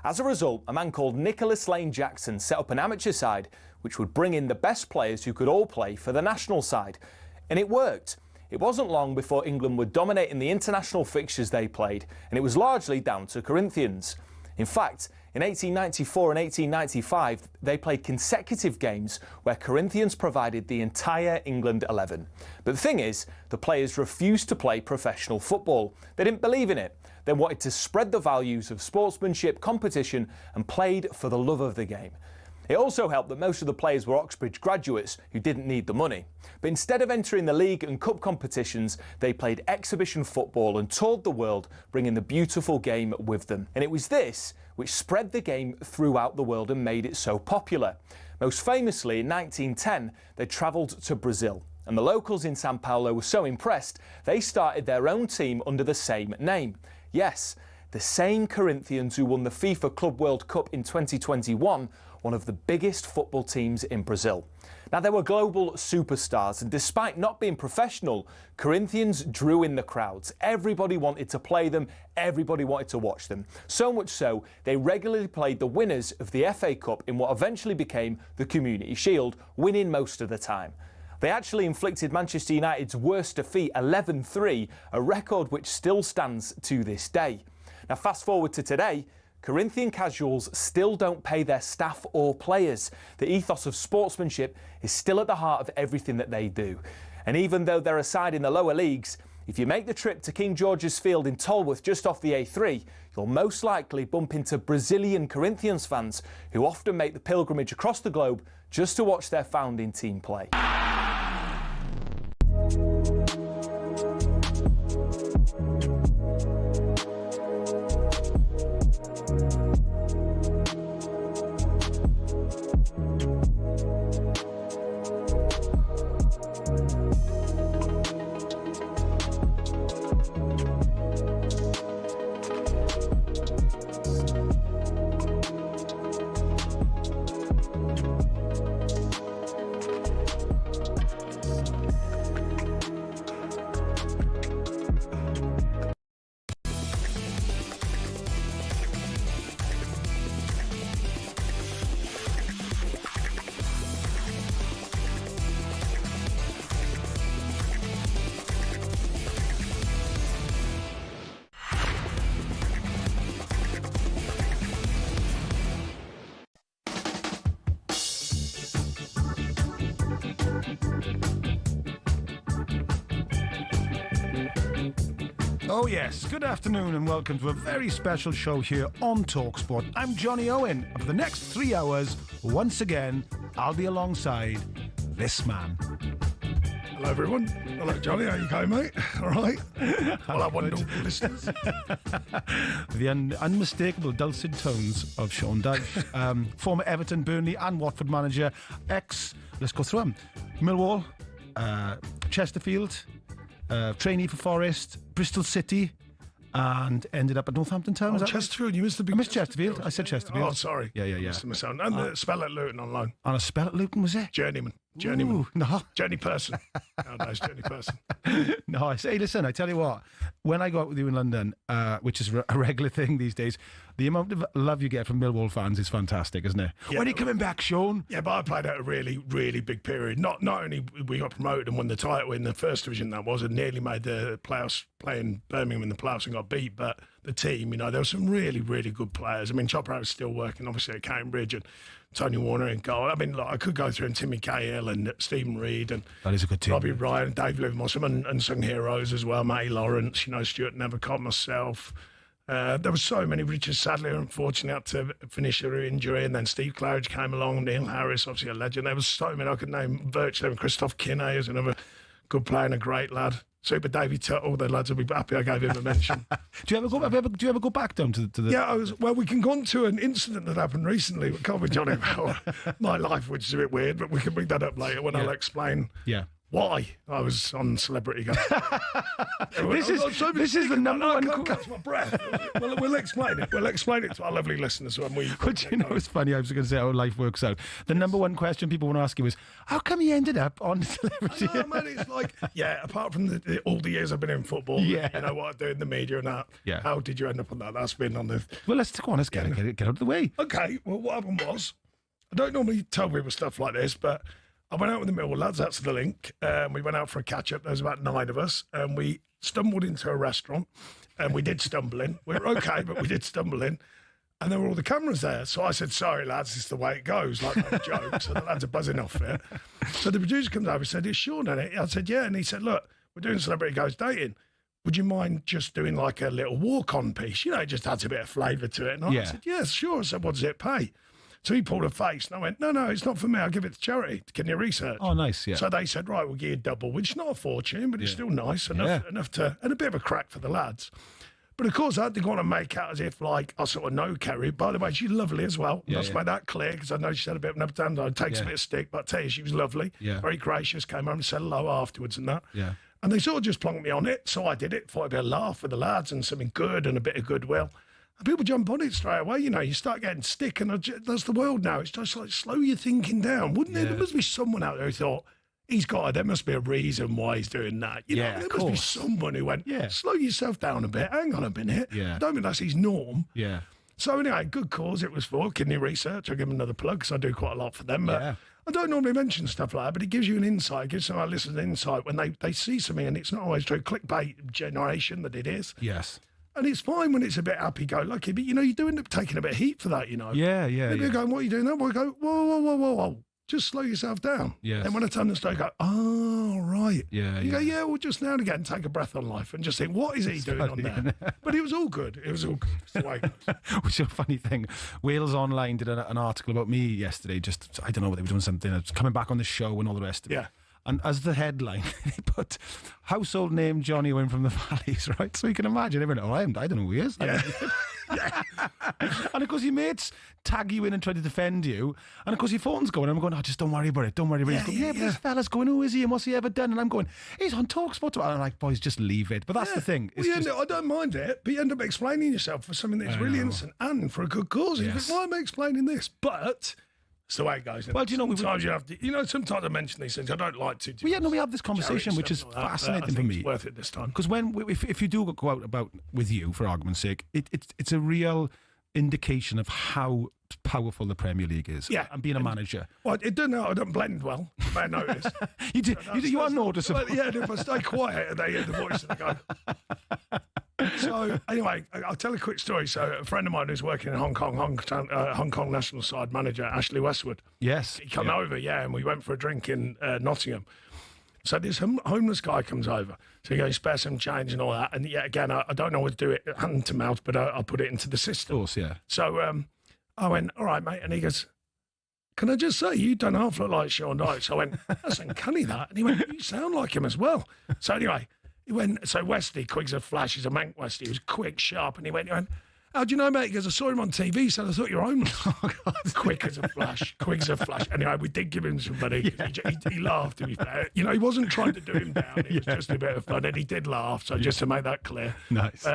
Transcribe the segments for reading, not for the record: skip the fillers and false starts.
As a result, a man called Nicholas Lane Jackson set up an amateur side which would bring in the best players who could all play for the national side. And it worked. It wasn't long before England were dominating the international fixtures they played, and it was largely down to Corinthians. In fact, in 1894 and 1895, they played consecutive games where Corinthians provided the entire England 11. But the thing is, the players refused to play professional football. They didn't believe in it. They wanted to spread the values of sportsmanship, competition, and played for the love of the game. It also helped that most of the players were Oxbridge graduates who didn't need the money. But instead of entering the league and cup competitions, they played exhibition football and toured the world, bringing the beautiful game with them. And it was this which spread the game throughout the world and made it so popular. Most famously, in 1910, they travelled to Brazil. And the locals in Sao Paulo were so impressed, they started their own team under the same name. Yes, the same Corinthians who won the FIFA Club World Cup in 2021, one of the biggest football teams in Brazil. Now, they were global superstars, and despite not being professional, Corinthians drew in the crowds. Everybody wanted to play them, everybody wanted to watch them. So much so, they regularly played the winners of the FA Cup in what eventually became the Community Shield, winning most of the time. They actually inflicted Manchester United's worst defeat, 11-3, a record which still stands to this day. Now, fast forward to today, Corinthian casuals still don't pay their staff or players. The ethos of sportsmanship is still at the heart of everything that they do. And even though they're a side in the lower leagues, if you make the trip to King George's Field in Tolworth just off the A3, you'll most likely bump into Brazilian Corinthians fans who often make the pilgrimage across the globe just to watch their founding team play. Oh yes, good afternoon and welcome to a very special show here on talkSPORT. I'm Jonny Owen, and for the next 3 hours, once again, I'll be alongside this man. Hello everyone. Hello Jonny, how you going, mate? All right? Well, I wonder listeners. The unmistakable dulcet tones of Sean Dyche, former Everton, Burnley and Watford manager, let's go through them, Millwall, Chesterfield, trainee for Forest, Bristol City, and ended up at Northampton Town. Oh, Chesterfield, you missed the big... I missed Chesterfield. I said Chesterfield. Oh, sorry. Yeah. And the spell at Luton on loan. And a spell at Luton, was it? Journeyman. Ooh, no. Journey person. Nowadays, Journey person. Nice. Hey, listen, I tell you what, when I go out with you in London, which is a regular thing these days, the amount of love you get from Millwall fans is fantastic, isn't it? Yeah, when are you coming back, Sean? Yeah, but I played out a really, really big period. Not only we got promoted and won the title in the first division, that was, and nearly made the playoffs playing Birmingham in the playoffs and got beat, but the team, there were some really, really good players. I mean, Chopra was still working, obviously, at Cambridge, and Tony Warner in goal. I mean, look, I could go through and Timmy Cahill and Stephen Reid and that is a good team. Robbie Ryan, Dave Livermore, and some heroes as well, Matty Lawrence, Stuart Nevercott, myself. There were so many. Richard Sadler, unfortunately, had to finish through injury, and then Steve Claridge came along, Neil Harris, obviously a legend. There was so many. I could name virtually. Christoph Kinney is another good player and a great lad. Super Davy Tuttle, the lads will be happy I gave him a mention. Do you ever go back down to the... Yeah, well, we can go on to an incident that happened recently, can't we, Jonny? My life, which is a bit weird, but we can bring that up later when I'll explain Why? I was on Celebrity Go. This is the number one. I can't catch my breath. We'll explain it. We'll explain it to our lovely listeners when we. But you know, it's funny. I was going to say how life works out. The number one question people want to ask you is, how come you ended up on Celebrity? I know, man, it's like, apart from all the years I've been in football, you know what I do in the media and that. Yeah. How did you end up on that? That's been on the. Well, let's go on. Let's get out of the way. Okay. Well, what happened was, I don't normally tell people stuff like this, but I went out with the Millwall lads. That's the link. We went out for a catch up. There was about 9 of us, and we stumbled into a restaurant. And we did stumble in. We were okay, but we did stumble in. And there were all the cameras there. So I said, sorry, lads, this is the way it goes. Like, no joke. So the lads are buzzing off it. So the producer comes over and said, is Sean in it? I said, yeah. And he said, look, we're doing Celebrity Goes Dating. Would you mind just doing like a little walk-on piece? You know, it just adds a bit of flavour to it. And I said, yes, sure. I said, what does it pay? So he pulled a face and I went, no, it's not for me. I'll give it to charity. Can you research? Oh, nice, yeah. So they said, right, we'll give you double, which is not a fortune, but it's still nice enough to, and a bit of a crack for the lads. But of course, I had to go on and make out as if, like, I sort of know Kerry. By the way, she's lovely as well. Let's make that clear, because I know she had a bit of an up and down. It takes a bit of stick, but I tell you, she was lovely. Yeah. Very gracious, came home and said hello afterwards and that. Yeah. And they sort of just plonked me on it, so I did it. Thought it'd be a laugh for the lads and something good and a bit of goodwill. And people jump on it straight away, you know, you start getting stick, and that's the world now. It's just like, slow your thinking down, wouldn't it? There must be someone out there who thought, there must be a reason why he's doing that. You know, there must be someone who went, slow yourself down a bit, hang on a minute. Yeah. I don't think that's his norm. Yeah. So anyway, good cause it was for, kidney research. I'll give them another plug, because I do quite a lot for them. But I don't normally mention stuff like that, but it gives you an insight, it gives some of our listeners an insight when they see something, and it's not always true. Clickbait generation that it is. Yes. And it's fine when it's a bit happy-go-lucky, but, you know, you do end up taking a bit of heat for that, you know. Yeah. Maybe going, what are you doing? Then I go, whoa. Just slow yourself down. Yes. And when I turn the story, I go, oh, right. Yeah. You go, well, just now and again, take a breath on life and just think, what is he doing on there? But it was all good. It's the way it goes. Which is a funny thing. Wales Online did an article about me yesterday. Just, I don't know, they were doing something. I was coming back on the show and all the rest of it. Yeah. And as the headline, they put household name Jonny Owen from the Valleys, right? So you can imagine everyone, I don't know who he is. Yeah. And of course your mates tag you in and try to defend you, and of course your phone's going, and I'm going, just don't worry about it, but this fella's going, who is he and what's he ever done? And I'm going, he's on talkSPORT. And I'm like, boys, just leave it. But that's the thing. I don't mind it, but you end up explaining yourself for something that's really innocent and for a good cause. You think, why am I explaining this? But it's the way it goes. Well, do you know, sometimes you have to, sometimes I mention these things. I don't like to. We have this conversation, which is fascinating for me. It's worth it this time. Because if you do go out about with you, for argument's sake, it's a real indication of how powerful the Premier League is. Yeah. And being a manager. Well, I don't blend well, you may notice. You are noticeable. Yeah, if I stay quiet, they hear the voice and they go. So anyway, I'll tell a quick story. So a friend of mine who's working in Hong Kong national side manager, Ashley Westwood. Yes. He came over, and we went for a drink in Nottingham. So this homeless guy comes over. So he goes, spare some change and all that. And again, I don't know what to do it hand to mouth, but I'll put it into the system. Of course, yeah. So I went, all right, mate. And he goes, can I just say, you don't half look like Sean Dyche. So I went, that's uncanny, that. And he went, you sound like him as well. So anyway, he went, so Westy, quick as a flash, he's a mank Westy. He was quick, sharp. And he went, how do you know, mate? He goes, I saw him on TV, so I thought you were homeless. Oh, God. Quick as a flash. Anyway, we did give him some money. He laughed, to be fair. He wasn't trying to do him down. It was just a bit of fun, and he did laugh, so just to make that clear. Nice.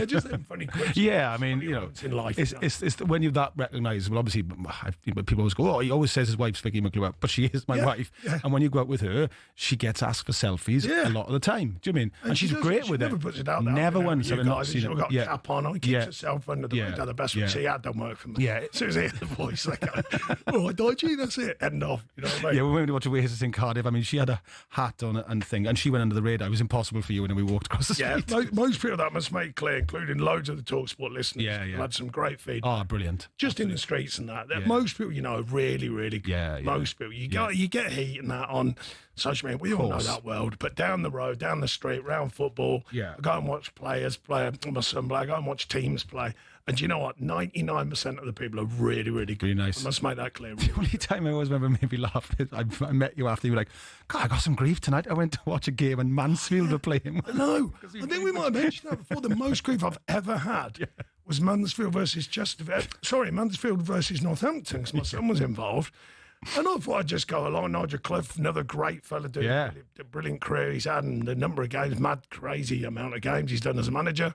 Just a funny quick. Yeah, I mean, it's in life. It's when you're that recognisable, obviously, people always go, he always says his wife's Vicky McClure, but she is my wife. Yeah. And when you go out with her, she gets asked for selfies a lot of the time. Do you mean? And she's great with it. Never puts it out there. Never once. I've not seen it. She's got a cap on. He keeps herself under the radar. The best one. See, that don't work for me. Yeah. As soon as I hear the voice, they go, oh, Dyche, that's it. End off. You know what I mean? Yeah, we went to watch a Oasis in Cardiff. I mean, she had a hat on and thing, and she went under the radar. It was impossible for you when we walked across the street. Yeah, most people that must make clear, including loads of the talkSPORT listeners. Yeah. Had some great feedback. Oh, brilliant. Just in the streets and that. Most people, are really, really good. Yeah. Most people. You get heat and that on social media. We all know that world. But down the road, down the street, round football, I go and watch players play. My son play. I go and watch teams play. And you know what? 99% of the people are really, really good. Really nice. I must make that clear. The only time I always remember made me laugh is I met you after you were like, God, I got some grief tonight. I went to watch a game and Mansfield were playing. No, I think we might have mentioned that before. The most grief I've ever had was Mansfield versus Mansfield versus Northampton, because my son was involved. And I thought I'd just go along. Nigel Clough, another great fella, doing a brilliant career he's had, and the number of games, mad, crazy amount of games he's done as a manager.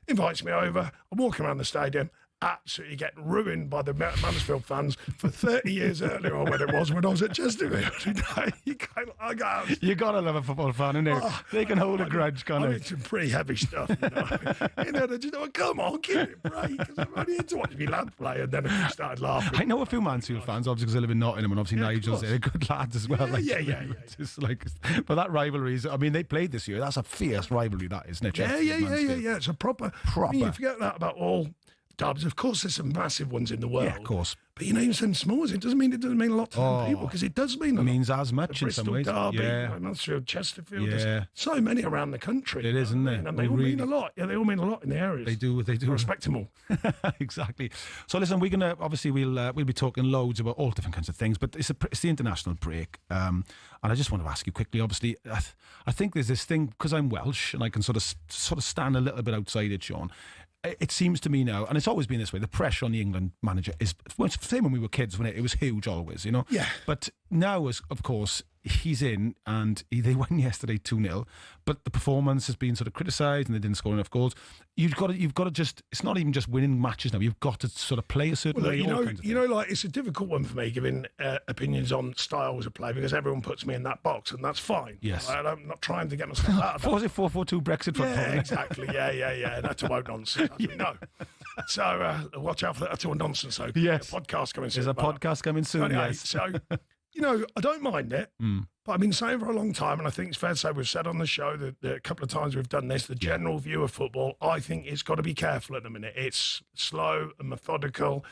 Invites me over. I'm walking around the stadium, absolutely getting ruined by the Mansfield fans for 30 years earlier, or when it was, when I was at Chesterfield. You gotta love a football fan, innit? Oh, they can hold a grudge, can't they? It's some pretty heavy stuff, you know. They just go, come on, give it a break. Because I'm only here to watch me lad play, and then I started laughing. I know a few Mansfield fans, obviously, because I live in Nottingham, and obviously Nigel's there. They're good lads as well. Just like, but that rivalry is, I mean, they played this year. That's a fierce rivalry, that, isn't it? Yeah. It's a proper. I mean, you forget that about all derbs. Of course, there's some massive ones in the world. Yeah, of course. But you know, some small ones, it doesn't mean a lot to some people, because it does mean a lot. It means as much in some ways. Derby, Mansfield, Chesterfield. Yeah. There's so many around the country. It is, isn't it? And they all mean a lot. Yeah, they all mean a lot in the areas. They do. I respect them all. Exactly. So listen, we're gonna obviously we'll be talking loads about all different kinds of things, but it's the international break, and I just want to ask you quickly. Obviously, I think there's this thing, because I'm Welsh and I can sort of stand a little bit outside it, Sean. It seems to me now, and it's always been this way, the pressure on the England manager is, well, it's the same when we were kids, when it was huge always, you know? Yeah. But now, of course, he's in, and they won yesterday 2-0, but the performance has been sort of criticised, and they didn't score enough goals. You've got to just, it's not even just winning matches now, you've got to sort of play a certain way. Like, it's a difficult one for me, giving opinions on styles of play, because everyone puts me in that box, and that's fine. Yes. I'm not trying to get myself out of that. Was it 4-4-2 Brexit? Yeah, exactly. Yeah. That's all nonsense, as we know. So watch out for that. That's all nonsense. So yes. A podcast coming soon. There's a podcast coming soon, anyway, yes. So, I don't mind it, but I've been saying for a long time, and I think it's fair to say we've said on the show that a couple of times we've done this, the general view of football, I think it's got to be careful at the minute. It's slow and methodical.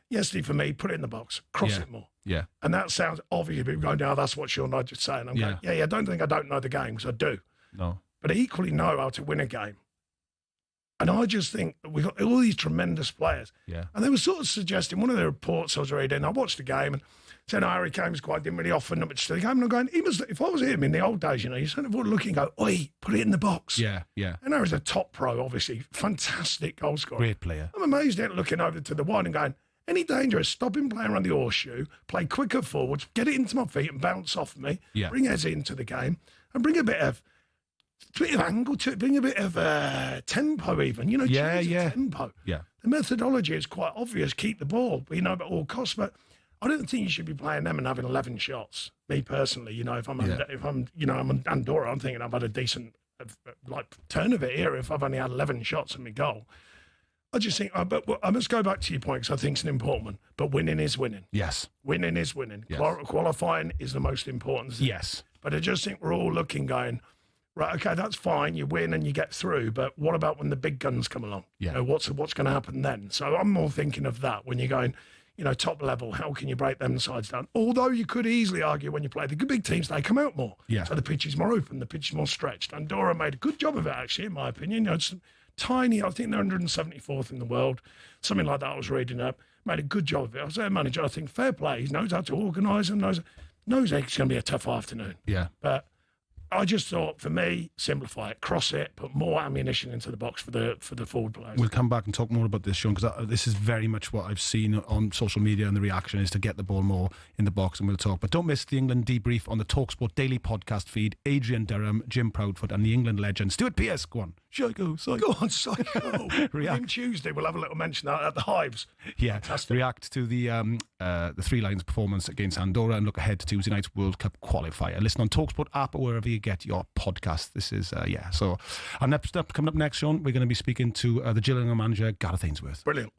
Yesterday, for me, put it in the box, cross it more. Yeah. And that sounds obvious. People go, now that's what Sean I just saying. I'm going, I don't think I don't know the game, because I do. No. But I equally know how to win a game. And I just think we've got all these tremendous players. Yeah. And they were sort of suggesting, one of the reports I was reading, I watched the game and said, Harry Kane was didn't really offer much to the game. And I'm going, if I was him in the old days, you sort of would look and go, oi, put it in the box. Yeah. And Harry's a top pro, obviously, fantastic goal scorer. Great player. I'm amazed at looking over to the wide and going, any danger, stop him playing around the horseshoe, play quicker forwards, get it into my feet and bounce off me, bring Ez into the game, and bring a bit of angle to it, bring a bit of tempo even, tempo. Yeah. The methodology is quite obvious, keep the ball, at all costs, but I don't think you should be playing them and having 11 shots. Me personally, if I'm Andorra, I'm thinking I've had a decent turn of it here if I've only had 11 shots in my goal. I just think, but I must go back to your point, because I think it's an important one. But winning is winning. Yes. Winning is winning. Yes. Qualifying is the most important thing. Yes. But I just think we're all looking, going, right, okay, that's fine. You win and you get through. But what about when the big guns come along? Yeah. What's going to happen then? So I'm more thinking of that when you're going, top level, how can you break them sides down? Although you could easily argue when you play the big teams, they come out more. Yeah. So the pitch is more open, the pitch is more stretched. Andorra made a good job of it, actually, in my opinion. It's tiny, I think they're 174th in the world, something like that I was reading up. Made a good job of it. I was their manager, I think, fair play. He knows how to organise them, knows it's going to be a tough afternoon. Yeah. But I just thought, for me, simplify it, cross it, put more ammunition into the box for the forward players. We'll come back and talk more about this, Sean, because this is very much what I've seen on social media, and the reaction is to get the ball more in the box, and we'll talk. But don't miss the England debrief on the talkSPORT daily podcast feed. Adrian Durham, Jim Proudfoot, and the England legend Stuart Pearce. Go on. Psycho. Go on, Psycho. On Tuesday, we'll have a little mention at the Hives. Yeah. Fantastic. React to the Three Lions performance against Andorra, and look ahead to Tuesday night's World Cup qualifier. Listen on talkSPORT app or wherever you get your podcast. This is, So, our next up, coming up next, Sean, we're going to be speaking to the Gillingham manager, Gareth Ainsworth. Brilliant.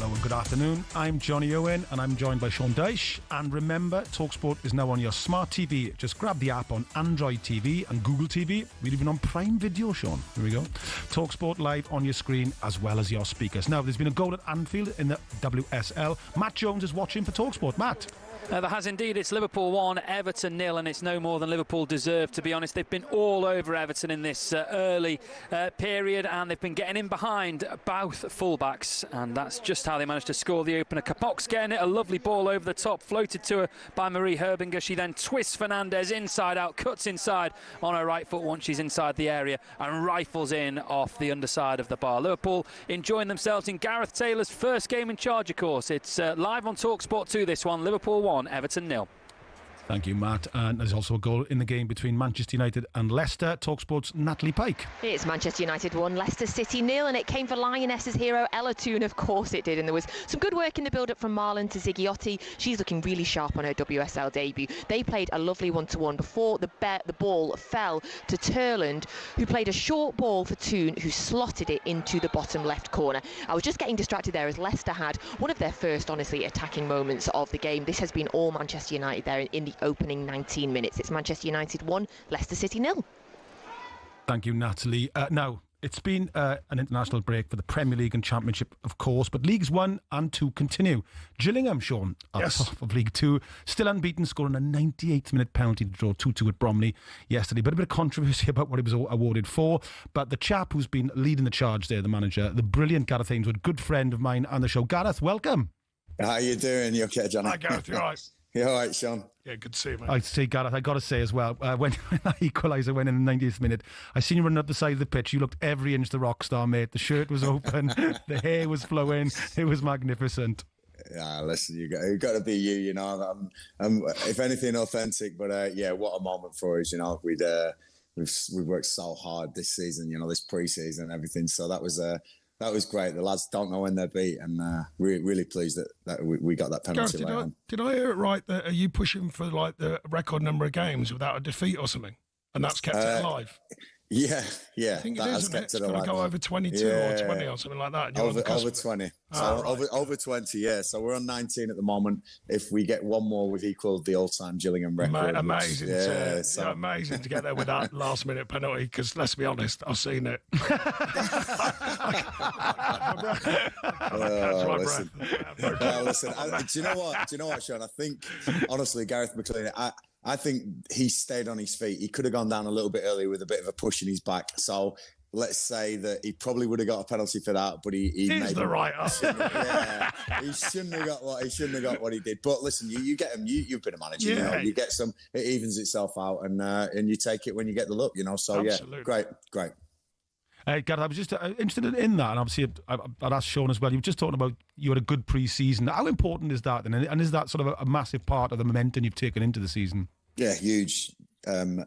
Hello and good afternoon. I'm Jonny Owen and I'm joined by Sean Dyche. And remember, talkSPORT is now on your smart TV. Just grab the app on Android TV and Google TV. We're even on Prime Video, Sean. Here we go. talkSPORT live on your screen as well as your speakers. Now, there's been a goal at Anfield in the WSL. Matt Jones is watching for talkSPORT. Matt. There has indeed. It's Liverpool 1, Everton 0, and it's no more than Liverpool deserve, to be honest. They've been all over Everton in this early period, and they've been getting in behind both fullbacks, and that's just how they managed to score the opener. Kapok's getting it, a lovely ball over the top, floated to her by Marie Herbinger. She then twists Fernandez inside out, cuts inside on her right foot once she's inside the area, and rifles in off the underside of the bar. Liverpool enjoying themselves in Gareth Taylor's first game in charge, of course. It's live on talkSPORT 2, this one. Liverpool 1, Everton 0. Thank you, Matt. And there's also a goal in the game between Manchester United and Leicester. talkSPORT's Natalie Pike. It's Manchester United 1, Leicester City 0, and it came for Lionesses hero Ella Toone. Of course it did, and there was some good work in the build-up from Marlon to Ziggiotti. She's looking really sharp on her WSL debut. They played a lovely one-to-one before the ball fell to Turland, who played a short ball for Toone, who slotted it into the bottom left corner. I was just getting distracted there as Leicester had one of their first, honestly, attacking moments of the game. This has been all Manchester United there in the opening 19 minutes. It's Manchester United 1, Leicester City 0. Thank you, Natalie. Now, it's been an international break for the Premier League and Championship, of course, but Leagues 1 and 2 continue. Gillingham, Sean, at the top of League 2, still unbeaten, scoring a 98th minute penalty to draw 2-2 at Bromley yesterday. But a bit of controversy about what he was awarded for. But the chap who's been leading the charge there, the manager, the brilliant Gareth Ainsworth, good friend of mine on the show. Gareth, welcome. How you doing? You okay, Jonny? Hi, Gareth, you all right? You all right, Sean? Yeah, good to see you, mate. I say, Gareth, I got to say as well, when that equaliser went in the 90th minute, I seen you running up the side of the pitch. You looked every inch the rock star, mate. The shirt was open, the hair was flowing. It was magnificent. Yeah, listen, you got to be you. You know, I'm if anything, authentic. But yeah, what a moment for us. You know, we've worked so hard this season. You know, this pre-season and everything. So that was great. The lads don't know when they're beat, and really pleased that we got that penalty. Gareth, did I hear it right? That are you pushing for like the record number of games without a defeat or something, and that's kept it alive? Yeah. I think it is, isn't it? It's going to go over 22 or 20 or something like that. Over 20. Over 20, yeah. So we're on 19 at the moment. If we get one more, we've equalled the all-time Gillingham record. Amazing. Amazing to get there with that last-minute penalty, because let's be honest, I've seen it. Listen, do you know what, Sean? I think, honestly, Gareth McLean, I think he stayed on his feet. He could have gone down a little bit earlier with a bit of a push in his back. So let's say that he probably would have got a penalty for that, but he made the right. He shouldn't have got what he did. But listen, you get him. You've been a manager. You know, you get some. It evens itself out, and you take it when you get the look. You know. So absolutely. Yeah, great. Gareth, I was just interested in that, and obviously I'd asked Sean as well. You were just talking about you had a good pre-season. How important is that, and is that sort of a massive part of the momentum you've taken into the season? Yeah, huge.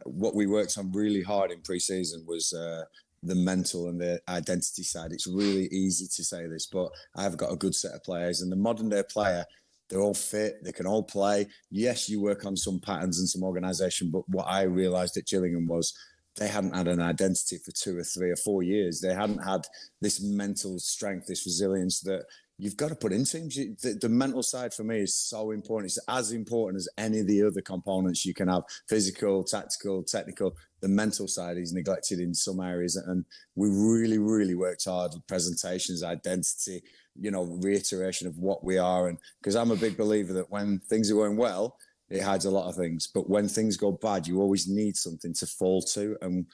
What we worked on really hard in pre-season was the mental and the identity side. It's really easy to say this, but I've got a good set of players, and the modern day player, they're all fit, they can all play. Yes, you work on some patterns and some organisation, but what I realised at Gillingham was they hadn't had an identity for 2 or 3 or 4 years. They hadn't had this mental strength, this resilience that you've got to put in teams. The mental side for me is so important. It's as important as any of the other components you can have: physical, tactical, technical. The mental side is neglected in some areas, and we really, really worked hard with presentations, identity, you know, reiteration of what we are. And because I'm a big believer that when things are going well, it hides a lot of things. But when things go bad, you always need something to fall to. And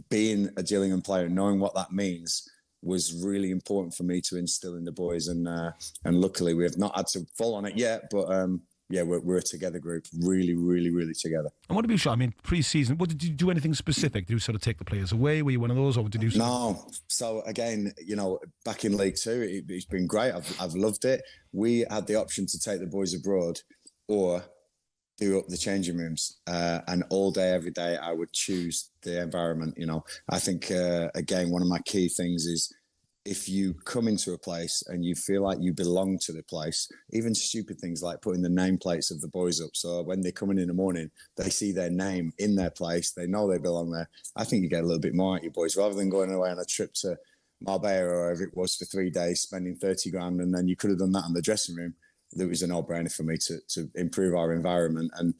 being a Gillingham player, knowing what that means, was really important for me to instill in the boys. And luckily, we have not had to fall on it yet. But yeah, we're a together group, really, really, really together. And what have you shot? I mean, pre-season, what did you do? Anything specific? Did you sort of take the players away? Were you one of those, or did you do something? No. So again, you know, back in League 2, it's been great. I've loved it. We had the option to take the boys abroad or do up the changing rooms, and all day, every day, I would choose the environment. You know, I think again, one of my key things is if you come into a place and you feel like you belong to the place, even stupid things like putting the nameplates of the boys up, so when they're coming in the morning, they see their name in their place, they know they belong there. I think you get a little bit more at your boys rather than going away on a trip to Marbella or wherever it was for 3 days, spending 30 grand, and then you could have done that in the dressing room. It was a no-brainer for me to improve our environment. And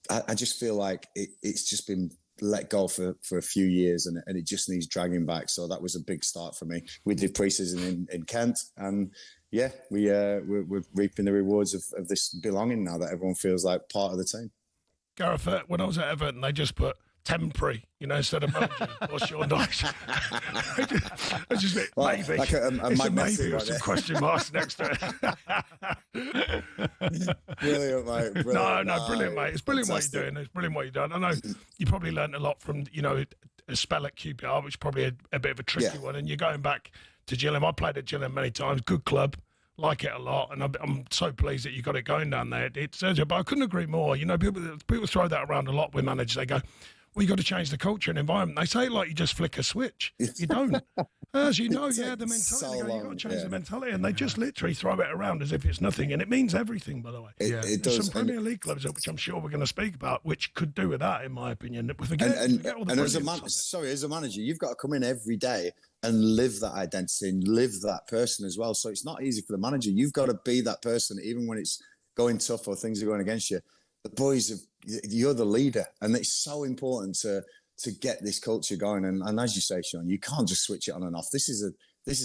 I just feel like it's just been let go for a few years, and it just needs dragging back. So that was a big start for me. We did pre-season in Kent, and yeah, we're reaping the rewards of this belonging now that everyone feels like part of the team. Gareth, when I was at Everton, they just put temporary, instead of manager or Sean Dyche. I just think, well, maybe. Like it's a maybe with some question marks next to it. Brilliant, mate. Brilliant. No, brilliant, mate. It's brilliant what you're doing. It's brilliant what you're doing. I know you probably learned a lot from, a spell at QPR, which is probably a bit of a tricky one. And you're going back to Gillingham. I played at Gillingham many times. Good club. Like it a lot, and I'm so pleased that you got it going down there. It's but I couldn't agree more. People throw that around a lot with managers. They go, well, you got to change the culture and environment. They say it like you just flick a switch. You don't. As you know, the mentality. So you've got to change the mentality, and they just literally throw it around as if it's nothing, and it means everything, by the way. It There's does. some Premier League clubs, which I'm sure we're going to speak about, which could do with that, in my opinion. And as a manager, you've got to come in every day and live that identity and live that person as well. So it's not easy for the manager. You've got to be that person, even when it's going tough or things are going against you. The boys, you're the leader, and it's so important to get this culture going. And as you say, Sean, you can't just switch it on and off. This is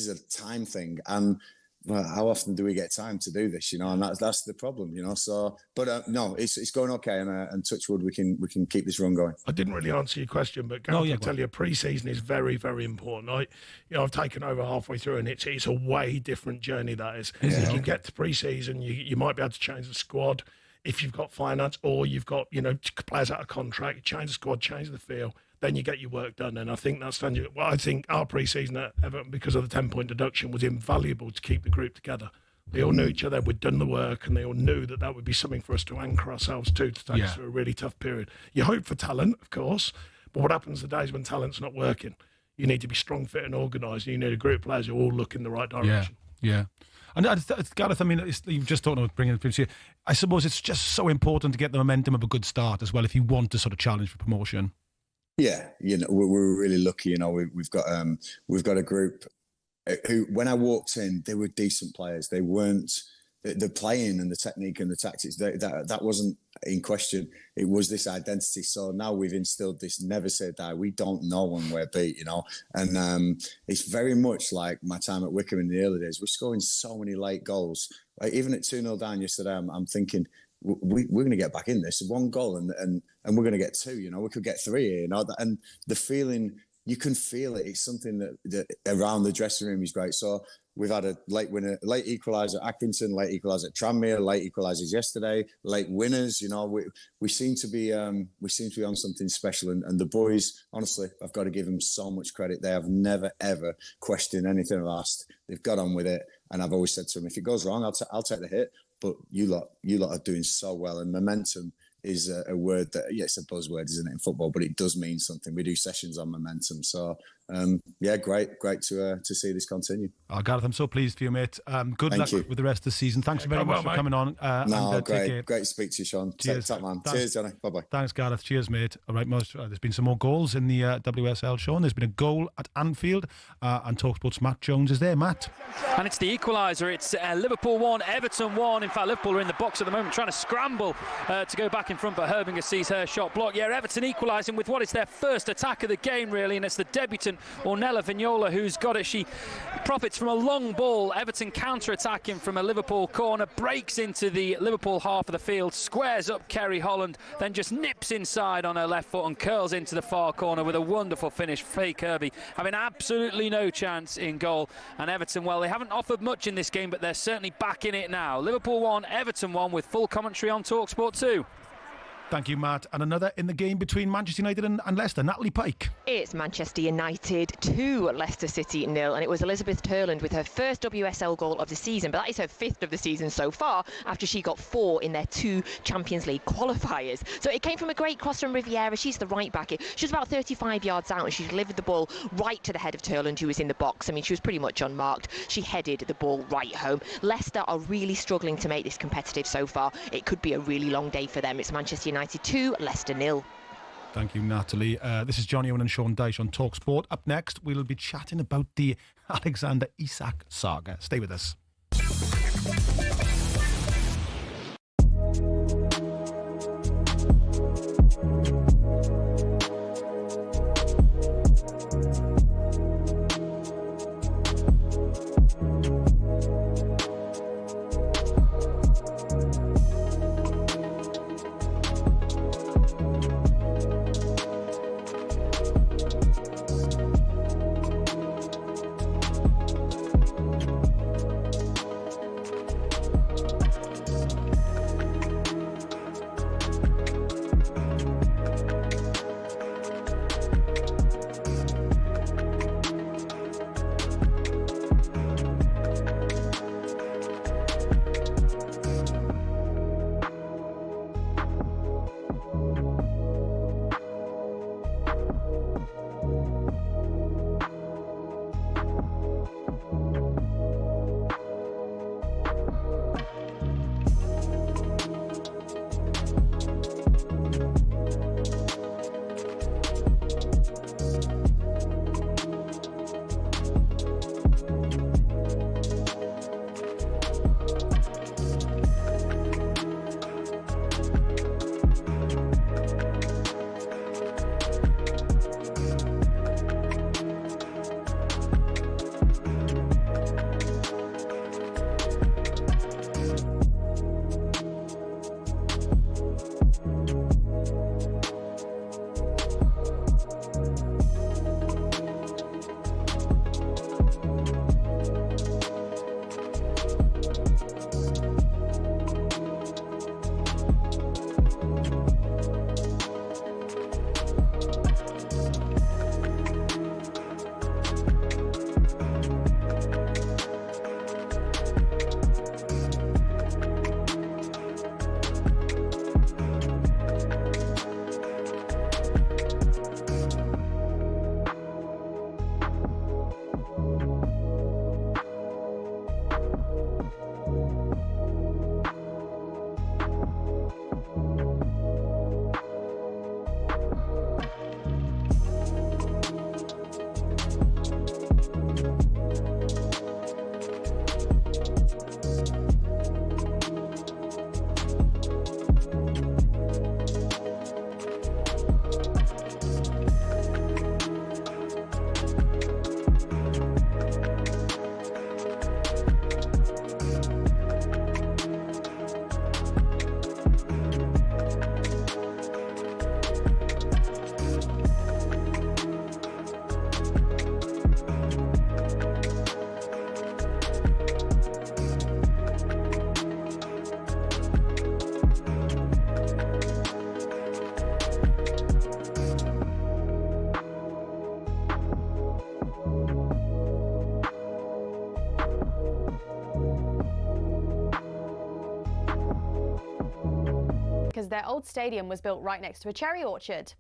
a time thing, and well, how often do we get time to do this? And that's the problem. So, but no, it's going okay, and touch wood, we can keep this run going. I didn't really answer your question, but I can tell you, pre-season is very, very important. I've taken over halfway through, and it's a way different journey. That is. If you get to pre-season, you might be able to change the squad if you've got finance, or you've got players out of contract. You change the squad, change the feel. Then you get your work done. And I think that's tangible. Well, I think our pre-season at Everton, because of the 10-point deduction, was invaluable to keep the group together. They all knew each other, we'd done the work, and they all knew that would be something for us to anchor ourselves to take us through a really tough period. You hope for talent, of course, but what happens the days when talent's not working? You need to be strong, fit and organised. You need a group of players who all look in the right direction. Yeah. And Gareth, you've just talked about bringing the here. I suppose it's just so important to get the momentum of a good start as well if you want to sort of challenge for promotion. Yeah, we're really lucky. We've got a group who, when I walked in, they were decent players. They weren't the playing and the technique and the tactics. That wasn't in question. It was this identity. So now we've instilled this never say die. We don't know when we're beat, and it's very much like my time at Wickham in the early days. We're scoring so many late goals. Like even at 2-0 down yesterday, I'm thinking, we're going to get back in this. One goal and we're going to get two. We could get three. And the feeling, you can feel it. It's something that around the dressing room is great. So we've had a late winner, late equaliser at Accrington, late equaliser at Tranmere, late equalisers yesterday, late winners. We seem to be on something special. And the boys, honestly, I've got to give them so much credit. They have never ever questioned anything I've asked. They've got on with it, and I've always said to them, if it goes wrong, I'll take the hit. But you lot are doing so well, and momentum is a word that, it's a buzzword, isn't it, in football, but it does mean something. We do sessions on momentum. So, great to see this continue. Gareth, I'm so pleased for you, mate. Good luck with the rest of the season. Thanks very much for coming on. Great to speak to you, Sean. Cheers. Top man. Cheers, Jonny. Bye-bye. Thanks, Gareth. Cheers, mate. All right, there's been some more goals in the WSL, Sean. There's been a goal at Anfield, and talkSPORT's Matt Jones is there. Matt. And it's the equaliser. It's Liverpool 1, Everton 1. In fact, Liverpool are in the box at the moment trying to scramble to go back in front, but Herbinger sees her shot blocked. Everton equalising with what is their first attack of the game, really, and it's the debutant Ornella Vignola who's got it. She profits from a long ball. Everton counter-attacking from a Liverpool corner, breaks into the Liverpool half of the field, squares up Kerry Holland, then just nips inside on her left foot and curls into the far corner with a wonderful finish. Faye Kirby having absolutely no chance in goal. And Everton, well, they haven't offered much in this game, but they're certainly back in it now. Liverpool 1, Everton 1, with full commentary on talkSPORT 2. Thank you, Matt. And another in the game between Manchester United and Leicester. Natalie Pike. It's Manchester United 2, Leicester City 0. And it was Elizabeth Turland with her first WSL goal of the season. But that is her 5th of the season so far, after she got 4 in their 2 Champions League qualifiers. So it came from a great cross from Riviera. She's the right back. She was about 35 yards out, and she delivered the ball right to the head of Turland, who was in the box. I mean, she was pretty much unmarked. She headed the ball right home. Leicester are really struggling to make this competitive so far. It could be a really long day for them. It's Manchester United 2, Leicester 0. Thank you, Natalie. This is Jonny, Owen and Sean Dyche on talkSPORT. Up next, we'll be chatting about the Alexander Isak saga. Stay with us. because their old stadium was built right next to a cherry orchard.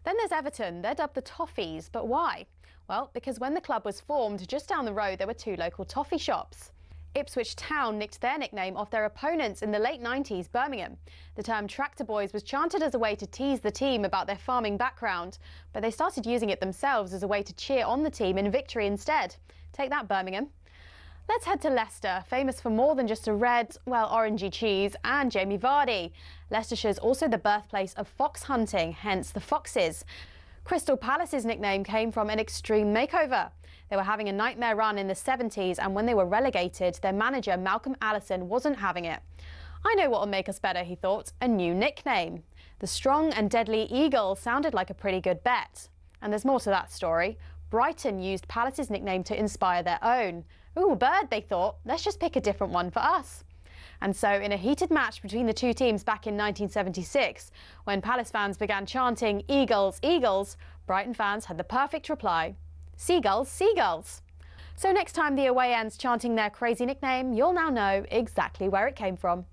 Then there's Everton. They're dubbed the Toffees, but why? Well, because when the club was formed, just down the road there were two local toffee shops. Ipswich Town nicked their nickname off their opponents in the late 90s, Birmingham. The term Tractor Boys was chanted as a way to tease the team about their farming background, but they started using it themselves as a way to cheer on the team in victory instead. Take that, Birmingham. Let's head to Leicester, famous for more than just a red, well, orangey cheese and Jamie Vardy. Leicestershire's also the birthplace of fox hunting, hence the Foxes. Crystal Palace's nickname came from an extreme makeover. They were having a nightmare run in the 70s, and when they were relegated, their manager, Malcolm Allison, wasn't having it. I know what will make us better, he thought, a new nickname. The Strong and Deadly Eagle sounded like a pretty good bet. And there's more to that story. Brighton used Palace's nickname to inspire their own. Ooh, bird, they thought. Let's just pick a different one for us. And so, in a heated match between the two teams back in 1976, when Palace fans began chanting, "Eagles, Eagles," Brighton fans had the perfect reply, "Seagulls, Seagulls." So next time the away ends chanting their crazy nickname, you'll now know exactly where it came from.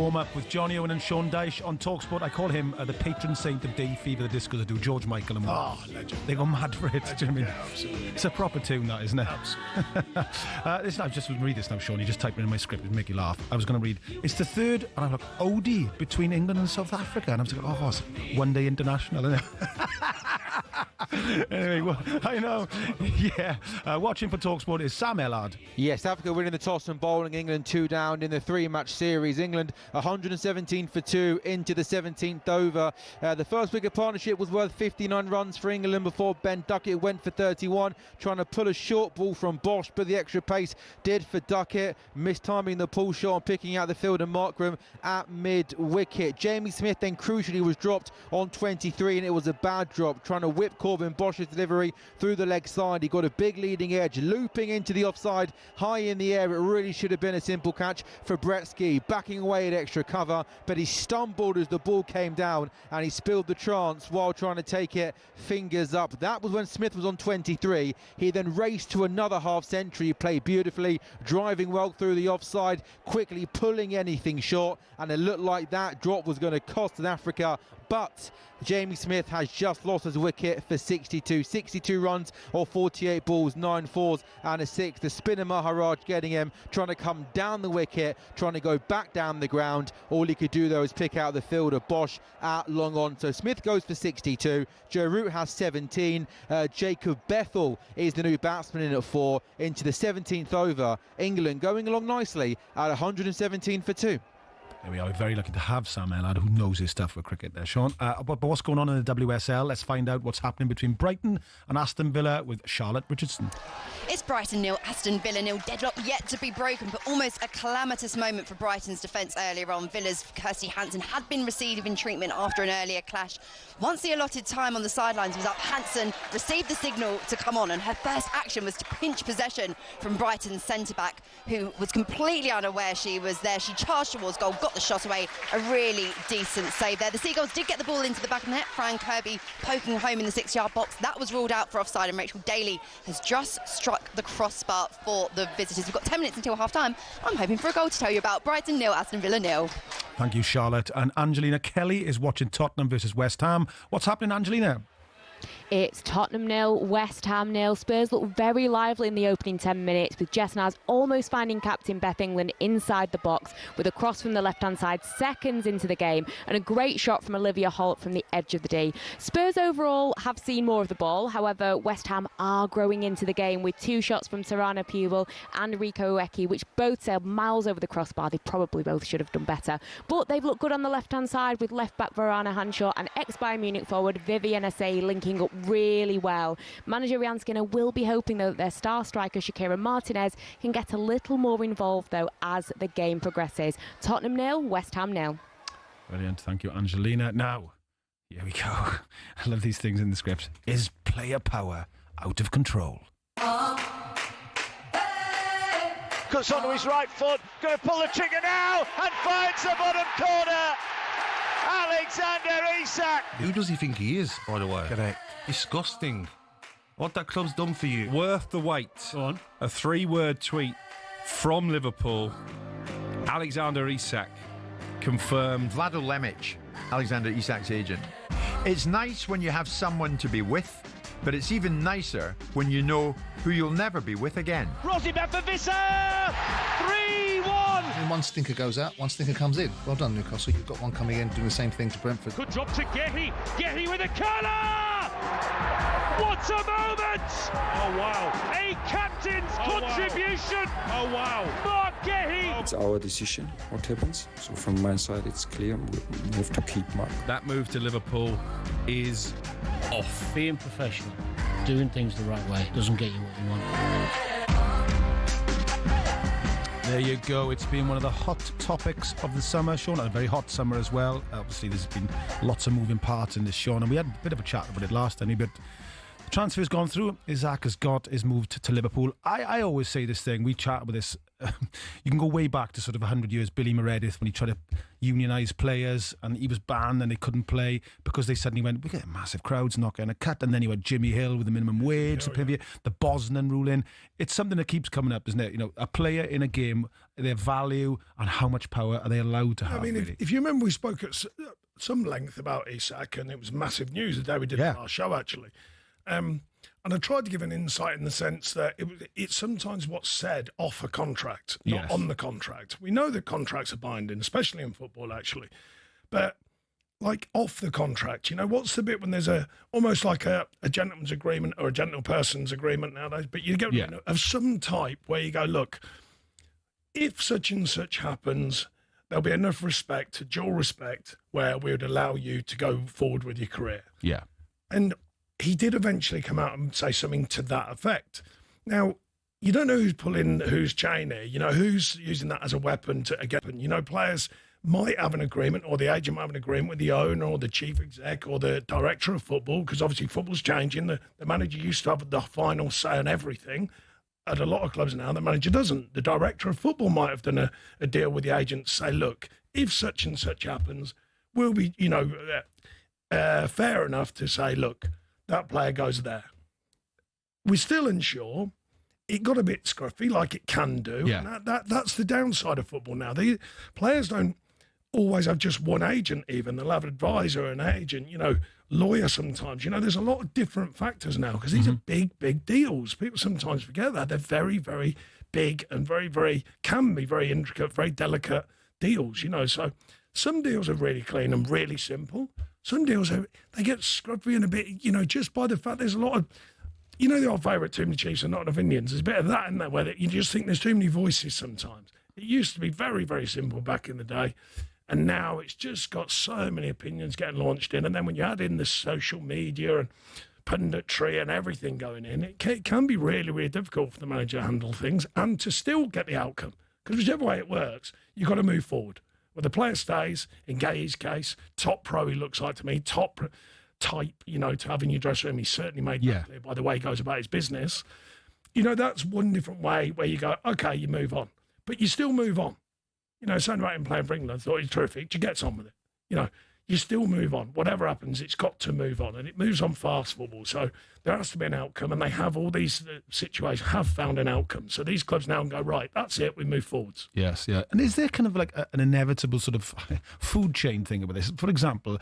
warm up with Jonny, Owen and Sean Dyche on talkSPORT. I call him the patron saint of Day Fever, the discos that do George Michael and Oh, legend. they go mad for it. Do you know what I mean? Yeah, absolutely. It's a proper tune, that, isn't it? Listen, I just read this now, Sean. You just type it in my script and make you laugh. I was going to read, it's the third, and I'm like, OD between England and South Africa. And I was like, oh, it's one day international, isn't it? Anyway, well, I know. Yeah. Watching for talkSPORT is Sam Ellard. Yes, Africa winning the toss and bowling England 2 down in the 3-match series. England 117 for 2 into the 17th over. The first wicket partnership was worth 59 runs for England before Ben Duckett went for 31, trying to pull a short ball from Bosch, but the extra pace did for Duckett, mistiming the pull shot and picking out the fielder Markram at mid-wicket. Jamie Smith then crucially was dropped on 23, and it was a bad drop, trying to whip Corbin Bosch's delivery through the leg side. He got a big leading edge, looping into the offside, high in the air. It really should have been a simple catch for Bretsky, backing away at extra cover, but he stumbled as the ball came down and he spilled the chance while trying to take it fingers up. That was when Smith was on 23. He then raced to another half century, played beautifully, driving well through the offside, quickly pulling anything short, and it looked like that drop was going to cost Africa. But Jamie Smith has just lost his wicket for 62 runs or 48 balls, 9 fours and a 6. The spinner Maharaj getting him, trying to come down the wicket, trying to go back down the ground. All he could do though is pick out the fielder Bosch at long on. So Smith goes for 62. Joe Root has 17. Jacob Bethel is the new batsman in at 4 into the 17th over. England going along nicely at 117 for 2. There we are. We're very lucky to have Sam Ellard, who knows his stuff with cricket there, Sean. But what's going on in the WSL? Let's find out what's happening between Brighton and Aston Villa with Charlotte Richardson. It's Brighton 0, Aston Villa 0. Deadlock yet to be broken, but almost a calamitous moment for Brighton's defence earlier on. Villa's Kirsty Hanson had been receiving treatment after an earlier clash. Once the allotted time on the sidelines was up, Hanson received the signal to come on, and her first action was to pinch possession from Brighton's centre-back, who was completely unaware she was there. She charged towards goal, got the shot away. A really decent save there. The Seagulls did get the ball into the back of the net. Fran Kirby poking home in the 6-yard box. That was ruled out for offside, and Rachel Daly has just struck the crossbar for the visitors. We've got 10 minutes until half-time. I'm hoping for a goal to tell you about. Brighton 0, Aston Villa 0. Thank you, Charlotte. And Angelina Kelly is watching Tottenham versus West Ham. What's happening, Angelina? It's Tottenham 0, West Ham 0. Spurs look very lively in the opening 10 minutes, with Jess Naz almost finding captain Beth England inside the box with a cross from the left-hand side seconds into the game, and a great shot from Olivia Holt from the edge of the D. Spurs overall have seen more of the ball. However, West Ham are growing into the game with 2 shots from Sarana Pubel and Riko Ueki, which both sailed miles over the crossbar. They probably both should have done better. But they've looked good on the left-hand side with left-back Varana Hanshaw and ex-Bayern Munich forward Vivian Asay linking up really well. Manager Ryan Skinner will be hoping though that their star striker Shakira Martinez can get a little more involved though as the game progresses. Tottenham 0, West Ham 0. Brilliant, thank you, Angelina. Now, here we go. I love these things in the scripts. Is player power out of control? Cuts onto his right foot, going to pull the trigger now and finds the bottom corner. Alexander Isak. Who does he think he is, by the way? Correct. Disgusting. What that club's done for you. Worth the wait. Go on. A 3-word tweet from Liverpool. Alexander Isak confirmed. Vlado Lemic, Alexander Isak's agent. It's nice when you have someone to be with, but it's even nicer when you know who you'll never be with again. Rossi back for Visser. 3-1. And one stinker goes out, one stinker comes in. Well done, Newcastle. You've got one coming in doing the same thing to Brentford. Good drop to Gehi. Gehi with a curler. What a moment! Oh wow! A captain's contribution. Wow. Oh wow! Mark Gehi. It's our decision what happens. So from my side, it's clear we have to keep Mark. That move to Liverpool is off. Being professional, doing things the right way doesn't get you what you want. There you go. It's been one of the hot topics of the summer, Sean. A very hot summer as well. Obviously, there's been lots of moving parts in this, Sean, and we had a bit of a chat about it last time. But Transfer's gone through. Isaac has got his move to Liverpool. I always say this thing, we chat about this, you can go way back to sort of 100 years, Billy Meredith, when he tried to unionise players and he was banned and they couldn't play because they suddenly went, we get massive crowds, not getting a cut. And then you had Jimmy Hill with the minimum wage, the Bosnan ruling. It's something that keeps coming up, isn't it? You know, a player in a game, their value and how much power are they allowed to have? I mean, really? if you remember, we spoke at some length about Isak, and it was massive news the day we did our show, actually. And I tried to give an insight in the sense that it's sometimes what's said off a contract, not on the contract. We know that contracts are binding, especially in football, actually. But like off the contract, you know, what's the bit when there's almost like a gentleman's agreement or a gentleperson's agreement nowadays, but you get of some type where you go, look, if such and such happens, there'll be enough respect, dual respect, where we would allow you to go forward with your career. Yeah. And he did eventually come out and say something to that effect. Now, you don't know who's pulling whose chain here, you know, who's using that as a weapon to again. You know, players might have an agreement, or the agent might have an agreement with the owner or the chief exec or the director of football, because obviously football's changing. The manager used to have the final say on everything. At a lot of clubs now, the manager doesn't. The director of football might have done a deal with the agent to say, look, if such and such happens, we'll be, you know, fair enough to say, look, that player goes there. We're still unsure. It got a bit scruffy, like it can do. Yeah. That's the downside of football now. The players don't always have just one agent even. They'll have an advisor, an agent, you know, lawyer sometimes. You know, there's a lot of different factors now because these are big, big deals. People sometimes forget that. They're very, very big and can be very intricate, very delicate deals, you know. So some deals are really clean and really simple. Some deals, they get scruffy and a bit, you know, just by the fact there's a lot of, you know, the old favourite, too many Chiefs and not enough Indians. There's a bit of that in there where you just think there's too many voices sometimes. It used to be very, very simple back in the day. And now it's just got so many opinions getting launched in. And then when you add in the social media and punditry and everything going in, it can be really, really difficult for the manager to handle things and to still get the outcome. Because whichever way it works, you've got to move forward. Well, the player stays, in Gay's case, top pro he looks like to me, top type, you know, to have in your dressing room. He certainly made that clear by the way he goes about his business. You know, that's one different way where you go, okay, you move on. But you still move on. You know, something about him playing for England, I thought he's terrific. He gets on with it. You know, you still move on. Whatever happens, it's got to move on. And it moves on fast, football. So there has to be an outcome. And they have all these situations, have found an outcome. So these clubs now go, right, that's it, we move forwards. Yes, yeah. And is there kind of like an inevitable sort of food chain thing about this? For example,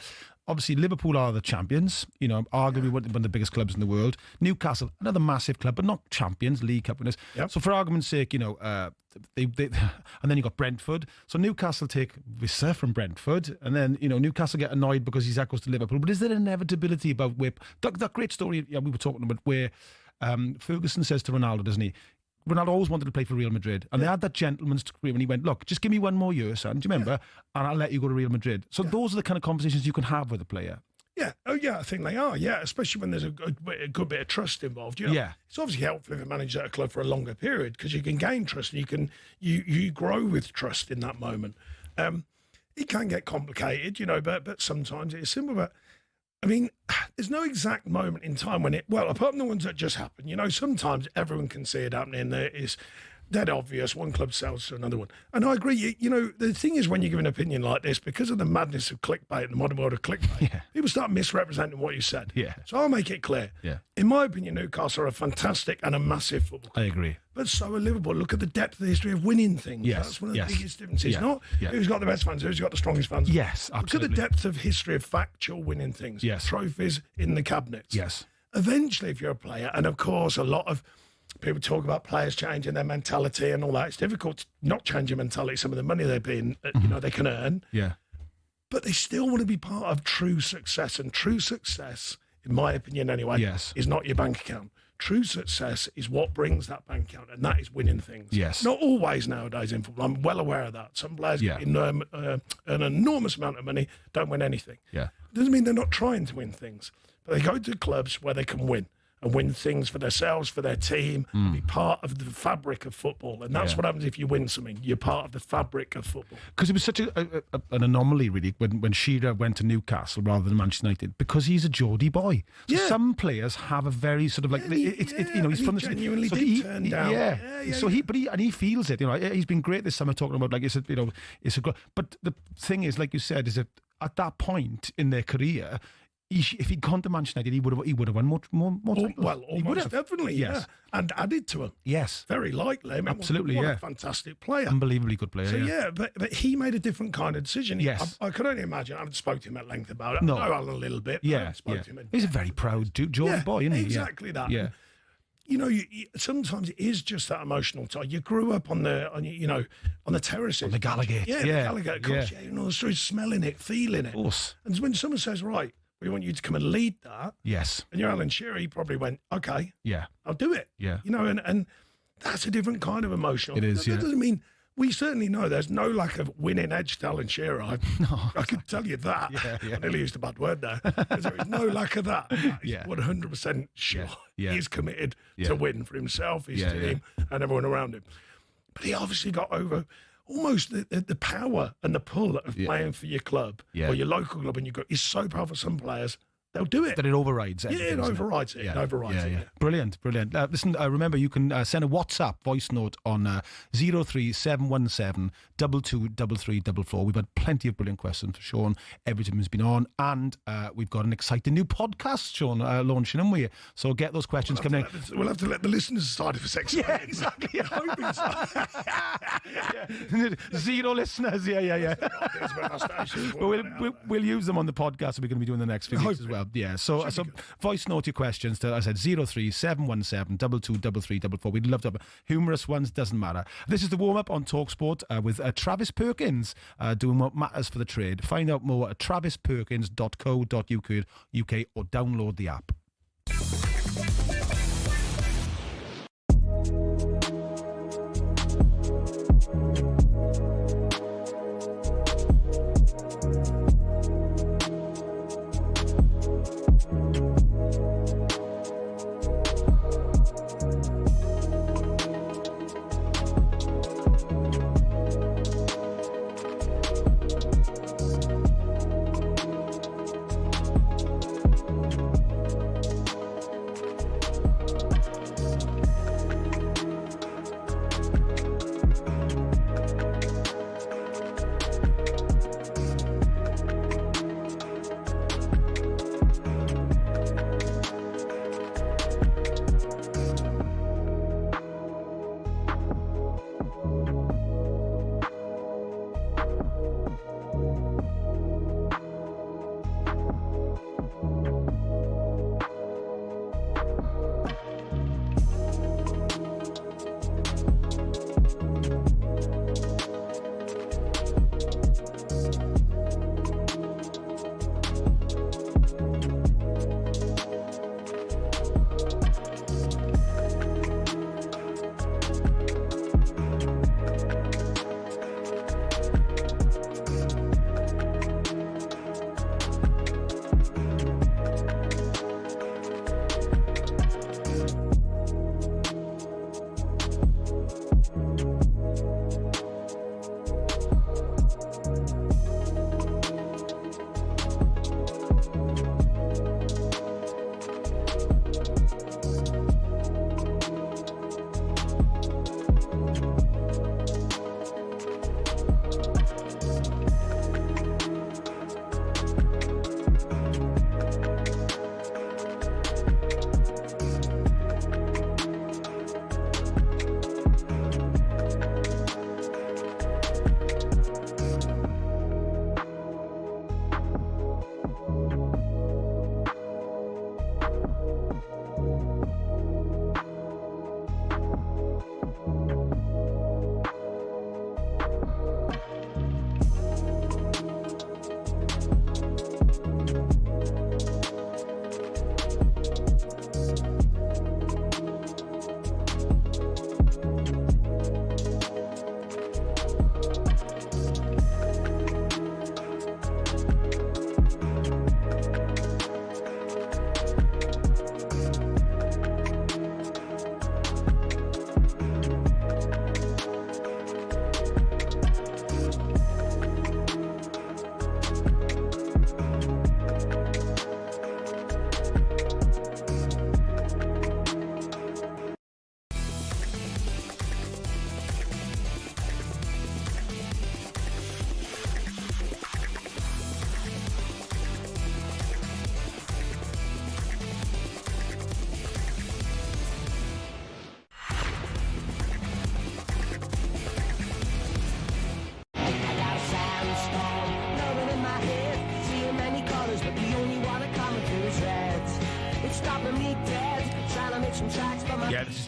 obviously Liverpool are the champions, you know, arguably one of the biggest clubs in the world. Newcastle, another massive club, but not champions, League Cup winners. Yep. So for argument's sake, you know, they and then you got Brentford. So Newcastle take Vissa from Brentford, and then, you know, Newcastle get annoyed because Isaac goes to Liverpool. But is there an inevitability about where that great story we were talking about where Ferguson says to Ronaldo, doesn't he? Ronaldo always wanted to play for Real Madrid, and they had that gentleman's agreement. He went, look, just give me one more year, son, do you remember? And I'll let you go to Real Madrid. So those are the kind of conversations you can have with a player. Yeah. Oh, yeah, I think they are. Yeah, especially when there's a good bit of trust involved. You know? Yeah. It's obviously helpful if you manage at a club for a longer period because you can gain trust and you grow with trust in that moment. It can get complicated, you know, but sometimes it's simple. But I mean, there's no exact moment in time when apart from the ones that just happen, you know, sometimes everyone can see it happening. There is dead obvious. One club sells to another one. And I agree. You know, the thing is when you give an opinion like this, because of the madness of clickbait and the modern world of clickbait, people start misrepresenting what you said. Yeah. So I'll make it clear. Yeah. In my opinion, Newcastle are a fantastic and a massive football club. I agree. But so are Liverpool. Look at the depth of the history of winning things. Yes. That's one of the biggest differences. Not who's got the best fans, who's got the strongest fans. Yes, absolutely. Look at the depth of history of factual winning things. Yes. Trophies in the cabinets. Yes. Eventually, if you're a player, and of course, a lot of people talk about players changing their mentality and all that. It's difficult to not change your mentality. Some of the money they're being, you know, they can earn. Yeah. But they still want to be part of true success. And true success, in my opinion anyway, is not your bank account. True success is what brings that bank account, and that is winning things. Yes. Not always nowadays in football. I'm well aware of that. Some players earn an enormous amount of money, don't win anything. Yeah. Doesn't mean they're not trying to win things. But they go to clubs where they can win. and win things for themselves, for their team, and be part of the fabric of football. And that's what happens if you win something. You're part of the fabric of football. Because it was such an anomaly, really, when Shearer went to Newcastle rather than Manchester United, because he's a Geordie boy. So some players have a very sort of like, he's from the... Genuinely so did turn down. He feels it. He's been great this summer talking about, like, it's a good... But the thing is, like you said, is that at that point in their career, if he'd gone to Manchester United, he would have won more titles. Well, almost definitely, yes. And added to him. Yes. Very likely. I mean, absolutely, what a fantastic player. Unbelievably good player, So, but he made a different kind of decision. Yes. I could only imagine. I haven't spoken to him at length about it. No. I know Alan a little bit. But I haven't spoken to him. He's a very proud Geordie boy, isn't he? Exactly that. Yeah. Sometimes it is just that emotional tie. You grew up on the terraces. On the Gallagher. The Gallagher. Course, on the streets, smelling it, feeling it. Of course. And when someone says, right, we want you to come and lead that. Yes. And you're Alan Shearer, he probably went, okay. Yeah. I'll do it. Yeah. And that's a different kind of emotional. It is, That doesn't mean... We certainly know there's no lack of winning edge to Alan Shearer. I can tell you that. I nearly used a bad word there. There is no lack of that. He's 100% sure he's committed to win for himself, his team, and everyone around him. But he obviously got over almost the power and the pull of playing for your club or your local club, and is so powerful. Some players, they'll do it. That it overrides everything. Yeah, it overrides it. Yeah. It overrides it. Yeah. Brilliant. Listen, remember, you can send a WhatsApp voice note on 03717 223344. We've had plenty of brilliant questions for Sean every time he's been on, and we've got an exciting new podcast, Sean, launching, haven't we? So get those questions coming in. We'll have to let the listeners decide if it's exciting. Yeah, exactly. I hope it's 0 listeners. Yeah. But we'll use them on the podcast that we're going to be doing the next few weeks as well. Yeah, so voice note your questions to, I said, 03717 223344. We'd love to have humorous ones, doesn't matter. This is the warm-up on talkSPORT with Travis Perkins doing what matters for the trade. Find out more at travisperkins.co.uk or download the app.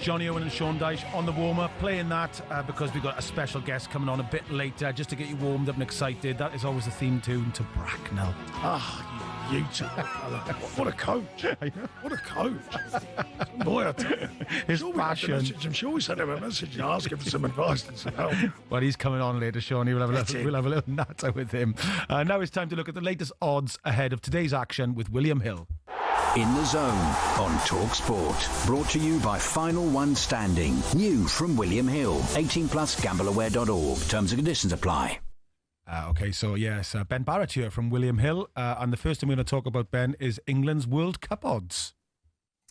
Jonny, Owen and Sean Dyche on the warm-up, playing that because we've got a special guest coming on a bit later, just to get you warmed up and excited. That is always the theme tune to Bracknell. You two, what a coach! What a coach! Boy, I tell you, his passion. I'm sure we sent him a message and asked him for some advice and some help. Well, he's coming on later, Sean. We'll have a little natter with him. Now it's time to look at the latest odds ahead of today's action with William Hill. In the Zone on talkSPORT. Brought to you by Final One Standing. New from William Hill. 18 plus gambleaware.org. Terms and conditions apply. Okay, so yes, Ben Barrett here from William Hill. And the first thing we're going to talk about, Ben, is England's World Cup odds.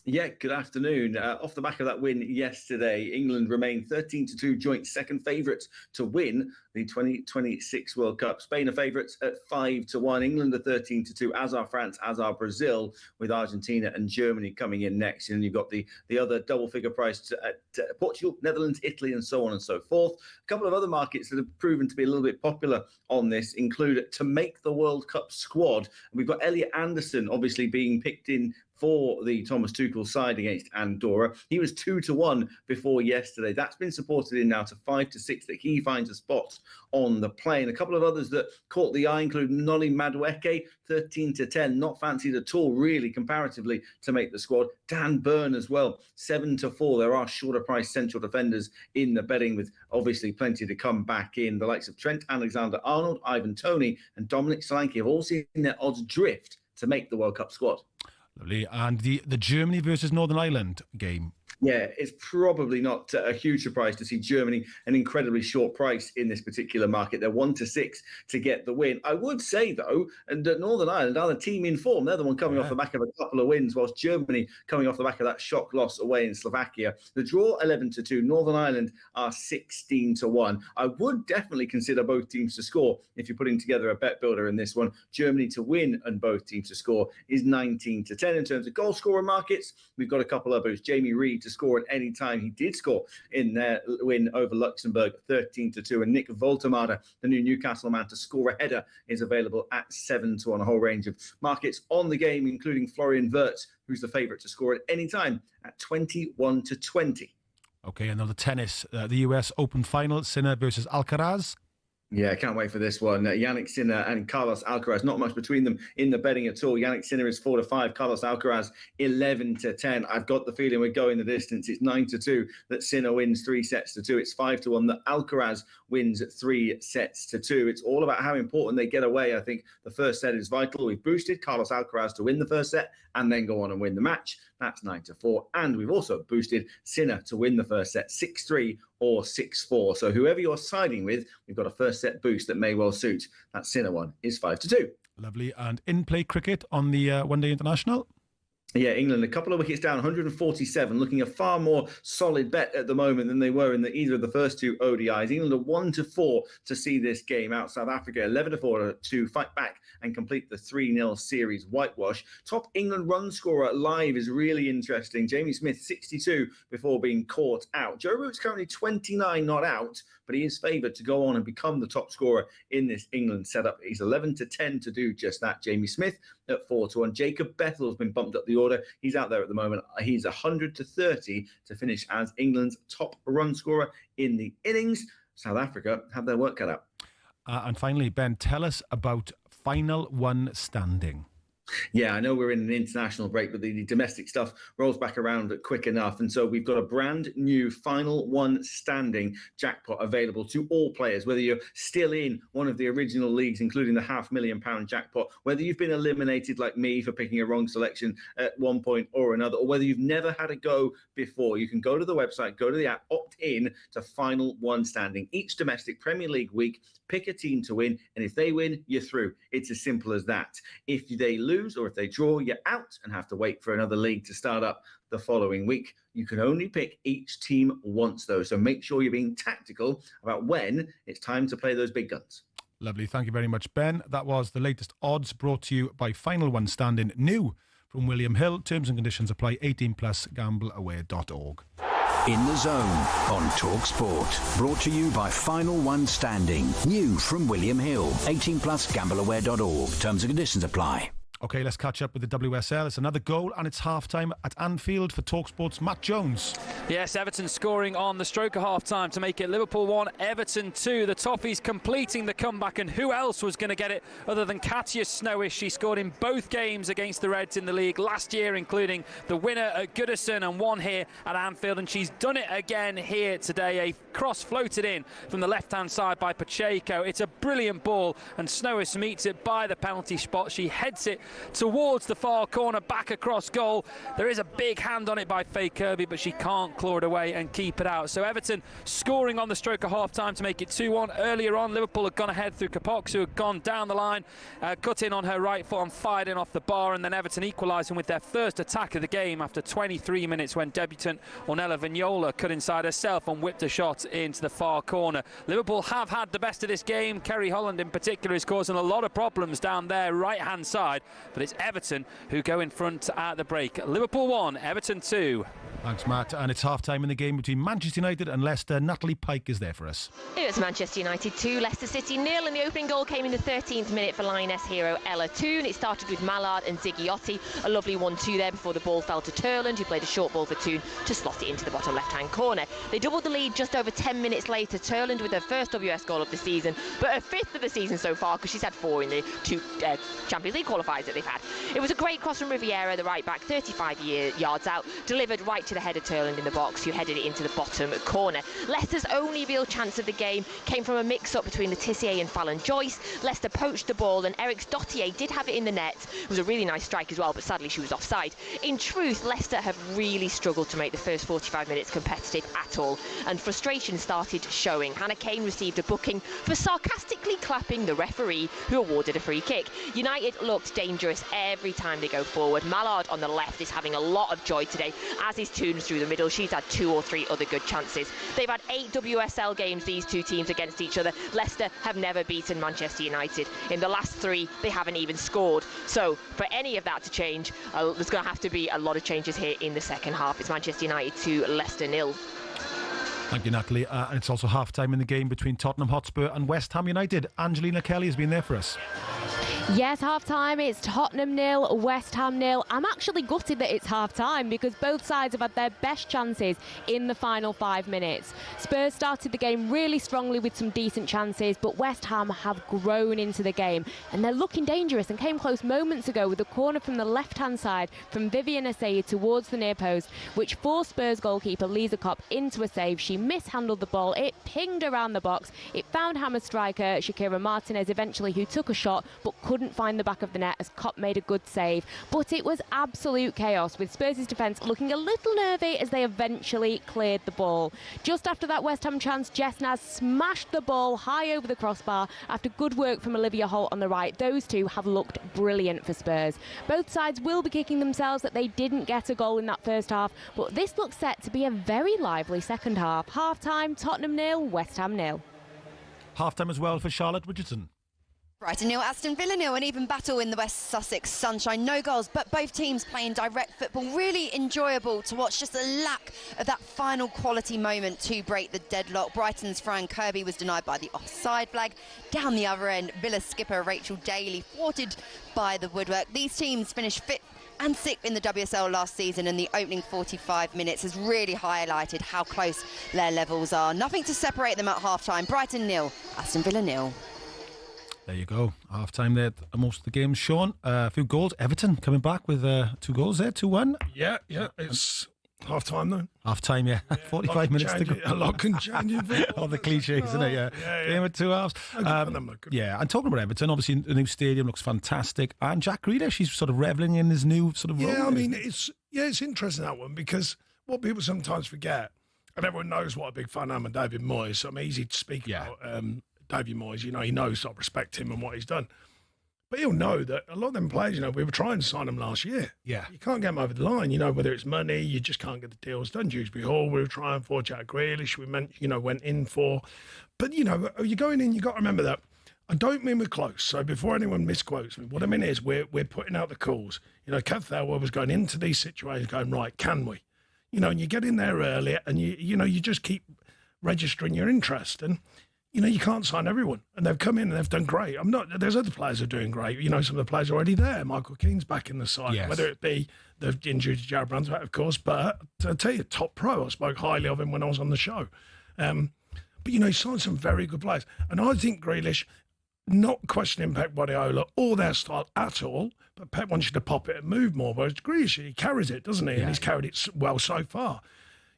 Yeah, good afternoon. Off the back of that win yesterday, England remain 13-2 joint second favourites to win the 2026 World Cup. Spain are favourites at 5-1. England are 13-2, as are France, as are Brazil, with Argentina and Germany coming in next. And you've got the other double-figure price at Portugal, Netherlands, Italy, and so on and so forth. A couple of other markets that have proven to be a little bit popular on this include to make the World Cup squad. And we've got Elliot Anderson obviously being picked in for the Thomas Tuchel side against Andorra. He was 2-1 before yesterday. That's been supported in now to 5-6 that he finds a spot on the plane. A couple of others that caught the eye include Nolly Madueke, 13-10, not fancied at all, really, comparatively, to make the squad. Dan Burn as well, 7-4. There are shorter price central defenders in the betting, with obviously plenty to come back in. The likes of Trent Alexander-Arnold, Ivan Toney, and Dominic Solanke have all seen their odds drift to make the World Cup squad. Lovely. And the Germany versus Northern Ireland game. Yeah, it's probably not a huge surprise to see Germany an incredibly short price in this particular market. They're 1-6 to get the win. I would say, though, that Northern Ireland are the team in form. They're the one coming off the back of a couple of wins, whilst Germany coming off the back of that shock loss away in Slovakia. The draw 11-2. Northern Ireland are 16-1. I would definitely consider both teams to score if you're putting together a bet builder in this one. Germany to win and both teams to score is 19-10. In terms of goal scorer markets, we've got a couple of those. Jamie Reid to score at any time. He did score in their win over Luxembourg, 13-2. And Nick Voltemade, the new Newcastle man, to score a header, is available at 7-1. A whole range of markets on the game, including Florian Wirtz, who's the favourite to score at any time, at 21-20. Okay, and now the tennis, the US Open final, Sinner versus Alcaraz. Yeah, I can't wait for this one. Yannick Sinner and Carlos Alcaraz, not much between them in the betting at all. Yannick Sinner is 4-5, Carlos Alcaraz 11-10. I've got the feeling we're going the distance. It's 9-2 that Sinner wins 3-2. It's 5-1 that Alcaraz wins 3-2. It's all about how important they get away. I think the first set is vital. We've boosted Carlos Alcaraz to win the first set and then go on and win the match. That's 9-4. And we've also boosted Sinner to win the first set 6-3 or 6-4. So whoever you're siding with, we've got a first set boost that may well suit. That Sinner one is 5-2. Lovely. And in-play cricket on the one-day international? Yeah, England, a couple of wickets down, 147, looking a far more solid bet at the moment than they were in either of the first two ODIs. England are 1-4 to see this game out. South Africa, 11-4 to fight back and complete the 3-0 series whitewash. Top England run scorer live is really interesting. Jamie Smith, 62 before being caught out. Joe Root's currently 29 not out, but he is favoured to go on and become the top scorer in this England setup. He's 11-10 to do just that. Jamie Smith at 4-1. Jacob Bethel's been bumped up the order. He's out there at the moment. He's 100-30 to finish as England's top run scorer in the innings. South Africa have their work cut out. And finally, Ben, tell us about Final One Standing. Yeah, I know we're in an international break, but the domestic stuff rolls back around quick enough. And so we've got a brand new Final One Standing jackpot available to all players, whether you're still in one of the original leagues, including the £500,000 jackpot, whether you've been eliminated like me for picking a wrong selection at one point or another, or whether you've never had a go before. You can go to the website, go to the app, opt in to Final One Standing. Each domestic Premier League week, pick a team to win, and if they win, you're through. It's as simple as that. If they lose or if they draw, you're out and have to wait for another league to start up the following week. You can only pick each team once, though, so make sure you're being tactical about when it's time to play those big guns. Lovely. Thank you very much, Ben. That was the latest odds brought to you by Final One Standing, new from William Hill. Terms and conditions apply. 18 plus gambleaware.org. In the Zone on talkSPORT. Brought to you by Final One Standing. New from William Hill. 18 plus gambleaware.org. Terms and conditions apply. OK, let's catch up with the WSL. It's another goal and it's half-time at Anfield for talkSPORT's Matt Jones. Yes, Everton scoring on the stroke of half-time to make it Liverpool 1, Everton 2. The Toffees completing the comeback, and who else was going to get it other than Katja Snowish? She scored in both games against the Reds in the league last year, including the winner at Goodison and one here at Anfield, and she's done it again here today. A cross floated in from the left-hand side by Pacheco. It's a brilliant ball, and Snowish meets it by the penalty spot. She heads it towards the far corner, back across goal. There is a big hand on it by Faye Kirby, but she can't claw it away and keep it out. So Everton scoring on the stroke of half-time to make it 2-1. Earlier on, Liverpool had gone ahead through Capox, who had gone down the line, cut in on her right foot and fired in off the bar, and then Everton equalising with their first attack of the game after 23 minutes when debutant Ornella Vignola cut inside herself and whipped a shot into the far corner. Liverpool have had the best of this game. Kerry Holland in particular is causing a lot of problems down their right-hand side, but it's Everton who go in front at the break. Liverpool 1, Everton 2. Thanks, Matt. And it's half-time in the game between Manchester United and Leicester. Natalie Pike is there for us. It was Manchester United 2, Leicester City 0, and the opening goal came in the 13th minute for Lioness hero Ella Toon. It started with Mallard and Ziggiotti, a lovely 1-2 there before the ball fell to Turland, who played a short ball for Toon to slot it into the bottom left-hand corner. They doubled the lead just over 10 minutes later. Turland with her first WS goal of the season, but her fifth of the season so far, because she's had 4 in the 2 Champions League qualifiers that they've had. It was a great cross from Riviera, the right back, 35 yards out, delivered right to the head of Turland in the box, who headed it into the bottom corner. Leicester's only real chance of the game came from a mix-up between Letitia and Fallon Joyce. Leicester poached the ball, and Eric Dottier did have it in the net. It was a really nice strike as well, but sadly she was offside. In truth, Leicester have really struggled to make the first 45 minutes competitive at all, and frustration started showing. Hannah Kane received a booking for sarcastically clapping the referee, who awarded a free kick. United looked dangerous every time they go forward. Mallard on the left is having a lot of joy today, as is Toon through the middle. She's had 2 or 3 other good chances. They've had 8 WSL games, these two teams, against each other. Leicester have never beaten Manchester United. In the last 3, they haven't even scored. So for any of that to change, there's going to have to be a lot of changes here in the second half. It's Manchester United 2, Leicester 0. Thank you, Natalie. And it's also half-time in the game between Tottenham Hotspur and West Ham United. Angelina Kelly has been there for us. Yes, half-time, it's Tottenham 0, West Ham 0. I'm actually gutted that it's half-time because both sides have had their best chances in the final 5 minutes. Spurs started the game really strongly with some decent chances, but West Ham have grown into the game and they're looking dangerous and came close moments ago with a corner from the left-hand side from Vivian Assaye towards the near post, which forced Spurs goalkeeper Lisa Kopp into a save. She mishandled the ball, it pinged around the box, it found Hammer striker Shakira Martinez eventually, who took a shot but couldn't find the back of the net as Kopp made a good save. But it was absolute chaos, with Spurs' defence looking a little nervy as they eventually cleared the ball. Just after that West Ham chance, Jess Naz smashed the ball high over the crossbar after good work from Olivia Holt on the right. Those two have looked brilliant for Spurs. Both sides will be kicking themselves that they didn't get a goal in that first half, but this looks set to be a very lively second half. Half-time, Tottenham 0, West Ham 0. Half-time as well for Charlotte Richardson. Brighton 0, Aston Villa 0, an even battle in the West Sussex sunshine. No goals, but both teams playing direct football. Really enjoyable to watch. Just a lack of that final quality moment to break the deadlock. Brighton's Fran Kirby was denied by the offside flag. Down the other end, Villa skipper Rachel Daly thwarted by the woodwork. These teams finished 5th and 6th in the WSL last season, and the opening 45 minutes has really highlighted how close their levels are. Nothing to separate them at half-time. Brighton 0, Aston Villa 0. There you go. Half-time there at most of the games. Sean, a few goals. Everton coming back with 2 goals there, 2-1. Yeah. It's half-time though. Half-time, yeah. 45 minutes to go. A lot can change in football. All the cliches, isn't it? Yeah. Game at 2 halves. Yeah, and talking about Everton, obviously the new stadium looks fantastic. And Jack Grealish, he's sort of revelling in his new sort of role. Yeah, I mean, it's interesting, that one, because what people sometimes forget, and everyone knows what a big fan I am of David Moyes, so I'm easy to speak about David Moyes. You know, he knows I respect him and what he's done. But he'll know that a lot of them players, you know, we were trying to sign them last year. Yeah. You can't get them over the line, you know, whether it's money, you just can't get the deals done. Dewsbury Hall, we were trying for. Jack Grealish, went in for. But, you know, you're going in, you've got to remember that. I don't mean we're close. So before anyone misquotes me, what I mean is we're putting out the calls. You know, Kath Thelwell was going into these situations going, right, can we? You know, and you get in there earlier and you just keep registering your interest. And, you know, you can't sign everyone. And they've come in and they've done great. There's other players who are doing great. You know, some of the players are already there. Michael Keane's back in the side, Yes. whether it be the injury to Jared Brunswick, of course. But I tell you, top pro. I spoke highly of him when I was on the show. But, you know, he signed some very good players. And I think Grealish, not questioning Pep Guardiola or their style at all, but Pep wants you to pop it and move more. Whereas Grealish, he carries it, doesn't he? Yeah. And he's carried it well so far.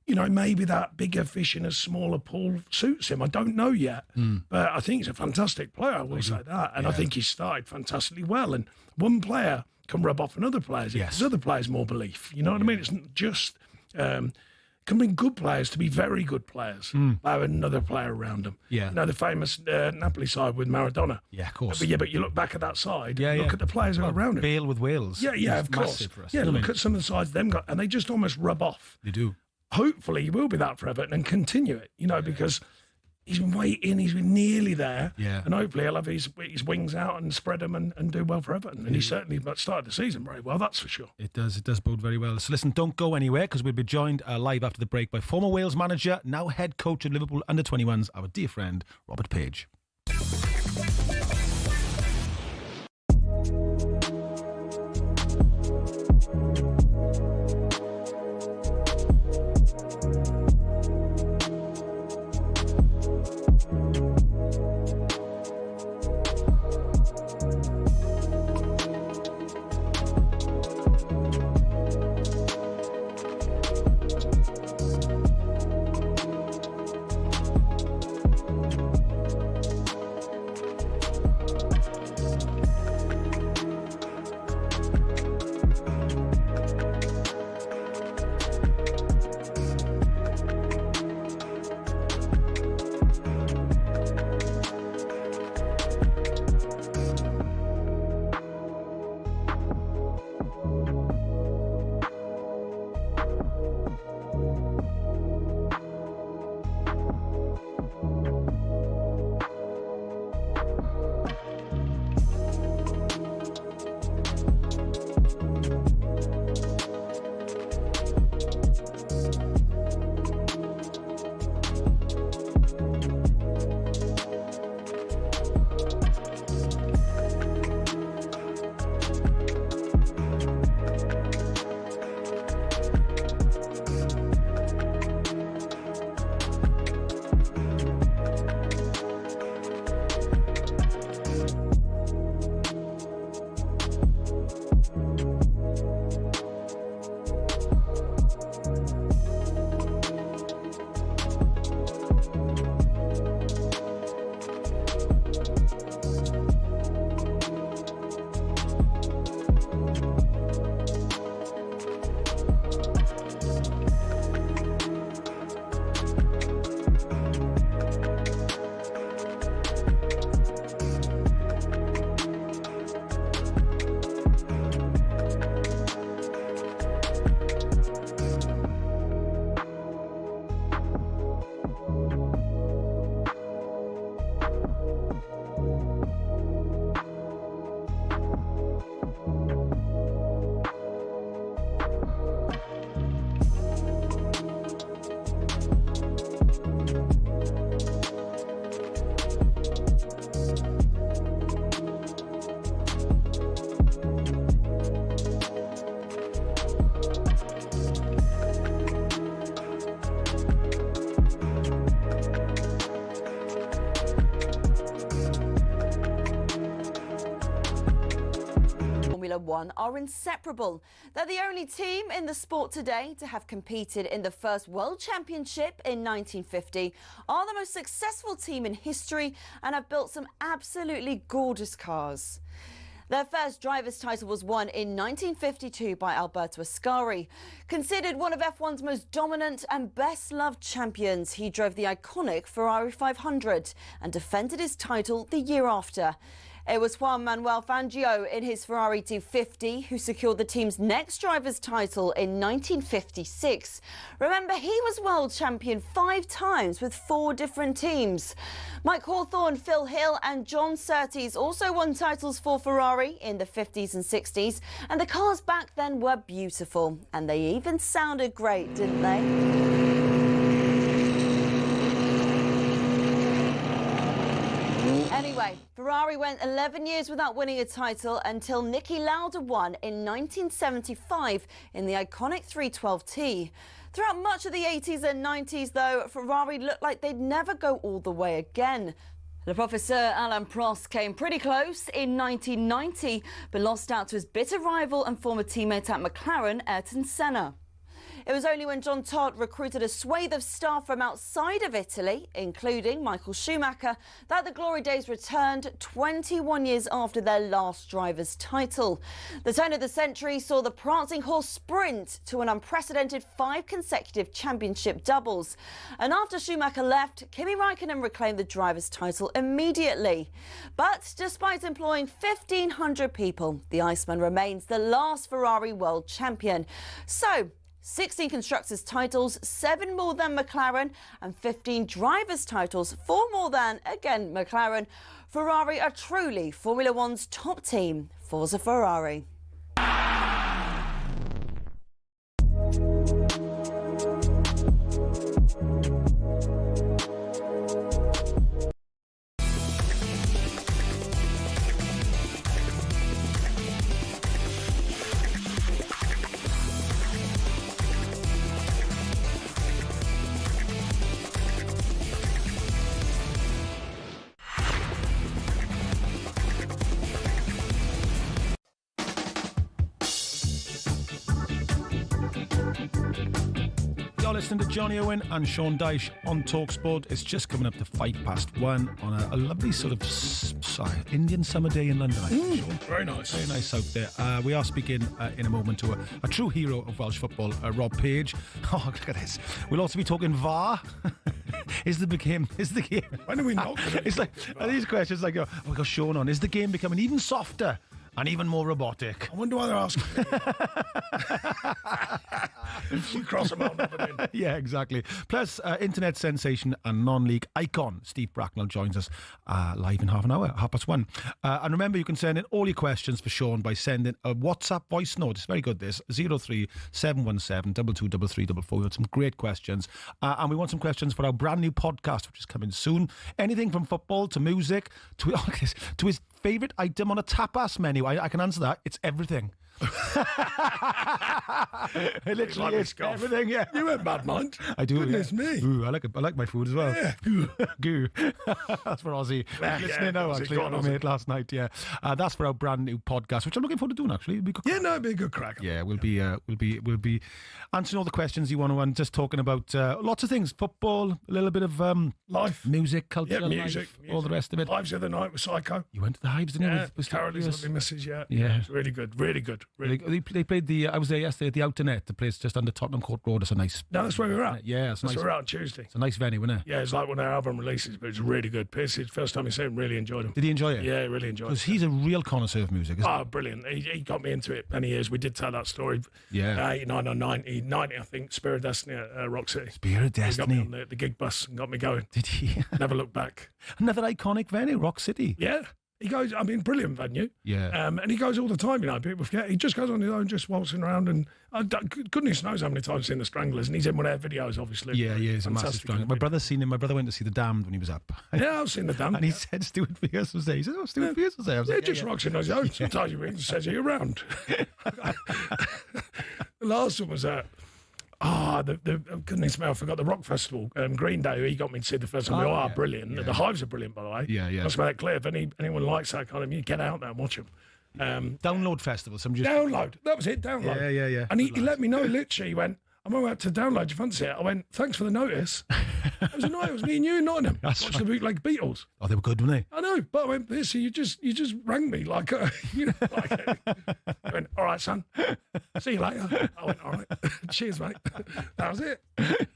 You know, maybe that bigger fish in a smaller pool suits him. I don't know yet. But I think he's a fantastic player, I will say that. And I think he started fantastically well. And one player can rub off another players. It gives other players more belief. You know what I mean? It's not just... can bring good players to be very good players by having another player around them. Yeah. You know, the famous Napoli side with Maradona. Yeah, of course. But you look back at that side, Yeah, look at the players who are around it. Bale with Wales. Yeah, of course. Massive for us. Yeah, You know what I look mean? at some of the sides them got, and they just almost rub off. They do. Hopefully, he will be that for Everton and continue it, you know, because he's been waiting, he's been nearly there. Yeah. And hopefully he'll have his wings out and spread them and do well for Everton. And he certainly started the season very well, that's for sure. It does bode very well. So listen, don't go anywhere, because we'll be joined live after the break by former Wales manager, now head coach of Liverpool under-21s, our dear friend, Robert Page. One are inseparable. They're the only team in the sport today to have competed in the first World Championship in 1950, are the most successful team in history, and have built some absolutely gorgeous cars. Their first driver's title was won in 1952 by Alberto Ascari. Considered one of F1's most dominant and best-loved champions, he drove the iconic Ferrari 500 and defended his title the year after. It was Juan Manuel Fangio in his Ferrari 250 who secured the team's next driver's title in 1956. Remember, he was world champion 5 times with 4 different teams. Mike Hawthorne, Phil Hill and John Surtees also won titles for Ferrari in the 50s and 60s, and the cars back then were beautiful, and they even sounded great, didn't they? Anyway, Ferrari went 11 years without winning a title until Niki Lauda won in 1975 in the iconic 312T. Throughout much of the 80s and 90s, though, Ferrari looked like they'd never go all the way again. Le Professeur Alain Prost came pretty close in 1990, but lost out to his bitter rival and former teammate at McLaren, Ayrton Senna. It was only when John Todt recruited a swathe of staff from outside of Italy, including Michael Schumacher, that the glory days returned 21 years after their last driver's title. The turn of the century saw the prancing horse sprint to an unprecedented 5 consecutive championship doubles. And after Schumacher left, Kimi Raikkonen reclaimed the driver's title immediately. But despite employing 1,500 people, the Iceman remains the last Ferrari world champion. So, 16 constructors' titles, 7 more than McLaren, and 15 drivers' titles, 4 more than, again, McLaren. Ferrari are truly Formula One's top team. Forza Ferrari. Listening to Jonny Owen and Sean Dyche on talkSPORT. It's just coming up to 1:05 on a lovely sort of Indian summer day in London, I think, Sean. Very nice. Very nice out there. We are speaking in a moment to a true hero of Welsh football, Rob Page. Oh, look at this. We'll also be talking VAR. Is the game? When are we not going to It's like these questions like, oh, we got Sean on. Is the game becoming even softer and even more robotic? I wonder why they're asking me. We cross them out. Yeah, exactly. Plus, internet sensation and non-league icon Steve Bracknell joins us live in half an hour, 1:30. And remember, you can send in all your questions for Sean by sending a WhatsApp voice note. It's very good, this. 03717 223344. We have some great questions. And we want some questions for our brand new podcast, which is coming soon. Anything from football to music to his favourite item on a tapas menu. I can answer that. It's everything. It literally is everything. Yeah, you went bad mind. I do. Goodness me. Ooh, I like my food as well. Yeah. Goo. That's for Aussie. Listening now, actually, on my mate last night. Yeah, that's for our brand new podcast, which I'm looking forward to doing. Actually, it'll be good. Yeah, no, it'll be a good crack. Yeah, we'll be answering all the questions you want to, and just talking about lots of things: football, a little bit of life, music, culture, music, all the rest of it. Hives the other night with Psycho. You went to the Hives, didn't you? With Carolyn's lovely message. Yeah, yeah, it's really good, really good. Really they played the. I was there yesterday at the Outer Net, the place just under Tottenham Court Road. It's a nice. No, that's where we were at. Yeah, it's that's nice. where we were at on Tuesday. It's a nice venue, isn't it? Yeah, it's like one of our album releases, but it's really good. Pierce, first time he said him, really enjoyed him. Did he enjoy it? Yeah, really enjoyed it. Because he's a real connoisseur of music, isn't he? Oh, brilliant. He got me into it many years. We did tell that story. Yeah. 89 or 90, I think, Spirit of Destiny at Rock City. Spirit of Destiny. He got me on the gig bus and got me going. Did he? Never looked back. Another iconic venue, Rock City. Yeah. He goes, I mean, brilliant venue. Yeah. And he goes all the time, you know, people forget. He just goes on his own, just waltzing around. And goodness knows how many times I've seen the Stranglers. And he's in one of their videos, obviously. Yeah, he's a massive Strangler. My brother's seen him. My brother went to see The Damned when he was up. Yeah, I've seen The Damned. And he said Stuart Pearce was there. He said, oh, Stuart Pearce was there. I was like, just rocks in his own. Sometimes he says he around. The last one was goodness me, I forgot the Rock Festival. Green Day, he got me to see the festival. They are brilliant. Yeah. The Hives are brilliant, by the way. Yeah. Let's make that clear. If anyone likes that kind of music, get out there and watch them. Download Festival. Download. That was it, Download. Yeah. And he let me know, literally, he went, I'm about to download, do you fancy it? I went, thanks for the notice. It was a night, it was me and you in Nottingham. Watched the bootleg Beatles. Oh, they were good, weren't they? I know, but I went, Pierce, you just rang me like, I went, all right, son, see you later. I went, all right, cheers, mate. That was it.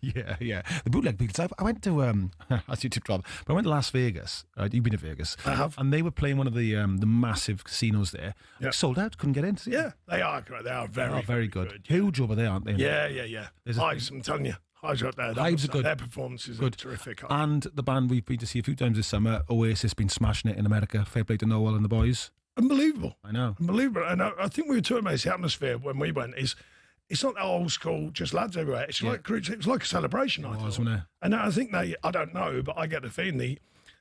Yeah. The bootleg Beatles. I went to, that's YouTube job, but I went to Las Vegas. You've been to Vegas. I have. And they were playing one of the massive casinos there. Yeah. Sold out, couldn't get in. Yeah, they are very good. Huge over there, aren't they? Yeah. Hives, I'm telling you. Hives are up there. Hives are good. Their performances are terrific. And the band we've been to see a few times this summer, Oasis, been smashing it in America. Fair play to Noel and the boys. Unbelievable. I know. Unbelievable. And I think we were talking about the atmosphere when we went. It's not that old school, just lads everywhere. It's like a celebration. Wasn't it? And I think I don't know, but I get the feeling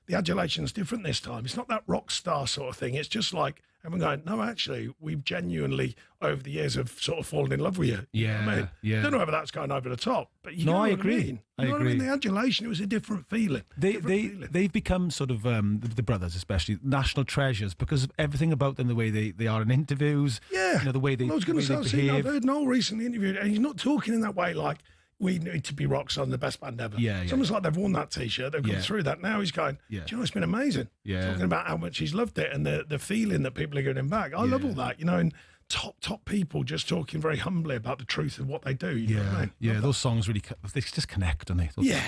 the adulation's different this time. It's not that rock star sort of thing. It's just like everyone going, no, actually, we've genuinely, over the years, have sort of fallen in love with you. Yeah, you know what I mean? yeah. Don't know whether that's going over the top, but you No, know I what agree. I mean? I You know what I agree. mean? The adulation, it was a different feeling. They've become sort of, the brothers especially, national treasures because of everything about them, the way they are in interviews, Yeah. you know, the way they, I was going to say, I've behave. heard Noel recently interviewed, and he's not talking in that way like, we need to be rock stars and the best band ever. Yeah, It's yeah. almost like they've worn that T-shirt. They've gone Yeah. through that. Now he's going, Yeah. do you know, it's been amazing. Yeah. Talking about how much he's loved it and the feeling that people are giving him back. I love all that, you know, and top people just talking very humbly about the truth of what they do. You know what I mean? Yeah, those songs really, they just connect, don't they? Those, Yeah,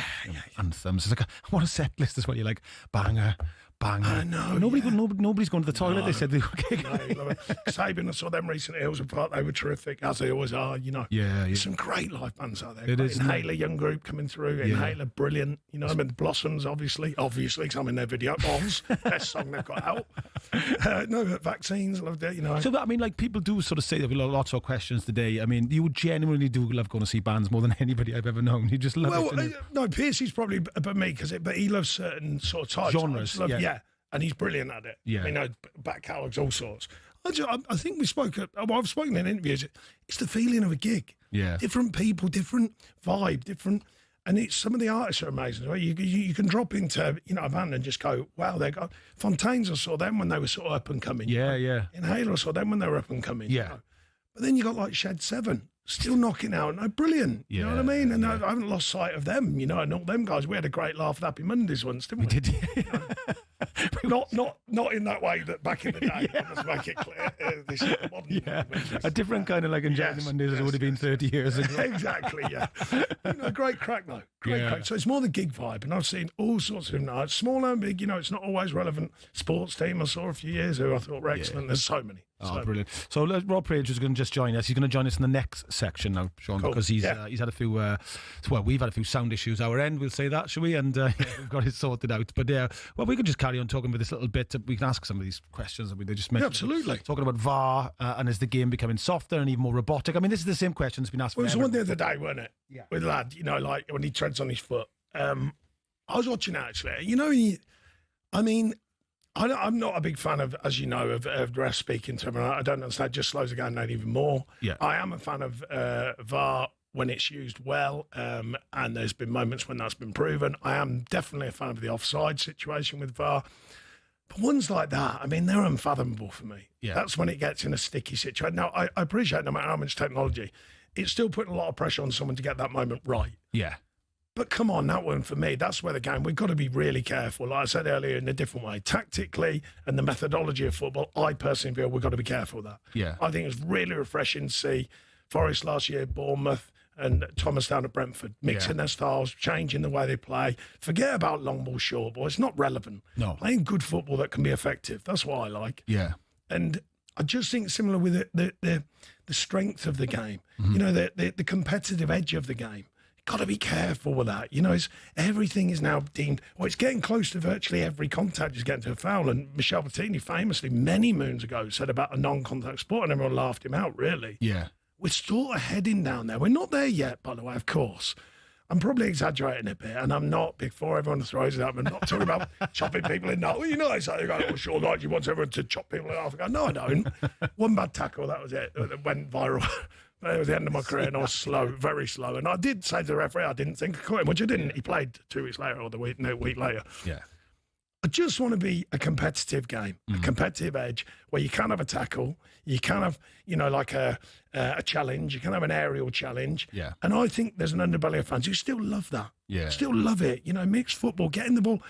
anthems. It's like, what a set list as well. You're like, banger, banger. I know, nobody's going to the toilet, they said they were kicking. Sabin, I saw them recently. Hills Apart, they were terrific, as they always are, you know. Yeah, yeah. Some great live bands out there. It is, isn't it? Inhaler, young group coming through. Yeah. Inhaler, brilliant. You know, I mean, the Blossoms, obviously, because I'm in their video. Oz, best song they've got out. No, but Vaccines, loved it, you know. So, I mean, like, people do sort of say there'll be lots of questions today. I mean, you genuinely do love going to see bands more than anybody I've ever known. You just love it. don't you? No, Piercy's probably above me, but he loves certain sort of types. Genres, I love, yeah. and he's brilliant at it. Yeah. I mean, back catalogues, all sorts. I think we spoke, I've spoken in interviews, it's the feeling of a gig. Yeah. Different people, different vibe, different... And it's some of the artists are amazing. Right? You can drop into a van and just go, wow, they got Fontaines. I saw them when they were sort of up and coming. Yeah, yeah. Inhaler, I saw them when they were up and coming. Yeah. You know? But then you got like Shed 7, still knocking out. No, brilliant. You know what I mean? And I haven't lost sight of them. You know, and all them guys. We had a great laugh at Happy Mondays once, didn't we? We did. Not in that way that back in the day. Let's make it clear. This is the modern A different kind of like enjoying Mondays as it would have been 30 years ago. Exactly, yeah. Great crack, though. Great Yeah. crack. So it's more the gig vibe. And I've seen all sorts of nights, small and big. You know, it's not always relevant. Sports team I saw a few years who I thought were excellent. There's so many. Oh, brilliant. So Rob Page is going to just join us. He's going to join us in the next section now, Sean, Cool. because he's Yeah. he's had a few, we've had a few sound issues our end, we'll say that, shall we? And we've got it sorted out. But well, we could just carry on talking about this little bit. We can ask some of these questions. I mean, they just mentioned absolutely. talking about VAR and is the game becoming softer and even more robotic? I mean, this is the same question that's been asked. Well, it was forever. one the other day, wasn't it? Yeah. With lad, you know, like when he treads on his foot. I was watching it, actually. You know, I'm not a big fan of, as you know, of refs speaking to him. I don't understand. It just slows the game down even more. Yeah. I am a fan of VAR when it's used well, and there's been moments when that's been proven. I am definitely a fan of the offside situation with VAR. But ones like that, I mean, they're unfathomable for me. Yeah. That's when it gets in a sticky situation. Now, I appreciate no matter how much technology, it's still putting a lot of pressure on someone to get that moment right. Yeah. But come on, that one for me, that's where the game, we've got to be really careful. Like I said earlier, in a different way. Tactically and the methodology of football, I personally feel we've got to be careful of that. Yeah. I think it's really refreshing to see Forest last year, Bournemouth and Thomas down at Brentford, mixing their styles, changing the way they play. Forget about long ball, short ball. It's not relevant. No. Playing good football that can be effective. That's what I like. Yeah. And I just think similar with the strength of the game, you know, the competitive edge of the game. Got to be careful with that. You know, everything is now deemed, it's getting close to virtually every contact is getting to a foul. And Michel Bettini famously, many moons ago, said about a non-contact sport, and everyone laughed him out, really. Yeah. We're sort of heading down there. We're not there yet, by the way, of course. I'm probably exaggerating a bit, and I'm not, before everyone throws it up, I'm not talking about chopping people in half. Well, you know, I say, oh, sure, like you want everyone to chop people in half. I go, no, I don't. One bad tackle, that was it. That went viral. It was the end of my career, and I was slow, very slow. And I did say to the referee, I didn't think I caught him, which I didn't. He played 2 weeks later, or the week later. Yeah. I just want to be a competitive game, a competitive edge where you can have a tackle, you can have, you know, like a challenge, you can have an aerial challenge. Yeah. And I think there's an underbelly of fans who still love that. Yeah. Still love it. You know, mixed football, getting the ball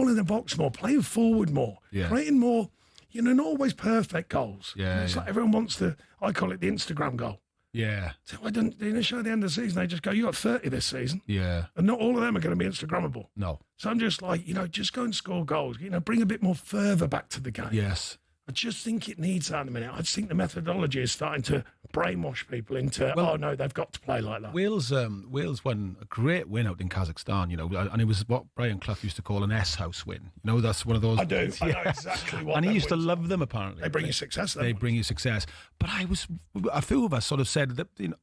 in the box more, playing forward more, creating more, you know, not always perfect goals. Yeah. You know, it's like everyone wants I call it the Instagram goal. Yeah. So why don't they show at the end of the season, they just go, you got 30 this season. Yeah. And not all of them are going to be Instagrammable. No. So I'm just like, you know, just go and score goals. You know, bring a bit more fervour back to the game. Yes. I just think it needs that in a minute. I just think the methodology is starting to brainwash people into, oh no, they've got to play like that. Wales won a great win out in Kazakhstan, you know, and it was what Brian Clough used to call an S-house win. You know, that's one of those. I know exactly what. And he used to love them, apparently. They bring you success. They bring you success. But a few of us sort of said that, you know,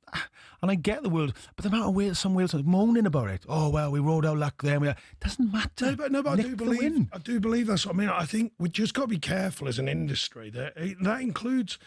and I get the world, but the amount of Wales, some Wales are moaning about it. Oh well, we rode our luck there. It doesn't matter. No, but I do believe that's what I mean. I think we just got to be careful as an industry. That includes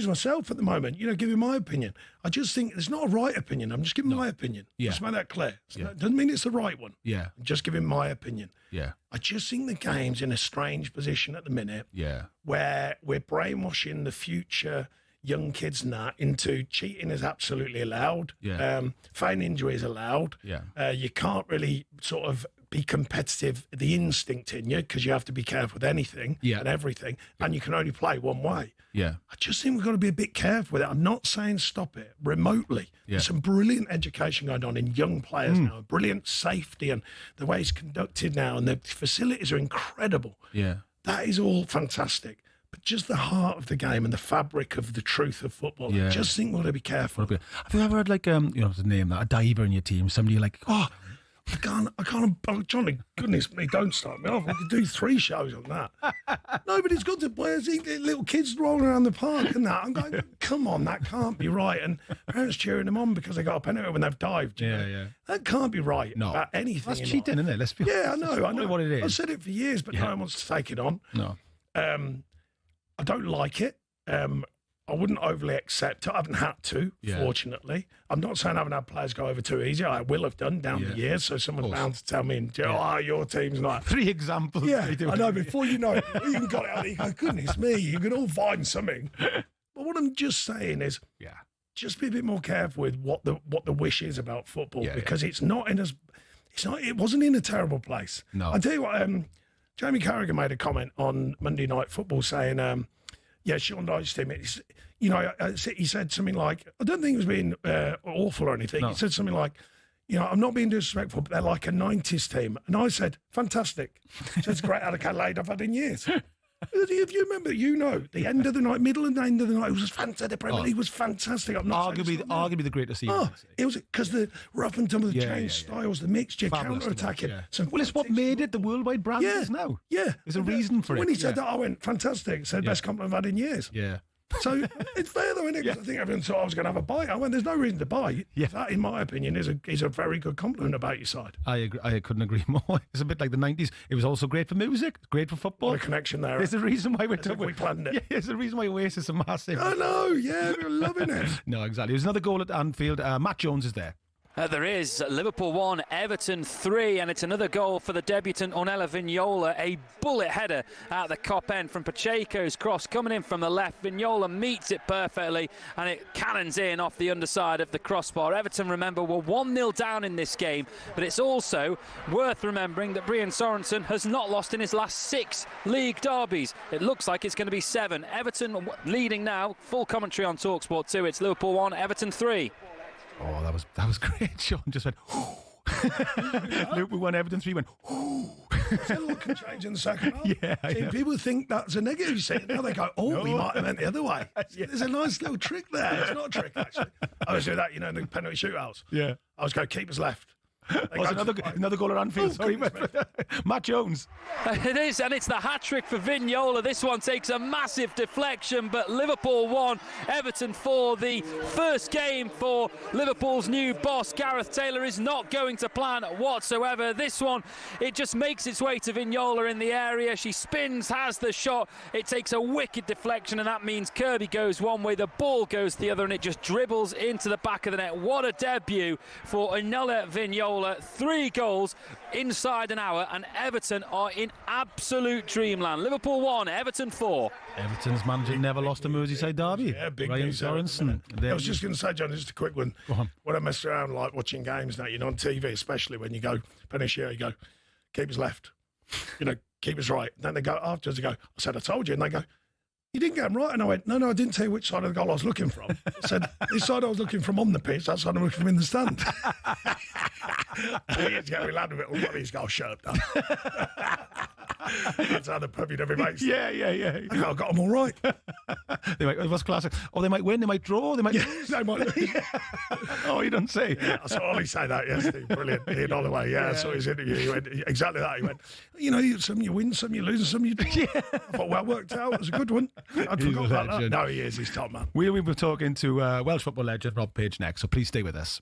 myself at the moment. You know, giving my opinion. I just think it's not a right opinion. I'm just giving my opinion. Yeah. Just make that clear. It doesn't mean it's the right one. Yeah. I'm just giving my opinion. Yeah. I just think the game's in a strange position at the minute. Yeah. Where we're brainwashing the future young kids now into cheating is absolutely allowed. Yeah. Feigning injury is allowed. Yeah. You can't really sort of be competitive, the instinct in you, because you have to be careful with anything and everything, and you can only play one way. Yeah. I just think we've got to be a bit careful with it. I'm not saying stop it remotely. Yeah. There's some brilliant education going on in young players now, brilliant safety and the way it's conducted now, and the facilities are incredible. Yeah. That is all fantastic. But just the heart of the game and the fabric of the truth of football, I just think we've got to be careful. Have you ever had, like, you know, to name that, a diver in your team, somebody you're like, oh, I can't, Jonny, goodness me, don't start me off. We could do 3 shows on that. Nobody's got to play. Little kids rolling around the park and that. I'm going, come on, that can't be right. And parents cheering them on because they got a penalty when they've dived. Yeah. That can't be right about anything. That's cheating, isn't it? Let's be honest. Yeah, I know. What it is. I've said it for years, but no one wants to take it on. No. I don't like it. I wouldn't overly accept it. I haven't had to, fortunately. I'm not saying I haven't had players go over too easy. I will have done down the years, so someone's bound to tell me, your team's not. 3 examples. Yeah, I know. Before you know it, you even got it out, you go, goodness me, you can all find something. But what I'm just saying is, just be a bit more careful with what the wish is about football, because it's not in it wasn't in a terrible place. No. I tell you what, Jamie Carragher made a comment on Monday Night Football saying, Sean Dyche's team, he said something like, I don't think it was being awful or anything. No. He said something like, I'm not being disrespectful, but they're like a 90s team. And I said, fantastic. So it's a great Adelaide I've had in years. If you remember, the end of the night, middle and the end of the night, it was fantastic. The Premier League was fantastic. I'm not arguably the greatest season. It was because the rough and tumble, the change styles, the mixture, counter-attacking. Well, it's what made it the worldwide brand it is now. Yeah. There's a reason for it. When he said that, I went, fantastic. Said, best compliment I've had in years. Yeah. So it's fair though, isn't it? Because I think everyone thought I was going to have a bite. I went, there's no reason to bite. Yeah. That, in my opinion, is a very good compliment about your side. I agree. I couldn't agree more. It's a bit like the 90s. It was also great for music, great for football. What a connection there. There's a reason why we planned it. Yeah, there's a reason why Oasis are massive. I know, we're loving it. No, exactly. There's another goal at Anfield. Matt Jones is there. There is. Liverpool 1, Everton 3, and it's another goal for the debutant Ornella Vignola. A bullet header at the cop end from Pacheco's cross coming in from the left. Vignola meets it perfectly and it cannons in off the underside of the crossbar. Everton, remember, were 1-0 down in this game, but it's also worth remembering that Brian Sorensen has not lost in his last 6 league derbies. It looks like it's going to be 7. Everton leading now. Full commentary on talkSPORT 2. It's Liverpool 1, Everton 3. Oh, that was great. Sean just went, Liverpool 1, Everton 3 went, A lot can change in the second half. See, people think that's a negative. You say, now they go, we might have meant the other way. There's a nice little trick there. It's not a trick, actually. I was doing that, in the penalty shootouts. Yeah. I was going, keepers left. Another goal at Anfield. Sorry, Matt Jones. It is, and it's the hat-trick for Vignola. This one takes a massive deflection, but Liverpool 1, Everton 4. The first game for Liverpool's new boss, Gareth Taylor, is not going to plan whatsoever. This one, it just makes its way to Vignola in the area. She spins, has the shot. It takes a wicked deflection, and that means Kirby goes one way, the ball goes the other, and it just dribbles into the back of the net. What a debut for Ornella Vignola. 3 goals inside an hour, and Everton are in absolute dreamland. Liverpool 1, Everton 4. Everton's manager never lost a Merseyside derby. Yeah, big Brian news. Sorensen. I was just going to say, John, just a quick one. Go on. When I mess around like watching games now, on TV, especially when you go, Panishio, you go, keepers left, keepers right. And then they go afterwards, they go, I said, I told you. And they go, you didn't get them right. And I went, no, I didn't tell you which side of the goal I was looking from. I said, this side I was looking from on the pitch, that side I'm looking from in the stand. He's going to be lad with it. All these goals shut up. That's how the pub you'd ever make. Yeah. I got them all right. They might, what's classic? Or they might win, they might draw, they might lose. They might lose. Oh, you don't say. Yeah, I saw Ollie say that yesterday. Brilliant. Ian Holloway. I saw his interview. He went exactly that. He went, some you win, some you lose, and some you draw. I thought, well worked out. It was a good one. I'd forgot about that. No, he is. He's top man. We'll be talking to Welsh football legend Rob Page next, so please stay with us.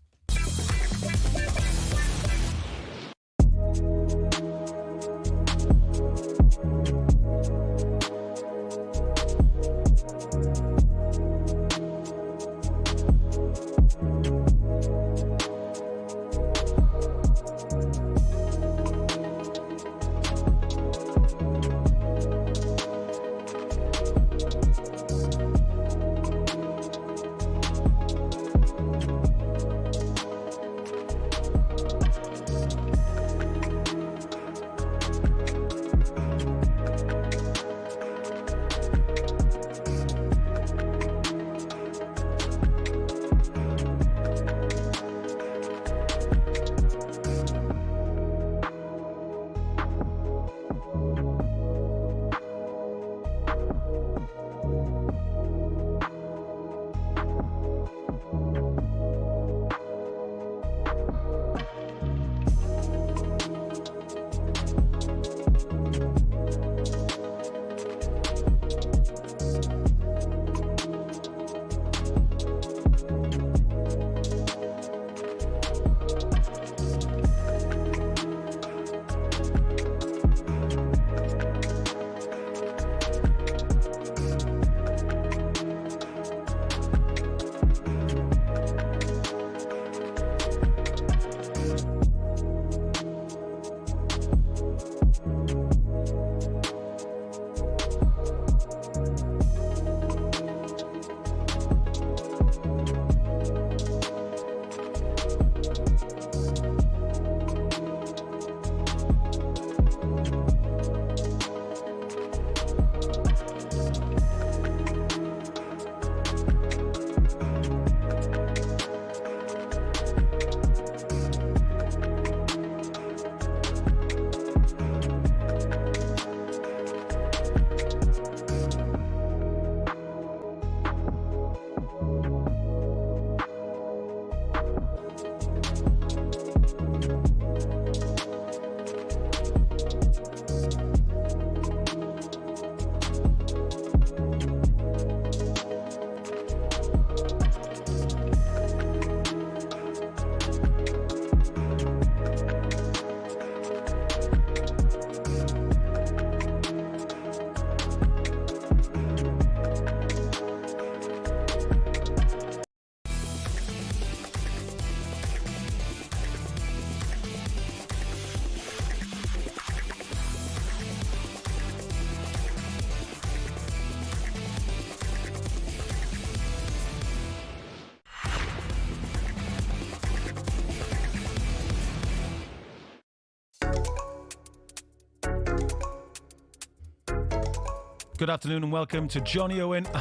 Good afternoon and welcome to Jonny, Owen and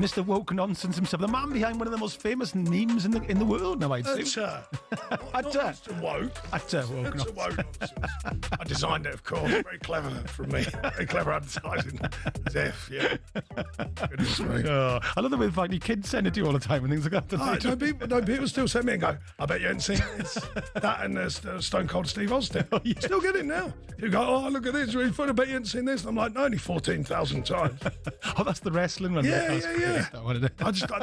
Mr. Woke Nonsense himself, the man behind one of the most famous memes in the world now, I'd say. Mr. Woke. Woke Nonsense. I designed it, of course. Very clever from me. Very clever advertising. As if, yeah. Goodness me. I love the way the fact your kids send it to you all the time and things like that. No, people still send me and go, I bet you haven't seen this. That and Stone Cold Steve Austin. Oh, yeah. Still get it now. You go, oh, look at this. It's really fun. I bet you haven't seen this. And I'm like, no, only 14,000 times. Oh, that's the wrestling one. Yeah.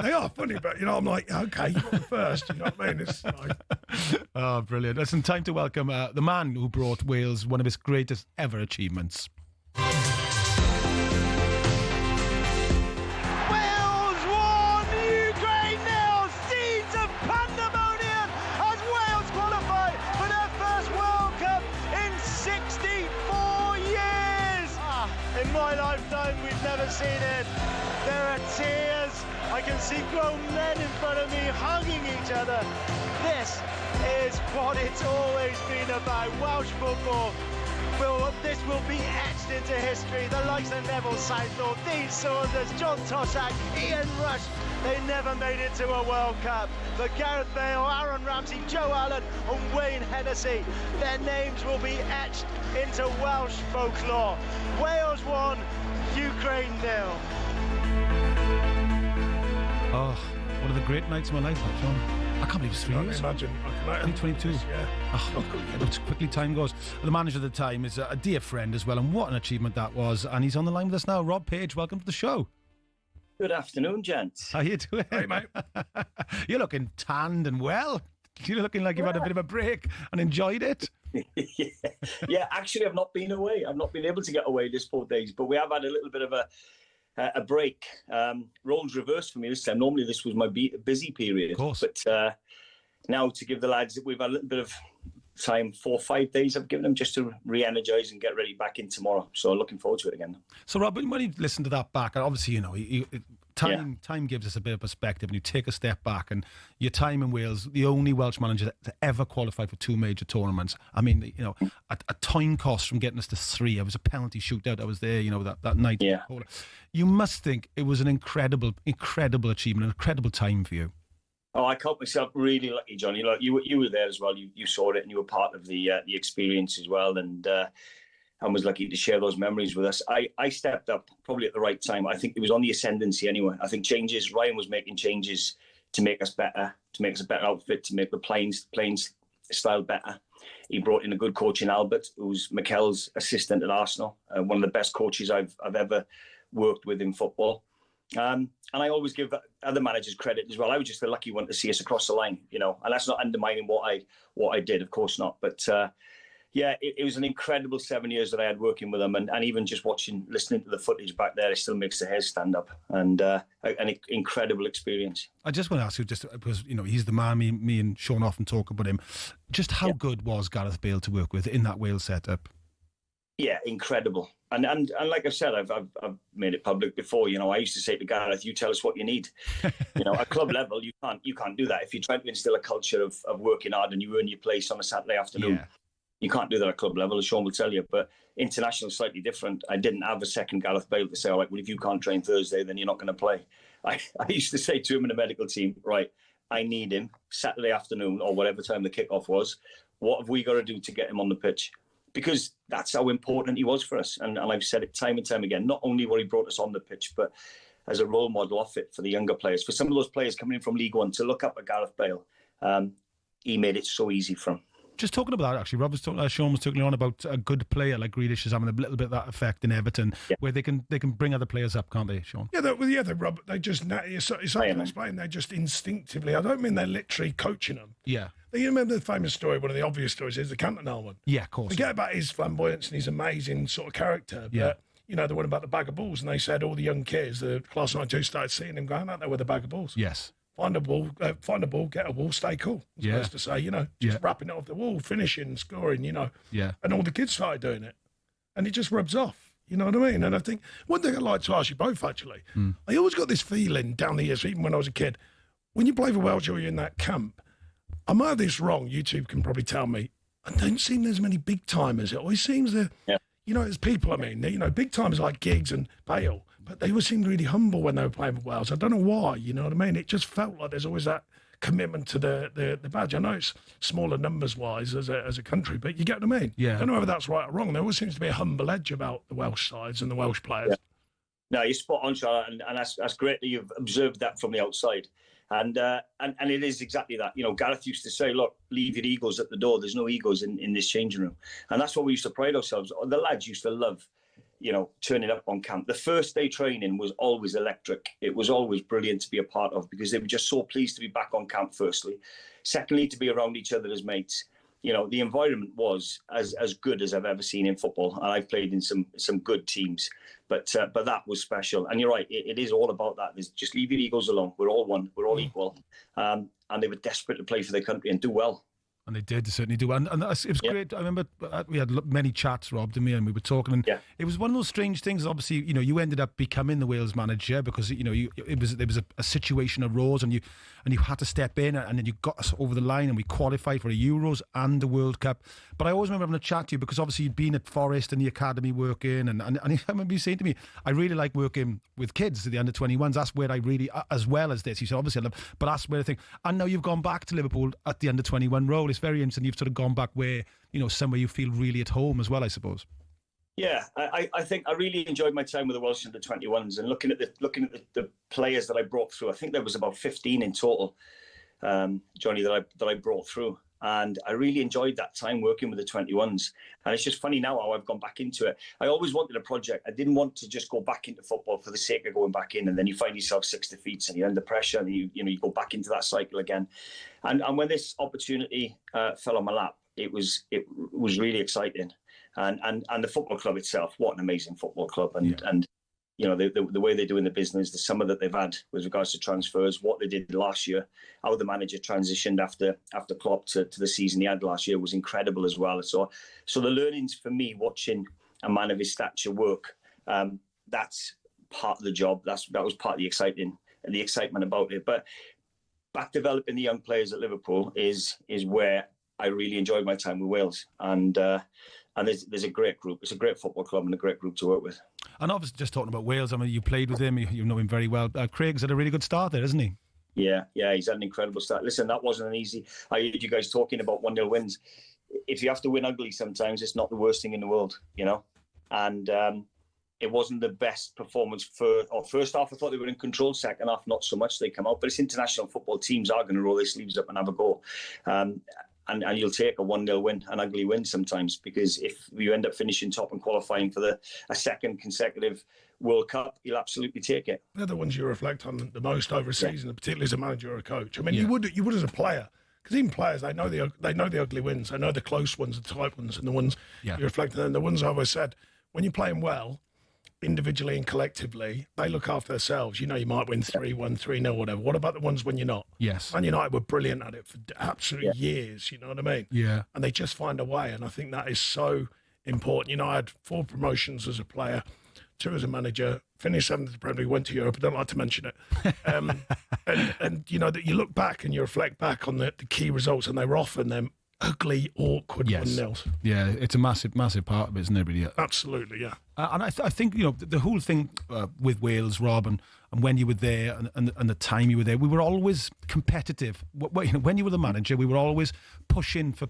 They are funny, but, I'm like, okay, you're the first. You know what I mean? It's like... Oh, brilliant. Listen, time to welcome the man who brought Wales one of his greatest ever achievements. Seen it. There are tears. I can see grown men in front of me hugging each other. This is what it's always been about. Welsh football This will be etched into history. The likes of Neville Southall, Dean Saunders, John Toshack, Ian Rush, they never made it to a World Cup. But Gareth Bale, Aaron Ramsey, Joe Allen and Wayne Hennessy, their names will be etched into Welsh folklore. Wales 1, Ukraine 0. Oh, one of the great nights of my life, John. I can't believe it's 3 years. Imagine. 2022. Yeah. Oh, how quickly time goes. The manager at the time is a dear friend as well, and what an achievement that was. And he's on the line with us now. Rob Page, welcome to the show. Good afternoon, gents. How you doing? Hey, mate. You're looking tanned and well. You're looking like you've had a bit of a break and enjoyed it. Yeah, actually, I've not been away. I've not been able to get away this 4 days, but we have had a little bit of a break. Roles reversed for me this time. Normally, this was my busy period. Of course. But now to give the lads, we've had a little bit of time, 4 or 5 days I've given them just to re-energise and get ready back in tomorrow. So looking forward to it again. So, Rob, when you listen to that back, obviously, you know, time gives us a bit of perspective, and you take a step back, and your time in Wales, the only Welsh manager to ever qualify for 2 major tournaments. I mean, you know, a time cost from getting us to 3. It was a penalty shootout. I was there, you know, that night. Yeah. You must think it was an incredible achievement, an incredible time for you. Oh, I count myself really lucky, Johnny. Like you were there as well. You saw it, and you were part of the experience as well. And I was lucky to share those memories with us. I stepped up probably at the right time. I think it was on the ascendancy anyway. I think Ryan was making changes to make us better, to make us a better outfit, to make the playing style better. He brought in a good coach in Albert, who's Mikel's assistant at Arsenal, one of the best coaches I've ever worked with in football. And I always give other managers credit as well. I was just the lucky one to see us across the line, you know, and that's not undermining what I did, of course not. But yeah, it was an incredible 7 years that I had working with him, and even just listening to the footage back there, it still makes the hair stand up, and an incredible experience. I just want to ask you, just because, you know, he's the man, me and Sean often talk about him, just how good was Gareth Bale to work with in that Wales setup? Yeah, incredible. And like I've said, I've made it public before. You know, I used to say to Gareth, "You tell us what you need." You know, at club level, you can't do that. If you're trying to instill a culture of working hard and you earn your place on a Saturday afternoon, you can't do that at club level, as Sean will tell you. But international is slightly different. I didn't have a second Gareth Bale to say, "All right, well, if you can't train Thursday, then you're not going to play." I used to say to him in the medical team, "Right, I need him Saturday afternoon or whatever time the kickoff was. What have we got to do to get him on the pitch?" Because that's how important he was for us. And I've said it time and time again, not only what he brought us on the pitch, but as a role model off it for the younger players. For some of those players coming in from League One to look up at Gareth Bale, he made it so easy for them. Just talking about that, actually, Sean was talking on about a good player like Grealish is having a little bit of that effect in Everton, where they can bring other players up, can't they, Sean? Yeah, Rob. They just it's something to explain. They just instinctively. I don't mean they're literally coaching them. Yeah. You remember the famous story? One of the obvious stories is the Cantona one. Yeah, of course. Forget about his flamboyance and his amazing sort of character. But, you know, the one about the bag of balls, and they said all the young kids, the class 92, started seeing him going out there with a bag of balls. Yes. Find a ball, get a wall, stay cool. Supposed to say, you know, just wrapping it off the wall, finishing, scoring, you know. Yeah. And all the kids started doing it. And it just rubs off. You know what I mean? And I think one thing I'd like to ask you both, actually, I always got this feeling down the years, even when I was a kid, when you play for Wales or you're in that camp, I might have this wrong, YouTube can probably tell me, I don't seem there's many big timers. It always seems that, you know, as people, I mean, you know, big timers like Giggs and Bale, but they always seemed really humble when they were playing for Wales. I don't know why, you know what I mean? It just felt like there's always that commitment to the badge. I know it's smaller numbers-wise as a country, but you get what I mean? Yeah. I don't know whether that's right or wrong. There always seems to be a humble edge about the Welsh sides and the Welsh players. Yeah. No, you're spot on, Charlotte, and that's great that you've observed that from the outside. And it is exactly that. You know, Gareth used to say, look, leave your egos at the door. There's no egos in this changing room. And that's what we used to pride ourselves on. The lads used to love, you know, turning up on camp. The first day training was always electric. It was always brilliant to be a part of because they were just so pleased to be back on camp, firstly. Secondly, to be around each other as mates. You know, the environment was as good as I've ever seen in football. And I've played in some good teams. But that was special. And you're right, it is all about that. There's just leave your egos alone. We're all one. We're all equal. And they were desperate to play for their country and do well. And they did, they certainly do. And it was great. I remember we had many chats, Rob, and me, and we were talking. And it was one of those strange things. Obviously, you know, you ended up becoming the Wales manager because, you know, there was a situation arose and you had to step in, and then you got us over the line and we qualified for the Euros and the World Cup. But I always remember having a chat to you because obviously you'd been at Forest and the academy working, and I remember you saying to me, I really like working with kids at the under 21s. That's where I really, as well as this, you said obviously I love, but that's where I think. And now you've gone back to Liverpool at the under 21 role. It's very interesting. You've sort of gone back where, you know, somewhere you feel really at home as well, I suppose. Yeah, I think I really enjoyed my time with the Welsh under 21s, and looking at the players that I brought through. I think there was about 15 in total, Jonny, that I brought through, and I really enjoyed that time working with the 21s. And it's just funny now how I've gone back into it. I always wanted a project. I didn't want to just go back into football for the sake of going back in, and then you find yourself 6 defeats and you're under pressure, and you go back into that cycle again. And when this opportunity fell on my lap, it was really exciting. And the football club itself, what an amazing football club. And you know, the way they're doing the business, the summer that they've had with regards to transfers, what they did last year, how the manager transitioned after Klopp to the season he had last year was incredible as well. So the learnings for me watching a man of his stature work, that's part of the job. That was part of the excitement about it. But back developing the young players at Liverpool is where I really enjoyed my time with Wales. And there's a great group. It's a great football club and a great group to work with. And obviously, just talking about Wales, I mean, you played with him, you know him very well. Craig's had a really good start there, isn't he? Yeah, he's had an incredible start. Listen, that wasn't an easy. I heard you guys talking about 1-0 wins. If you have to win ugly sometimes, it's not the worst thing in the world, you know. And it wasn't the best performance first half. I thought they were in control. Second half, not so much. They come out, but it's international football. Teams are going to roll their sleeves up and have a go. And you'll take a 1-0 win, an ugly win sometimes, because if you end up finishing top and qualifying for a second consecutive World Cup, you'll absolutely take it. They're the ones you reflect on the most over a season, particularly as a manager or a coach. I mean, you would as a player, because even players, they know the ugly wins, they know the close ones, the tight ones, and the ones you reflect on. And the ones I've always said, when you're playing well, individually and collectively, they look after themselves. You know, you might win 3-1, 3-0, whatever. What about the ones when you're not? Yes. Man United were brilliant at it for absolute years, you know what I mean? Yeah. And they just find a way, and I think that is so important. You know, I had 4 promotions as a player, 2 as a manager, finished 7th in the Premier League, went to Europe. I don't like to mention it. And you know, that you look back and you reflect back on the key results, and they were often them ugly, awkward 1-0s. Yeah, it's a massive part of it, isn't it, really? Absolutely, yeah. And I think, you know, the whole thing with Wales, Rob, and when you were there and the time you were there, we were always competitive. When you were the manager, we were always pushing for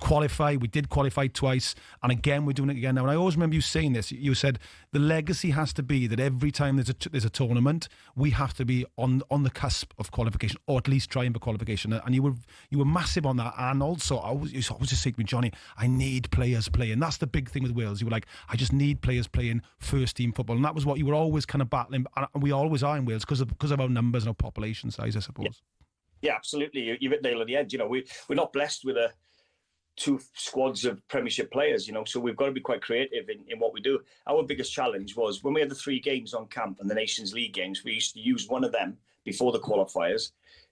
qualify. We did qualify twice, and again we're doing it again now. And I always remember you saying this. You said the legacy has to be that every time there's a tournament, we have to be on the cusp of qualification, or at least trying for qualification. And you were massive on that. And also, I was just saying to me, Jonny, I need players playing. That's the big thing with Wales. You were like, I just need players playing first team football, and that was what you were always kind of battling. And we always are in Wales because of our numbers and our population size, I suppose. Yeah, absolutely. You've hit the nail on the head. You know, we're not blessed with 2 squads of Premiership players, you know, so we've got to be quite creative in what we do. Our biggest challenge was when we had the 3 games on camp and the Nations League games, we used to use one of them before the qualifiers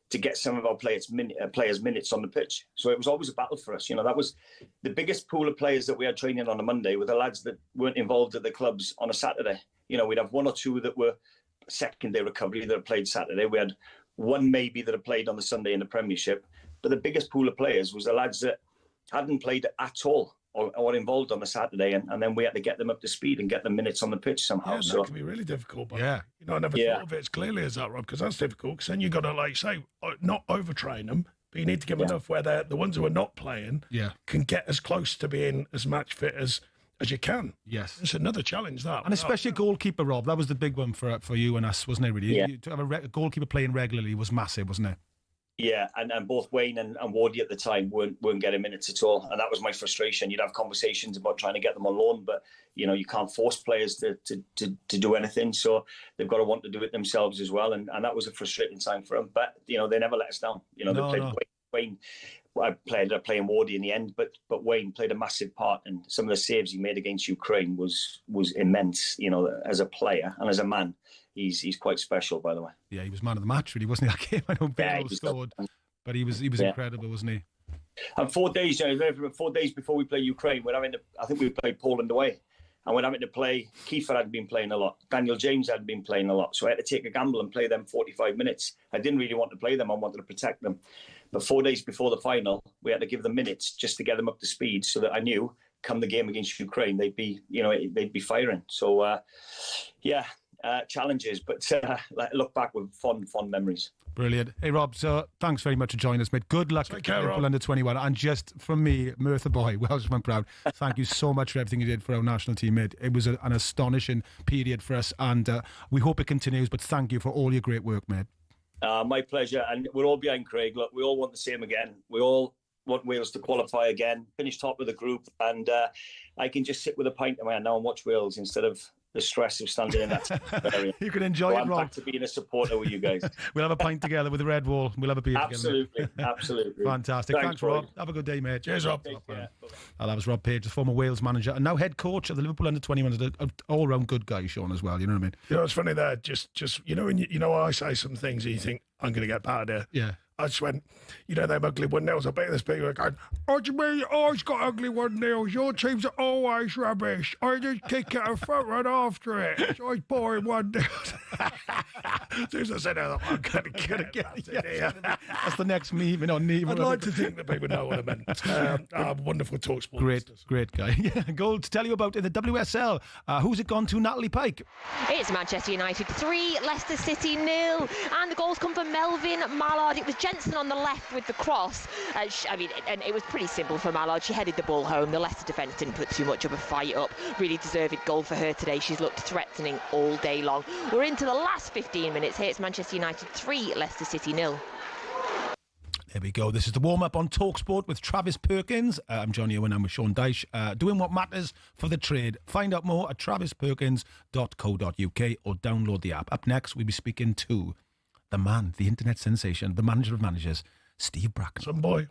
to get some of our players minutes on the pitch. So it was always a battle for us. You know, that was the biggest pool of players that we had training on a Monday were the lads that weren't involved at the clubs on a Saturday. You know, we'd have 1 or 2 that were second-day recovery that had played Saturday. We had 1 maybe that had played on the Sunday in the Premiership. But the biggest pool of players was the lads that hadn't played at all or involved on the Saturday, and then we had to get them up to speed and get them minutes on the pitch somehow. Yeah, so that can be really difficult. But, you know, I never thought of it as clearly as that, Rob, because that's difficult. Because then you've got to, like say, not overtrain them, but you need to give them enough where the ones who are not playing can get as close to being as match fit as you can. Yes. It's another challenge, that. And especially a goalkeeper, Rob. That was the big one for you and us, wasn't it, really? Yeah. To have a goalkeeper playing regularly was massive, wasn't it? Yeah, and both Wayne and Wardy at the time weren't getting minutes at all, and that was my frustration. You'd have conversations about trying to get them on loan, but you know you can't force players to do anything, so they've got to want to do it themselves as well, and that was a frustrating time for them. But you know they never let us down. You know they played Wayne. I ended up playing Wardy in the end, but Wayne played a massive part, and some of the saves he made against Ukraine was immense. You know, as a player and as a man. He's quite special, by the way. Yeah, he was man of the match, really, wasn't he? That game, I know Bale scored, but he was incredible, wasn't he? And 4 days, you know, 4 days before we play Ukraine, I think we played Poland away, and we're having to play. Kiefer hadn't been playing a lot. Daniel James hadn't been playing a lot, so I had to take a gamble and play them 45 minutes. I didn't really want to play them. I wanted to protect them. But 4 days before the final, we had to give them minutes just to get them up to speed, so that I knew come the game against Ukraine, they'd be firing. So, challenges, but look back with fond memories. Brilliant. Hey, Rob, so thanks very much for joining us, mate. Good luck at Liverpool under 21. And just from me, Merthyr Boy, Welshman proud, thank you so much for everything you did for our national team, mate. It was an astonishing period for us, and we hope it continues, but thank you for all your great work, mate. My pleasure. And we're all behind Craig. Look, we all want the same again. We all want Wales to qualify again, finish top of the group, and I can just sit with a pint in my hand now and watch Wales instead of the stress of standing in that area. You can enjoy it, Rob. I'm back to being a supporter with you guys. We'll have a pint together with the Red Wall. We'll have a beer together. Absolutely. Fantastic. Thanks, Rob. Have a good day, mate. Cheers, Rob. That was Rob Page, the former Wales manager and now head coach of the Liverpool under-21. An all-round good guy, Sean, as well. You know what I mean? You know, it's funny there. Just when I say some things and you think, I'm going to get battered here. Yeah. I just went, them ugly 1-0s. I bet there's people going, what do you mean? Always got ugly 1-0s. Your teams are always rubbish. I just kick it and front run after it. It's always boring 1-0s. As soon as I said that, I'm going to get it. That's the next meme. I'd like to think that people know what I meant. Wonderful talkSPORT. Great guy. Goal to tell you about in the WSL. Who's it gone to, Natalie Pike? It's Manchester United 3, Leicester City 0. And the goals come from Melvin Mallard. It was Jensen on the left with the cross. And it was pretty simple for Mallard. She headed the ball home. The Leicester defence didn't put too much of a fight up. Really deserved goal for her today. She's looked threatening all day long. We're into the last 15 minutes here. It's Manchester United 3, Leicester City 0. There we go. This is the warm-up on talkSPORT with Travis Perkins. I'm Jonny Owen. I'm with Sean Dyche. Doing what matters for the trade. Find out more at travisperkins.co.uk or download the app. Up next, we'll be speaking to the man, the internet sensation, the manager of managers, Steve Bracken. Some boy.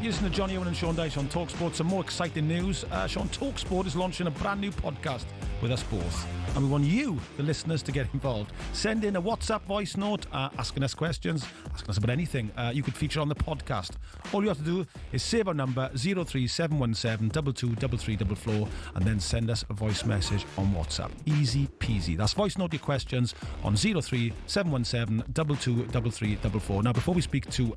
You listen to Jonny, Owen and Sean Dyche on talkSPORT. Some more exciting news. Sean, talkSPORT is launching a brand new podcast with us both. And we want you, the listeners, to get involved. Send in a WhatsApp voice note asking us questions, asking us about anything. You could feature on the podcast. All you have to do is save our number 03717 223344 and then send us a voice message on WhatsApp. Easy peasy. That's voice note your questions on 03717 223344. Now, before we speak to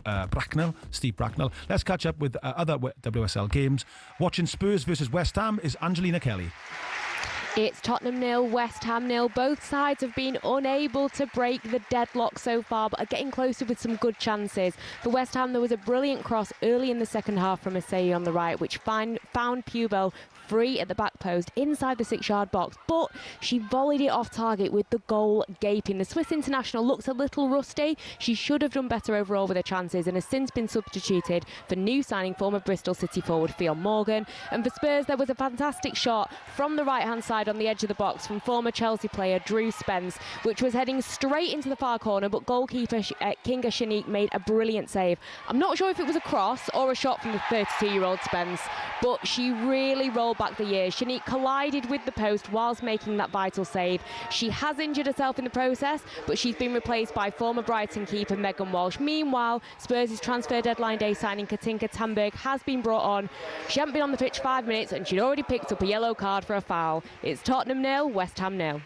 Steve Bracknell, let's catch up with other WSL games. Watching Spurs versus West Ham is Angelina Kelly. It's Tottenham 0, West Ham 0. Both sides have been unable to break the deadlock so far, but are getting closer with some good chances. For West Ham, there was a brilliant cross early in the second half from Asseyi on the right, which found Pubel free at the back post inside the 6-yard box, but she volleyed it off target with the goal gaping. The Swiss international looks a little rusty. She should have done better overall with her chances and has since been substituted for new signing former Bristol City forward Fionn Morgan. And for Spurs, there was a fantastic shot from the right-hand side on the edge of the box from former Chelsea player Drew Spence, which was heading straight into the far corner, but goalkeeper Kinga Shanique made a brilliant save. I'm not sure if it was a cross or a shot from the 32-year-old Spence, but she really rolled back the years. Shanique collided with the post whilst making that vital save. She has injured herself in the process, but she's been replaced by former Brighton keeper Megan Walsh. Meanwhile, Spurs' transfer deadline day signing Katinka Tamberg has been brought on. She hadn't been on the pitch 5 minutes and she'd already picked up a yellow card for a foul. It's Tottenham 0, West Ham 0.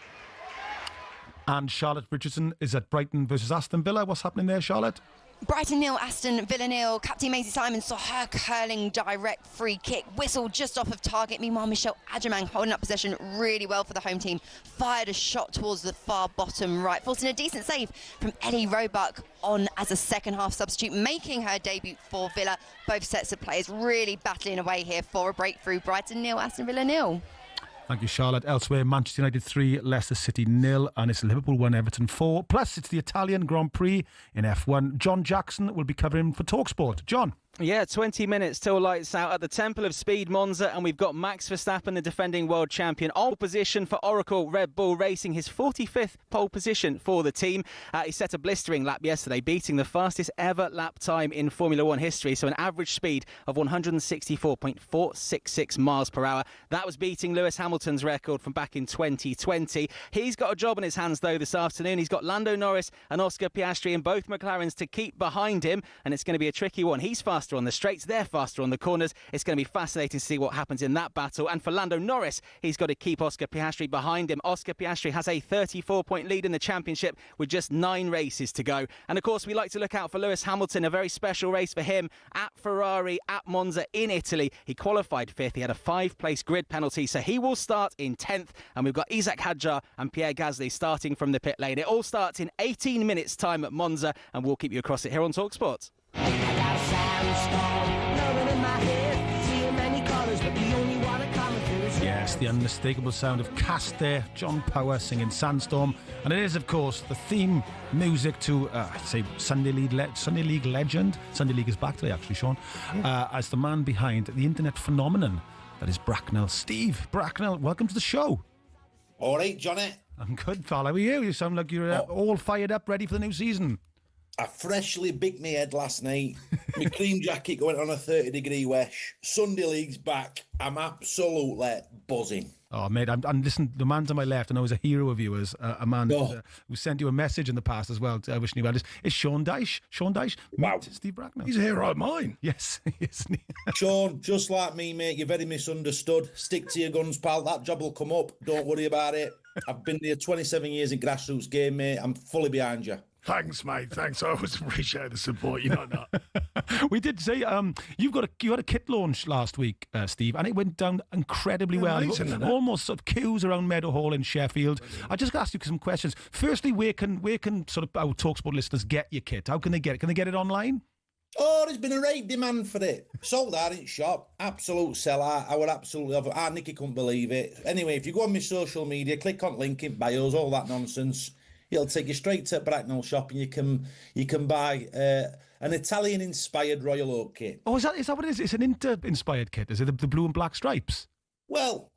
And Charlotte Richardson is at Brighton versus Aston Villa. What's happening there, Charlotte? Brighton 0, Aston Villa 0. Captain Maisie Simon saw her curling direct free kick whistle just off of target. Meanwhile, Michelle Adjemang, holding up possession really well for the home team, fired a shot towards the far bottom right, forcing a decent save from Ellie Roebuck on as a second half substitute, making her debut for Villa. Both sets of players really battling away here for a breakthrough. Brighton 0, Aston Villa 0. Thank you, Charlotte. Elsewhere, Manchester United 3, Leicester City 0, and it's Liverpool 1, Everton 4. Plus, it's the Italian Grand Prix in F1. John Jackson will be covering for talkSPORT. John. Yeah, 20 minutes till lights out at the Temple of Speed, Monza, and we've got Max Verstappen, the defending world champion, on position for Oracle Red Bull Racing, his 45th pole position for the team. He set a blistering lap yesterday, beating the fastest ever lap time in Formula One history, so an average speed of 164.466 miles per hour. That was beating Lewis Hamilton's record from back in 2020. He's got a job on his hands, though, this afternoon. He's got Lando Norris and Oscar Piastri in both McLarens to keep behind him, and it's going to be a tricky one. He's faster on the straights, they're faster on the corners. It's going to be fascinating to see what happens in that battle. And for Lando Norris, he's got to keep Oscar Piastri behind him. Oscar Piastri has a 34-point lead in the championship with just 9 races to go. And of course, we like to look out for Lewis Hamilton, a very special race for him at Ferrari, at Monza in Italy. He qualified 5th. He had a 5-place grid penalty, so he will start in 10th. And we've got Isaac Hadjar and Pierre Gasly starting from the pit lane. It all starts in 18 minutes' time at Monza, and we'll keep you across it here on talkSPORT. Yes, the unmistakable sound of Cast there, John Power singing Sandstorm, and it is, of course, the theme music to, I'd say, Sunday League legend. Sunday League is back today, actually, Sean, as the man behind the internet phenomenon that is Bracknell. Steve Bracknell, welcome to the show. All right, Jonny. I'm good, pal. How are you? You sound like you're all fired up, ready for the new season. I freshly bigged my head last night. My cream jacket going on a 30-degree wesh. Sunday League's back. I'm absolutely buzzing. Oh, mate, and listen, the man to my left, I know is a hero of yours, a man who sent you a message in the past as well, wishing you well, is Sean Dyche. Sean Dyche, wow. Steve Bracknell. He's a hero of mine. Yes, isn't he? Sean, just like me, mate, you're very misunderstood. Stick to your guns, pal. That job will come up. Don't worry about it. I've been there 27 years in grassroots game, mate. I'm fully behind you. Thanks, mate. Thanks. I always appreciate the support. You know that. We did say you had a kit launch last week, Steve, and it went down incredibly well. Amazing, almost sort of queues around Meadowhall in Sheffield. I just asked you some questions. Firstly, where can sort of our talkSPORT listeners get your kit? How can they get it? Can they get it online? Oh, there's been a great demand for it. Sold out in shop. Absolute sellout. I would absolutely love it. Nicky couldn't believe it. Anyway, if you go on my social media, click on link in bios, all that nonsense. It'll take you straight to Bracknell shop, and you can buy an Italian-inspired Royal Oak kit. Oh, is that what it is? It's an Inter-inspired kit. Is it the blue and black stripes? Well,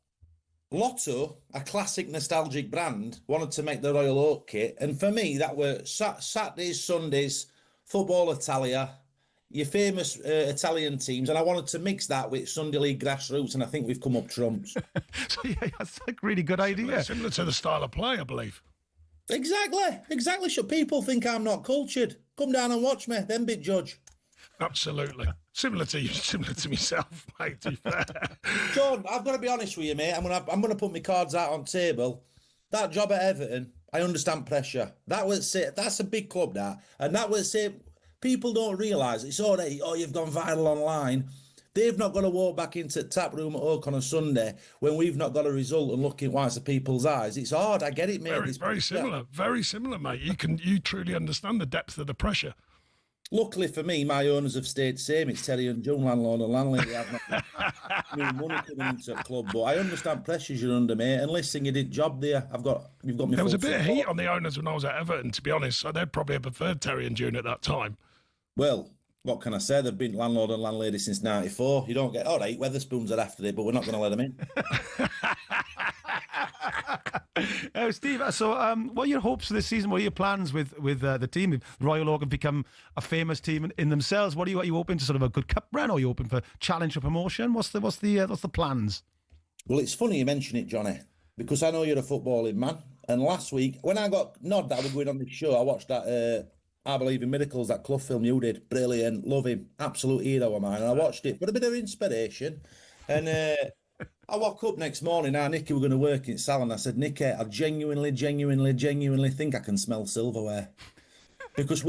Lotto, a classic nostalgic brand, wanted to make the Royal Oak kit, and for me, that were Saturdays, Sundays, Football Italia. your famous Italian teams, and I wanted to mix that with Sunday League grassroots, and I think we've come up trumps. So yeah, that's a really good idea. Similar to the style of play, I believe. Exactly. Should people think I'm not cultured? Come down and watch me, then big judge. Absolutely. Similar to you, similar to myself, mate, to be fair. John, I've got to be honest with you, mate. I'm gonna put my cards out on table. That job at Everton, I understand pressure. That's a big club, that. And that was say people don't realise it's all right, you've gone viral online. They've not got to walk back into the tap room at Oak on a Sunday when we've not got a result and looking whites of people's eyes. It's hard, I get it, mate. Very similar, mate. You truly understand the depth of the pressure. Luckily for me, my owners have stayed same. It's Terry and June, landlord and landlady. I've not new money coming into the club, but I understand pressures you're under, mate. And listen, you did job there. You've got me. There was a bit of heat on the owners when I was at Everton, to be honest. So they'd probably have preferred Terry and June at that time. Well, what can I say? They've been landlord and landlady since '94. You don't get all right. Weatherspoons are after it, but we're not going to let them in. Steve, so what are your hopes for this season? What are your plans with the team? Royal Oak have become a famous team in themselves. Are you hoping to sort of a good cup run, or are you hoping for challenge for promotion? What's the plans? Well, it's funny you mention it, Johnny, because I know you're a footballing man. And last week, when I got nod that I was going on this show, I watched that I Believe in Miracles, that Clough film you did. Brilliant, love him, absolute hero of mine. And I watched it for a bit of inspiration. And I woke up next morning, Nicky were going to work in Salon. I said, Nicky, I genuinely think I can smell silverware. Because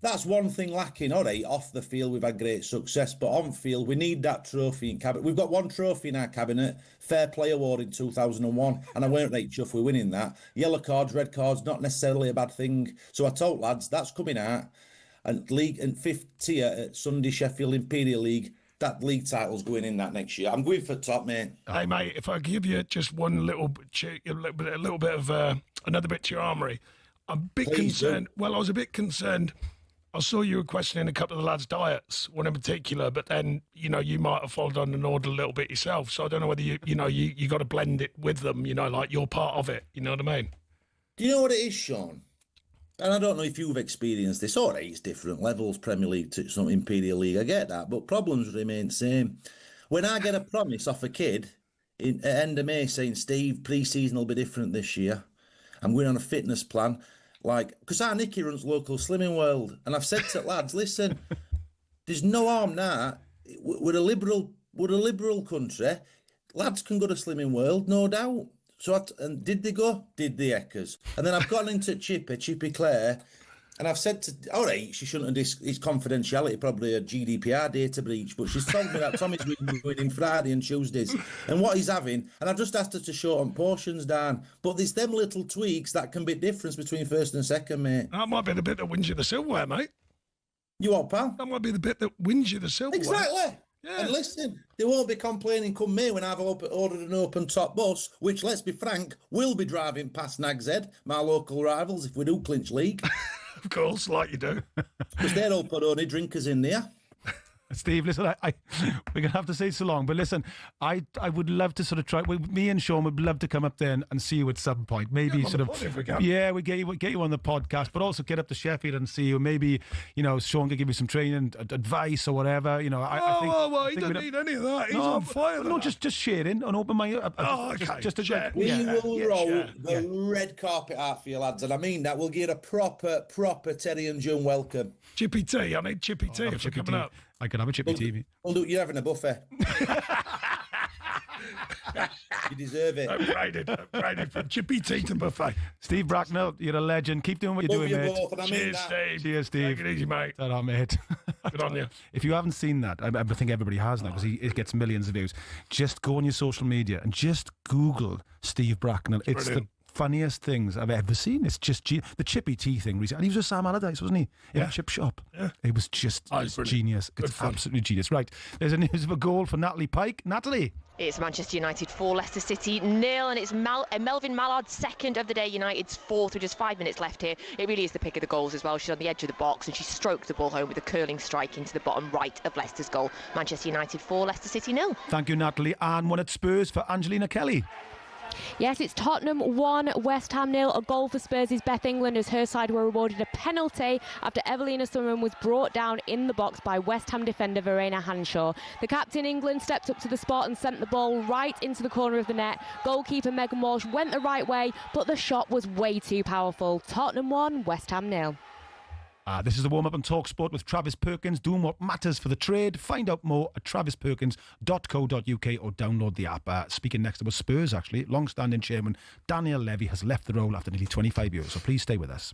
that's one thing lacking. All right, off the field, we've had great success, but on field, we need that trophy in cabinet. We've got one trophy in our cabinet, Fair Play Award in 2001, and I weren't right chuffed with winning that. Yellow cards, red cards, not necessarily a bad thing. So I told lads, that's coming out. And league and fifth tier at Sunday Sheffield Imperial League, that league title's going in that next year. I'm going for top, mate. Hey, mate, if I give you just one little bit of another bit to your armoury, I'm a bit concerned. Well, I was a bit concerned. I saw you were questioning a couple of the lads' diets, one in particular, but then, you might have followed on an order a little bit yourself. So I don't know whether you got to blend it with them, like you're part of it. You know what I mean? Do you know what it is, Sean? And I don't know if you've experienced this. All right, it's different levels, Premier League to some Imperial League. I get that, but problems remain the same. When I get a promise off a kid at end of May saying, Steve, pre-season will be different this year. I'm going on a fitness plan. Because our Nicky runs local slimming world. And I've said to lads, listen, there's no harm now. We're a liberal country. Lads can go to slimming world, no doubt. So, and did they go? Did the Eckers? And then I've gotten into Chippy Clare, and I've said to, all right, she shouldn't have, it's confidentiality, probably a GDPR data breach, but she's told me that Tommy's winning Friday and Tuesdays, and what he's having, and I've just asked her to shorten portions down. But there's them little tweaks that can be difference between first and second, mate. That might be the bit that wins you the silverware, mate. You what, pal? That might be the bit that wins you the silverware. Exactly. Yeah. And listen, they won't be complaining come May when I've ordered an open top bus, which, let's be frank, will be driving past Nag's Head, my local rivals, if we do clinch league. Of course, like you do. Because they're all put only drinkers in there. Steve, listen, we're going to have to say so long, but listen, I would love to sort of try, me and Sean would love to come up there and see you at some point. Maybe sort of, we get you on the podcast, but also get up to Sheffield and see you. Maybe, Sean could give you some training, advice or whatever. I think he doesn't need any of that. He's on fire. No, just sharing and open my... okay. We will roll the red carpet out for you lads, and I mean that. We'll get a proper Terry and June welcome. Chippy tea. I need chippy tea if you're coming up. I can have a chippy tea. Well, look, you're having a buffet. You deserve it. Upgraded from chippy tea to buffet. Steve Bracknell, you're a legend. Keep doing what you're doing, mate. Both, and I mean Cheers, Steve. Cheers, Steve. Take it easy, mate. Ta-ra, mate. Good on you. If you haven't seen that, I think everybody has now because it gets millions of views. Just go on your social media and just Google Steve Bracknell. It's the funniest things I've ever seen. It's just the chippy tea thing recently. And he was with Sam Allardyce, wasn't he? In a chip shop. Yeah. It was just genius. It's absolutely genius. Right, there's a news of a goal for Natalie Pike. Natalie. It's Manchester United 4, Leicester City 0, and it's Melvin Mallard's second of the day, United's fourth, with just 5 minutes left here. It really is the pick of the goals as well. She's on the edge of the box and she stroked the ball home with a curling strike into the bottom right of Leicester's goal. Manchester United 4, Leicester City 0. Thank you, Natalie. And one at Spurs for Angelina Kelly. Yes, it's Tottenham 1, West Ham 0. A goal for Spurs' Beth England as her side were awarded a penalty after Evelina Summerham was brought down in the box by West Ham defender Verena Hanshaw. The captain England stepped up to the spot and sent the ball right into the corner of the net. Goalkeeper Megan Walsh went the right way, but the shot was way too powerful. Tottenham 1, West Ham 0. This is the warm-up on talkSPORT with Travis Perkins, doing what matters for the trade. Find out more at travisperkins.co.uk or download the app. Speaking next about Spurs, actually, long-standing chairman Daniel Levy has left the role after nearly 25 years, so please stay with us.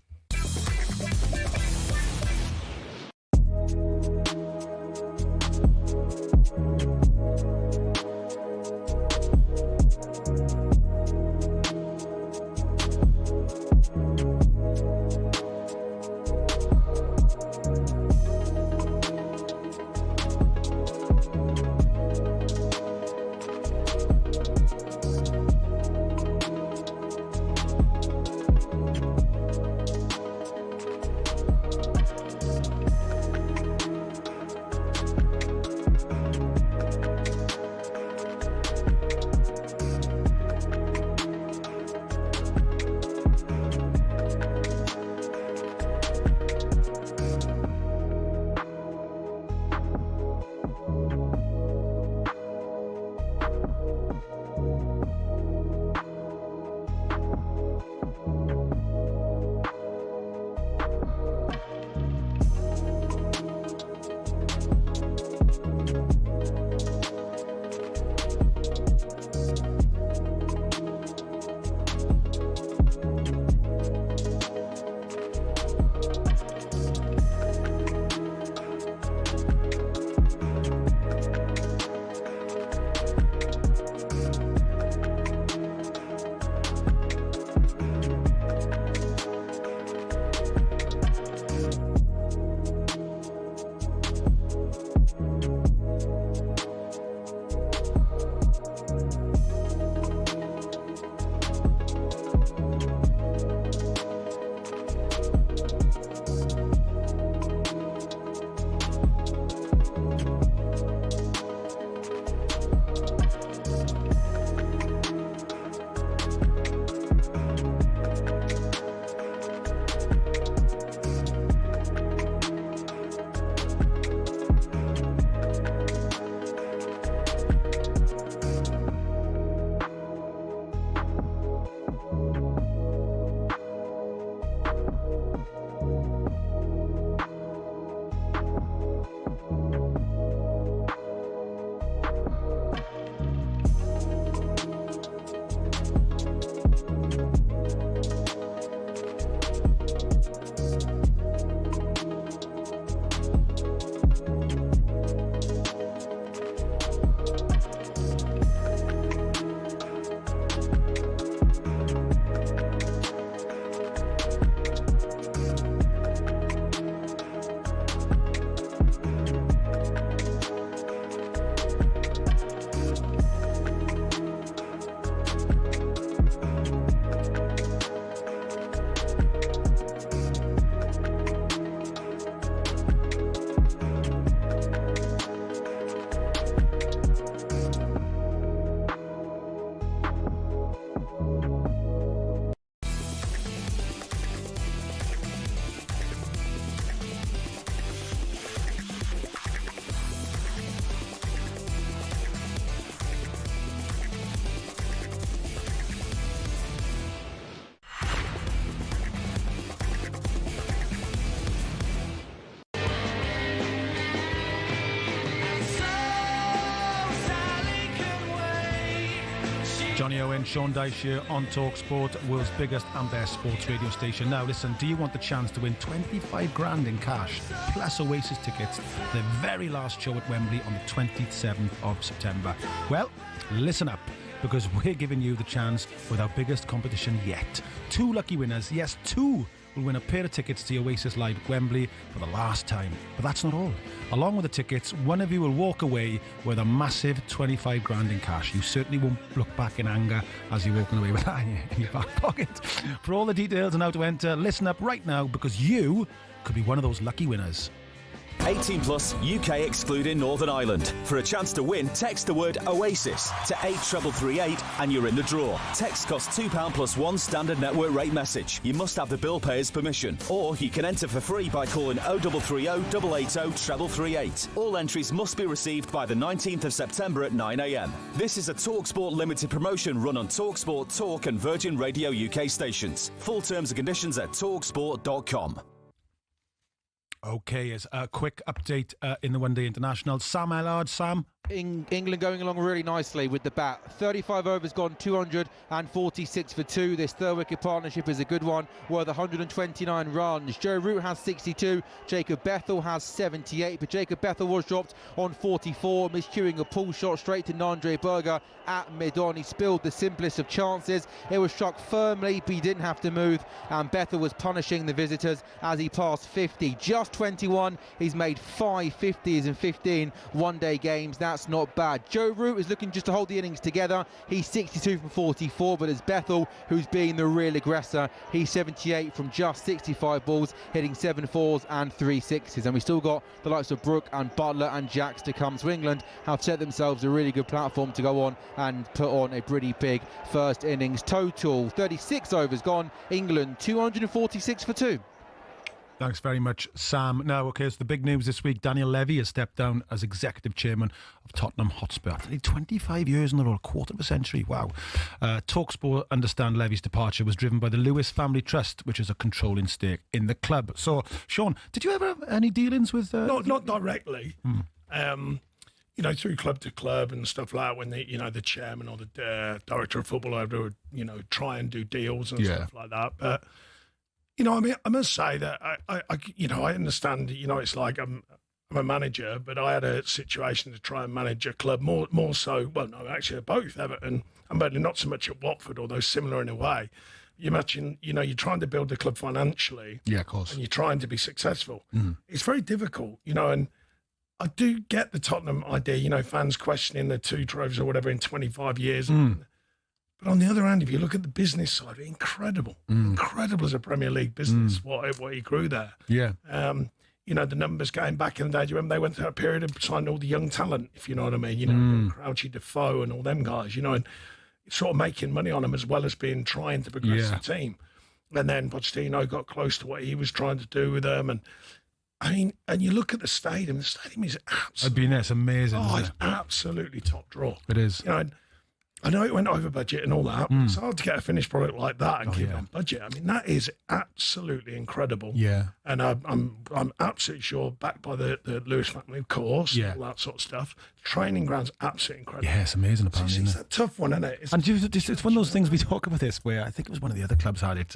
Jonny Owen, Sean Dyche here on talkSPORT, world's biggest and best sports radio station. Now listen, do you want the chance to win 25 grand in cash plus Oasis tickets for the very last show at Wembley on the 27th of September? Well, listen up, because we're giving you the chance with our biggest competition yet. 2 lucky winners, yes, 2 will win a pair of tickets to Oasis Live at Wembley for the last time. But that's not all. Along with the tickets, one of you will walk away with a massive 25 grand in cash. You certainly won't look back in anger as you're walking away with that in your back pocket. For all the details on how to enter, listen up right now, because you could be one of those lucky winners. 18 plus, UK excluding Northern Ireland. For a chance to win, text the word OASIS to 83338 and you're in the draw. Text costs £2 plus one standard network rate message. You must have the bill payer's permission. Or you can enter for free by calling 0330 880 338. All entries must be received by the 19th of September at 9 a.m. This is a talkSPORT limited promotion run on talkSPORT, Talk and Virgin Radio UK stations. Full terms and conditions at talksport.com. Okay, as a quick update in the One Day International. Sam Ellard, Sam. England going along really nicely with the bat. 35 overs gone, 246 for 2. This third wicket partnership is a good one, worth 129 runs. Joe Root has 62, Jacob Bethel has 78, but Jacob Bethel was dropped on 44, miscuing a pull shot straight to Nandre Berger at mid-on. He spilled the simplest of chances. It was struck firmly, but he didn't have to move, and Bethel was punishing the visitors as he passed 50. Just 21, he's made 5 50s in 15 one-day games. That's not bad. Joe Root is looking just to hold the innings together. He's 62 from 44, but it's Bethel who's being the real aggressor. He's 78 from just 65 balls, hitting 7 4s and 3 6s. And we still got the likes of Brook and Butler and Jacks to come. So England have set themselves a really good platform to go on and put on a pretty big first innings total. 36 overs gone. England 246 for 2. Thanks very much, Sam. Now, okay, so the big news this week, Daniel Levy has stepped down as executive chairman of Tottenham Hotspur. After 25 years in the role, a quarter of a century, wow. talkSPORT understand Levy's departure was driven by the Lewis Family Trust, which is a controlling stake in the club. So, Sean, did you ever have any dealings with... Not directly. You know, through club to club and stuff like that, when the chairman or the director of football would, try and do deals and stuff like that. But... I mean, I must say that I understand. It's like I'm a manager, but I had a situation to try and manage a club more so. Well, no, actually, both Everton and Burnley, not so much at Watford, although similar in a way. You imagine, you're trying to build the club financially, yeah, of course, and you're trying to be successful. It's very difficult, and I do get the Tottenham idea. Fans questioning the 2 trophies or whatever in 25 years. But on the other hand, if you look at the business side, incredible as a Premier League business, what he grew there. Yeah. The numbers going back in the day, do you remember they went through a period of signing all the young talent, if you know what I mean? Crouchy, Defoe and all them guys, and sort of making money on them as well as trying to progress the team. And then Pochettino got close to what he was trying to do with them. And I mean, and you look at the stadium is absolutely... I've been there, it's amazing. Oh, it's absolutely top draw. It is. I know it went over budget and all that, but it's hard to get a finished product like that and keep it on budget. I mean, that is absolutely incredible. Yeah. And I'm absolutely sure, backed by the Lewis family, of course, all that sort of stuff. Training ground's absolutely incredible. Yeah, it's amazing, apparently. It's a tough one, isn't it? It's one of those things we talk about this, where I think it was one of the other clubs had it,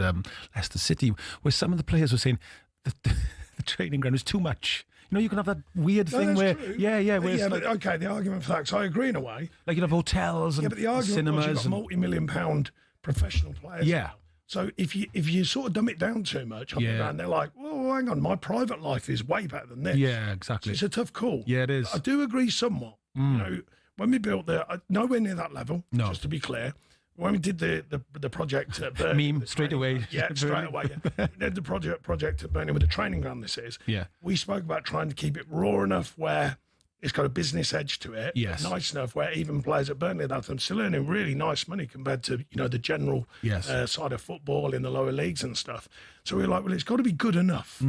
Leicester City, where some of the players were saying that the training ground is too much. You can have that weird thing where... True. Where okay, the argument for that, because I agree in a way. Like you have hotels and but the argument cinemas. Was you've got multi-million-pound professional players. Yeah. Now. So if you sort of dumb it down too much, they're like, well, hang on, my private life is way better than this. Yeah, exactly. So it's a tough call. Yeah, it is. I do agree somewhat. When we built nowhere near that level, just to be clear. When we did the project at Burnley... Meme, straight away. Yeah, straight away. Yeah. We did the project at Burnley with the training ground this is. Yeah. We spoke about trying to keep it raw enough where it's got a business edge to it. Yes. Nice enough where even players at Burnley at that time still earning really nice money compared to, the general side of football in the lower leagues and stuff. So we were like, well, it's got to be good enough.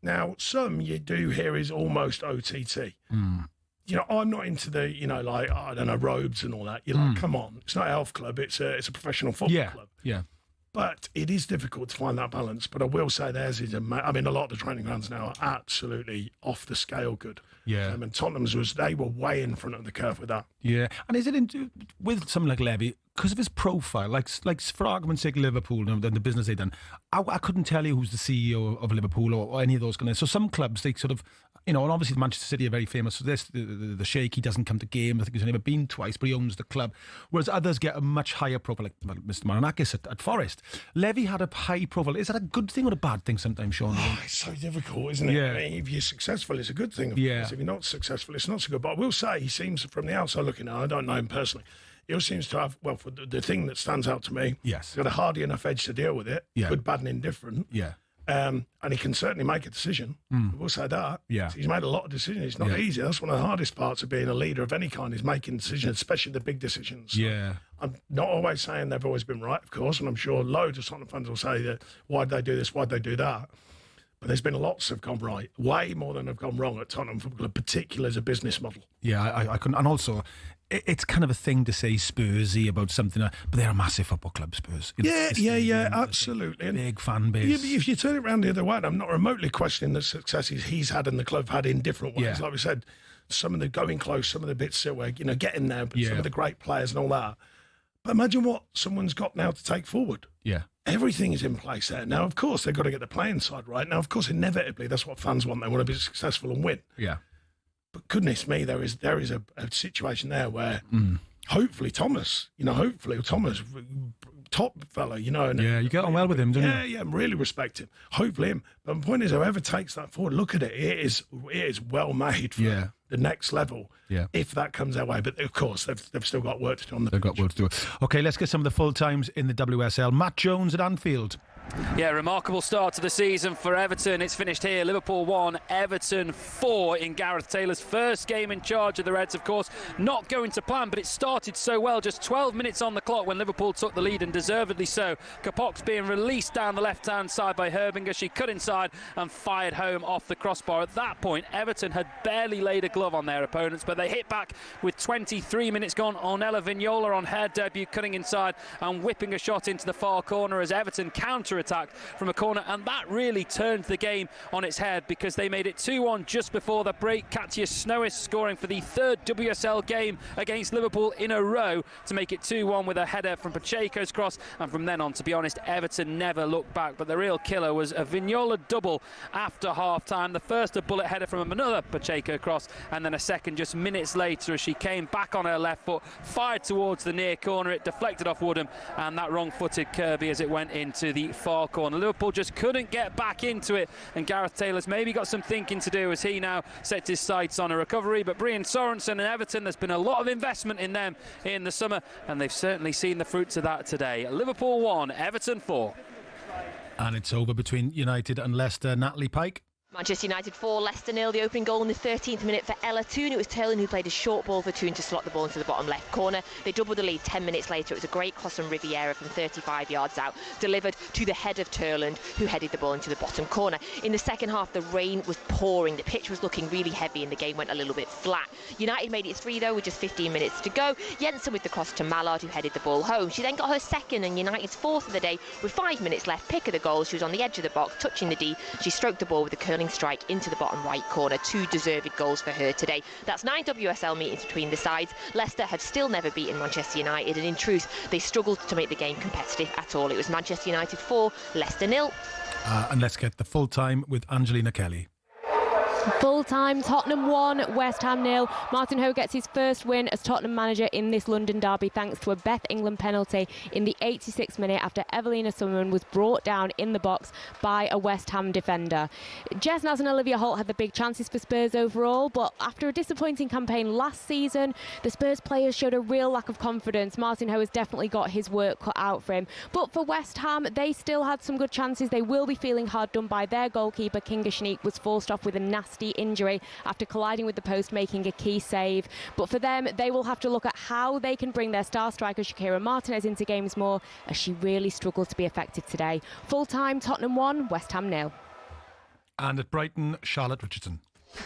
Now, some you do hear is almost OTT. I'm not into the, robes and all that. You're like, come on, it's not a health club, it's a professional football club. Yeah. But it is difficult to find that balance. But I will say theirs is, a lot of the training grounds now are absolutely off the scale good. Yeah. And Tottenham's they were way in front of the curve with that. Yeah. And is it with something like Levy, because of his profile, like for argument's sake, Liverpool and the business they've done, I couldn't tell you who's the CEO of Liverpool or any of those kind of... So some clubs, they sort of... and obviously Manchester City are very famous for this. The Sheikh, he doesn't come to games. I think he's only ever been twice, but he owns the club. Whereas others get a much higher profile, like Mr. Marinakis at Forest. Levy had a high profile. Is that a good thing or a bad thing sometimes, Sean? It's so difficult, isn't it? Yeah. I mean, if you're successful, it's a good thing. Of course. If you're not successful, it's not so good. But I will say, he seems, from the outside looking at, I don't know him personally, he seems to have, for the thing that stands out to me, yes, he's got a hardy enough edge to deal with it, good, bad and indifferent. Yeah. And he can certainly make a decision. We'll say that. Yeah. He's made a lot of decisions. It's not easy. That's one of the hardest parts of being a leader of any kind, is making decisions, especially the big decisions. Yeah. I'm not always saying they've always been right, of course, and I'm sure loads of Tottenham fans will say that, why'd they do this, why'd they do that? But there's been lots have gone right, way more than have gone wrong at Tottenham Football Club, particularly as a business model. Yeah, I couldn't. And also, it's kind of a thing to say Spursy about something, but they're a massive football club, Spurs. Yeah, absolutely. Big fan base. If you turn it around the other way, and I'm not remotely questioning the successes he's had and the club have had in different ways. Like we said, some of the going close, some of the bits that were, getting there, but some of the great players and all that. But imagine what someone's got now to take forward. Yeah. Everything is in place there. Now, of course, they've got to get the playing side right. Now, of course, inevitably, that's what fans want. They want to be successful and win. Yeah. But goodness me, there is a situation there where hopefully Thomas, top fella, And, you get on well with him, don't you? Yeah, I really respect him. Hopefully him. But the point is, whoever takes that forward, look at it. It is well made for the next level. Yeah. If that comes their way. But of course, they've still got work to do on the pitch. They've got work to do. Okay, let's get some of the full times in the WSL. Matt Jones at Anfield. Yeah, remarkable start to the season for Everton. It's finished here. Liverpool 1, Everton 4 in Gareth Taylor's first game in charge of the Reds, of course. Not going to plan, but it started so well. Just 12 minutes on the clock when Liverpool took the lead, and deservedly so. Kapok's being released down the left-hand side by Herbinger. She cut inside and fired home off the crossbar. At that point, Everton had barely laid a glove on their opponents, but they hit back with 23 minutes gone. Ornella Vignola on her debut, cutting inside and whipping a shot into the far corner as Everton counter-attacked from a corner, and that really turned the game on its head because they made it 2-1 just before the break. Katja Snowis scoring for the third WSL game against Liverpool in a row to make it 2-1 with a header from Pacheco's cross, and from then on, to be honest, Everton never looked back. But the real killer was a Vignola double after half-time. The first, a bullet header from another Pacheco cross, and then a second just minutes later as she came back on her left foot, fired towards the near corner. It deflected off Woodham, and that wrong-footed Kirby as it went into the far corner. Liverpool just couldn't get back into it, and Gareth Taylor's maybe got some thinking to do as he now sets his sights on a recovery. But Brian Sorensen and Everton, there's been a lot of investment in them in the summer, and they've certainly seen the fruits of that today. Liverpool 1, Everton 4. And it's over between United and Leicester. Natalie Pike. Manchester United 4, Leicester 0. The opening goal in the 13th minute for Ella Toon. It was Turlin who played a short ball for Toon to slot the ball into the bottom left corner. They doubled the lead 10 minutes later. It was a great cross from Riviera from 35 yards out, delivered to the head of Turland, who headed the ball into the bottom corner. In the second half, the rain was pouring. The pitch was looking really heavy and the game went a little bit flat. United made it 3 though with just 15 minutes to go. Jensen with the cross to Mallard, who headed the ball home. She then got her second and United's fourth of the day with 5 minutes left. Pick of the goal. She was on the edge of the box, touching the D. She stroked the ball with a curling strike into the bottom right corner. 2 deserved goals for her today. That's 9 WSL meetings between the sides. Leicester have still never beaten Manchester United, and in truth, they struggled to make the game competitive at all. It was Manchester United 4, Leicester 0. And let's get the full time with Angelina Kelly. Full time, Tottenham 1, West Ham 0. Martin Ho gets his first win as Tottenham manager in this London derby thanks to a Beth England penalty in the 86th minute after Evelina Summerman was brought down in the box by a West Ham defender. Jess Naz and Olivia Holt had the big chances for Spurs overall, but after a disappointing campaign last season, the Spurs players showed a real lack of confidence. Martin Ho has definitely got his work cut out for him. But for West Ham, they still had some good chances. They will be feeling hard done by. Their goalkeeper, Kinga Shanique, was forced off with a nasty injury after colliding with the post, making a key save. But for them, they will have to look at how they can bring their star striker Shakira Martinez into games more, as she really struggled to be effective today. Full time, Tottenham 1, West Ham 0. And at Brighton, Charlotte Richardson.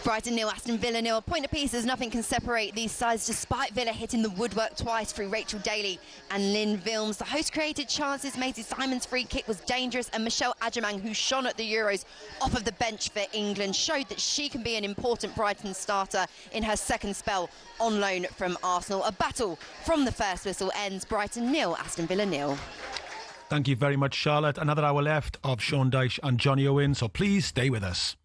Brighton 0, Aston Villa 0. Point of pieces, nothing can separate these sides despite Villa hitting the woodwork twice through Rachel Daly and Lynn Vilms. The host created chances. Maisie Simon's free kick was dangerous, and Michelle Adjamang, who shone at the Euros off of the bench for England, showed that she can be an important Brighton starter in her second spell on loan from Arsenal. A battle from the first whistle ends. Brighton 0, Aston Villa 0. Thank you very much, Charlotte. Another hour left of Sean Dyche and Jonny Owen, so please stay with us.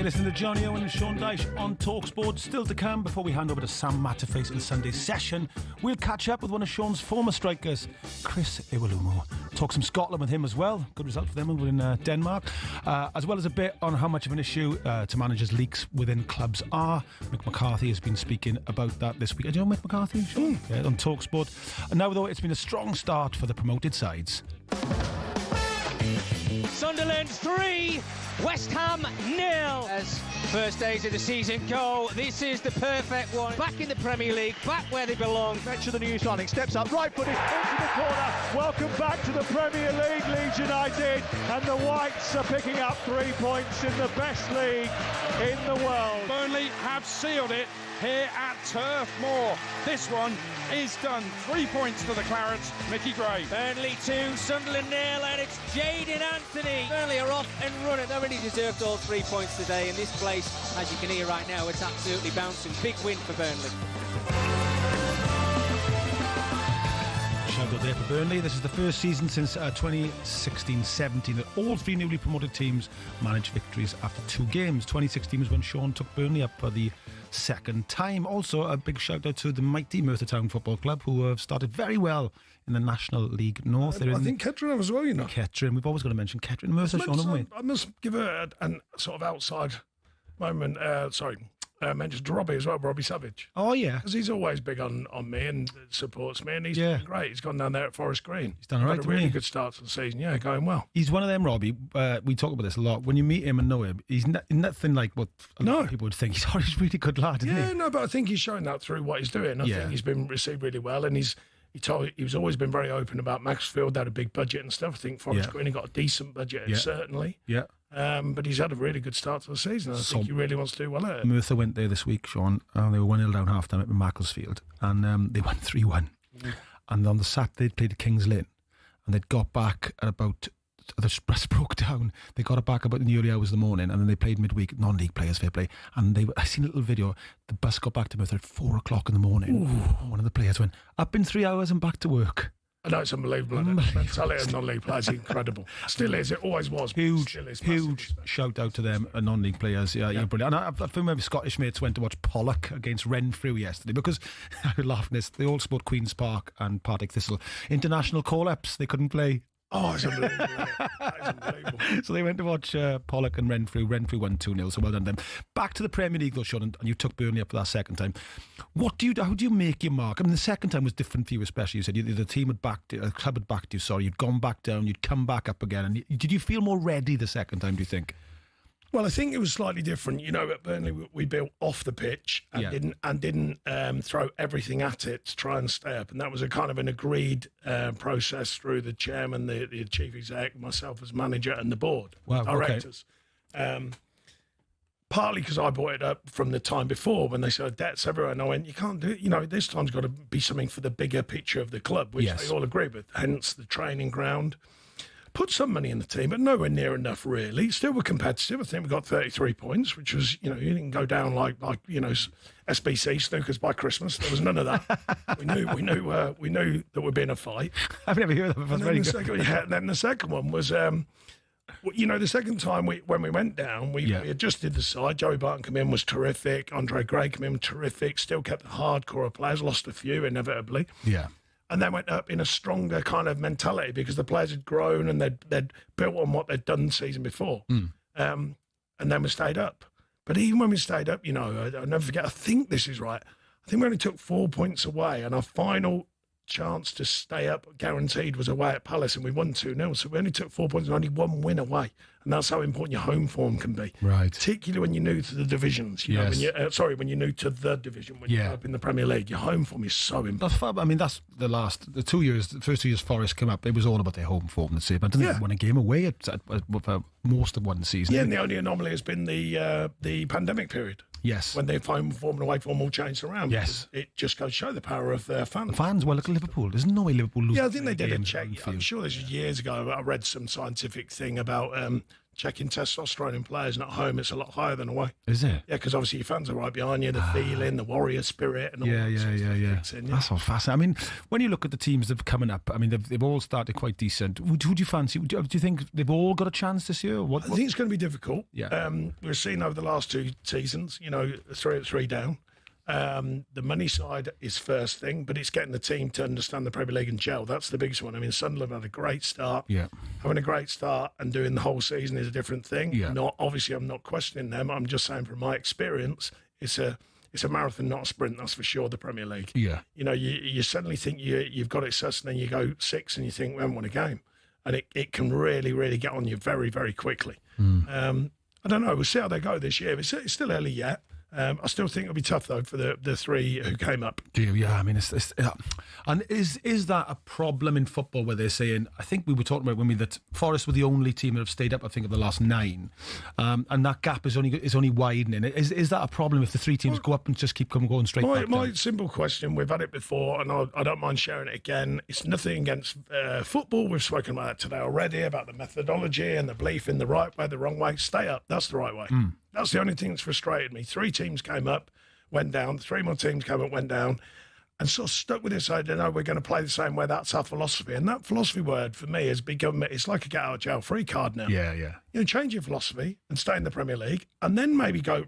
You're listening to Jonny, Owen and Sean Dyche on talkSPORT. Still to come before we hand over to Sam Matterface in Sunday's session. We'll catch up with one of Sean's former strikers, Chris Iwelumo. Talk some Scotland with him as well. Good result for them over in Denmark. As well as a bit on how much of an issue to managers' leaks within clubs are. Mick McCarthy has been speaking about that this week. Do you know Mick McCarthy, Sean? Yeah, on talkSPORT. And now, though, it's been a strong start for the promoted sides. Sunderland 3, West Ham 0. As first days of the season go, this is the perfect one. Back in the Premier League, back where they belong. Mention the new signing, steps up, right footed into the corner. Welcome back to the Premier League, Leeds United. And the Whites are picking up 3 points in the best league in the world. Burnley have sealed it here at Turf Moor. This one is done. 3 points to the Clarets, Mickey Gray. Burnley 2, Sunderland 0, and it's Jadon Anthony. Burnley are off and running. They really deserved all 3 points today. In this place, as you can hear right now, it's absolutely bouncing. Big win for Burnley. Shout out there for Burnley. This is the first season since 2016-17 that all three newly promoted teams managed victories after 2 games. 2016 was when Sean took Burnley up for the second time. Also, a big shout out to the mighty Merthyr Town Football Club, who have started very well in the National League North. I think Kettering have as well, you know. Kettering. We've always got to mention Kettering and Merthyr, Sean, haven't we? I must give a sort of outside moment. Mentioned Robbie as well, Robbie Savage. Oh, yeah. Because he's always big on me and supports me, and he's doing great. He's gone down there at Forest Green. He's done all right, had a really good start to the season. Yeah, going well. He's one of them, Robbie. We talk about this a lot. When you meet him and know him, he's nothing like what a lot of people would think. He's a really good lad, isn't he? Yeah, no, but I think he's showing that through what he's doing. I think he's been received really well, and he's always been very open about Maxfield. They had a big budget and stuff. I think Forest Green got a decent budget, certainly. Yeah. But he's had a really good start to the season. I think he really wants to do well at it. Merthyr went there this week, Sean, and they were 1-0 down half time at Macclesfield, and they won 3-1. And on the Saturday, they'd played at Kings Lynn, and they'd got back at about, the bus broke down. They got it back about in the early hours of the morning, and then they played midweek, non-league players, fair play. And I seen a little video. The bus got back to Merthyr at 4 o'clock in the morning. And one of the players went, up in 3 hours and back to work. I know it's unbelievable. Mentality of non-league players is incredible. Still is. It always was. Huge shout out to them, non-league players. Yeah, brilliant. And I think my Scottish mates went to watch Pollock against Renfrew yesterday because I was laughing this. They all sport Queen's Park and Partick Thistle. International call-ups. They couldn't play. Oh, it's unbelievable. That is unbelievable. So they went to watch Pollock and Renfrew. Renfrew won 2-0, so well done them. Back to the Premier League, though, Sean, and you took Burnley up for that second time. How do you make your mark? I mean, the second time was different for you, especially. You said the team had backed you, the club had backed you, sorry. You'd gone back down, you'd come back up again. And did you feel more ready the second time, do you think? Well, I think it was slightly different. You know, at Burnley, we built off the pitch and didn't throw everything at it to try and stay up. And that was a kind of an agreed process through the chairman, the chief exec, myself as manager, and the board, directors. Okay. Partly because I brought it up from the time before when they said debts everywhere, and I went, you can't do it. You know, this time's got to be something for the bigger picture of the club, which they all agree with. Hence the training ground. Put some money in the team, but nowhere near enough, really. Still were competitive. I think we got 33 points, which was, you didn't go down like SBC snookers by Christmas. There was none of that. we knew that we'd be in a fight. I've never heard that before. And then the second one was, the second time when we went down, we adjusted the side. Joey Barton came in, was terrific. Andre Gray came in, terrific. Still kept the hardcore players, lost a few inevitably. Yeah. And then went up in a stronger kind of mentality because the players had grown and they'd built on what they'd done the season before. And then we stayed up. But even when we stayed up, I'll never forget, I think this is right. I think we only took 4 points away, and our final chance to stay up guaranteed was away at Palace, and we won 2-0. So we only took 4 points and only 1 win away. And that's how important your home form can be. Right. Particularly when you're new to the divisions. When you're new to the division, when you're up in the Premier League. Your home form is so important. I mean, that's the first 2 years Forest came up, it was all about their home form. That's it. But I didn't win a game away for most of one season. Yeah, and the only anomaly has been the pandemic period. Yes. When their home form and away form all changed around. Yes. It just goes to show the power of their fans. The fans, well, look at Liverpool. There's no way Liverpool lose. Yeah, I think they did a check. I'm sure this was years ago. I read some scientific thing about checking testosterone in players, and at home it's a lot higher than away. Is it? Yeah, because obviously your fans are right behind you, the feeling, the warrior spirit, and all that sort of stuff kicks in, That's all fascinating. I mean, when you look at the teams that have coming up, I mean, they've all started quite decent. Who do you fancy? Do you think they've all got a chance this year? I think it's going to be difficult. Yeah. We've seen over the last 2 seasons, 3 down. The money side is first thing, but it's getting the team to understand the Premier League and gel. That's the biggest one. I mean, Sunderland had a great start. Yeah. Having a great start and doing the whole season is a different thing. Yeah. Obviously, I'm not questioning them. I'm just saying from my experience, it's a marathon, not a sprint. That's for sure. The Premier League. Yeah. You suddenly think you've got it sussed, and then you go 6 and you think we haven't won a game, and it can really, really get on you very, very quickly. I don't know. We'll see how they go this year. It's still early yet. I still think it'll be tough though for the 3 who came up. Do you? Yeah, I mean, and is that a problem in football where they're saying? I think we were talking about that Forest were the only team that have stayed up. I think of the last 9, and that gap is only widening. Is that a problem if the 3 teams go up and just keep going straight back? My simple question: we've had it before, and I don't mind sharing it again. It's nothing against football. We've spoken about it today already about the methodology and the belief in the right way, the wrong way. Stay up. That's the right way. That's the only thing that's frustrated me. 3 teams came up, went down. 3 more teams came up, went down. And sort of stuck with this idea, no, we're going to play the same way. That's our philosophy. And that philosophy word for me has become, it's like a get out of jail free card now. Yeah. Change your philosophy and stay in the Premier League and then maybe go,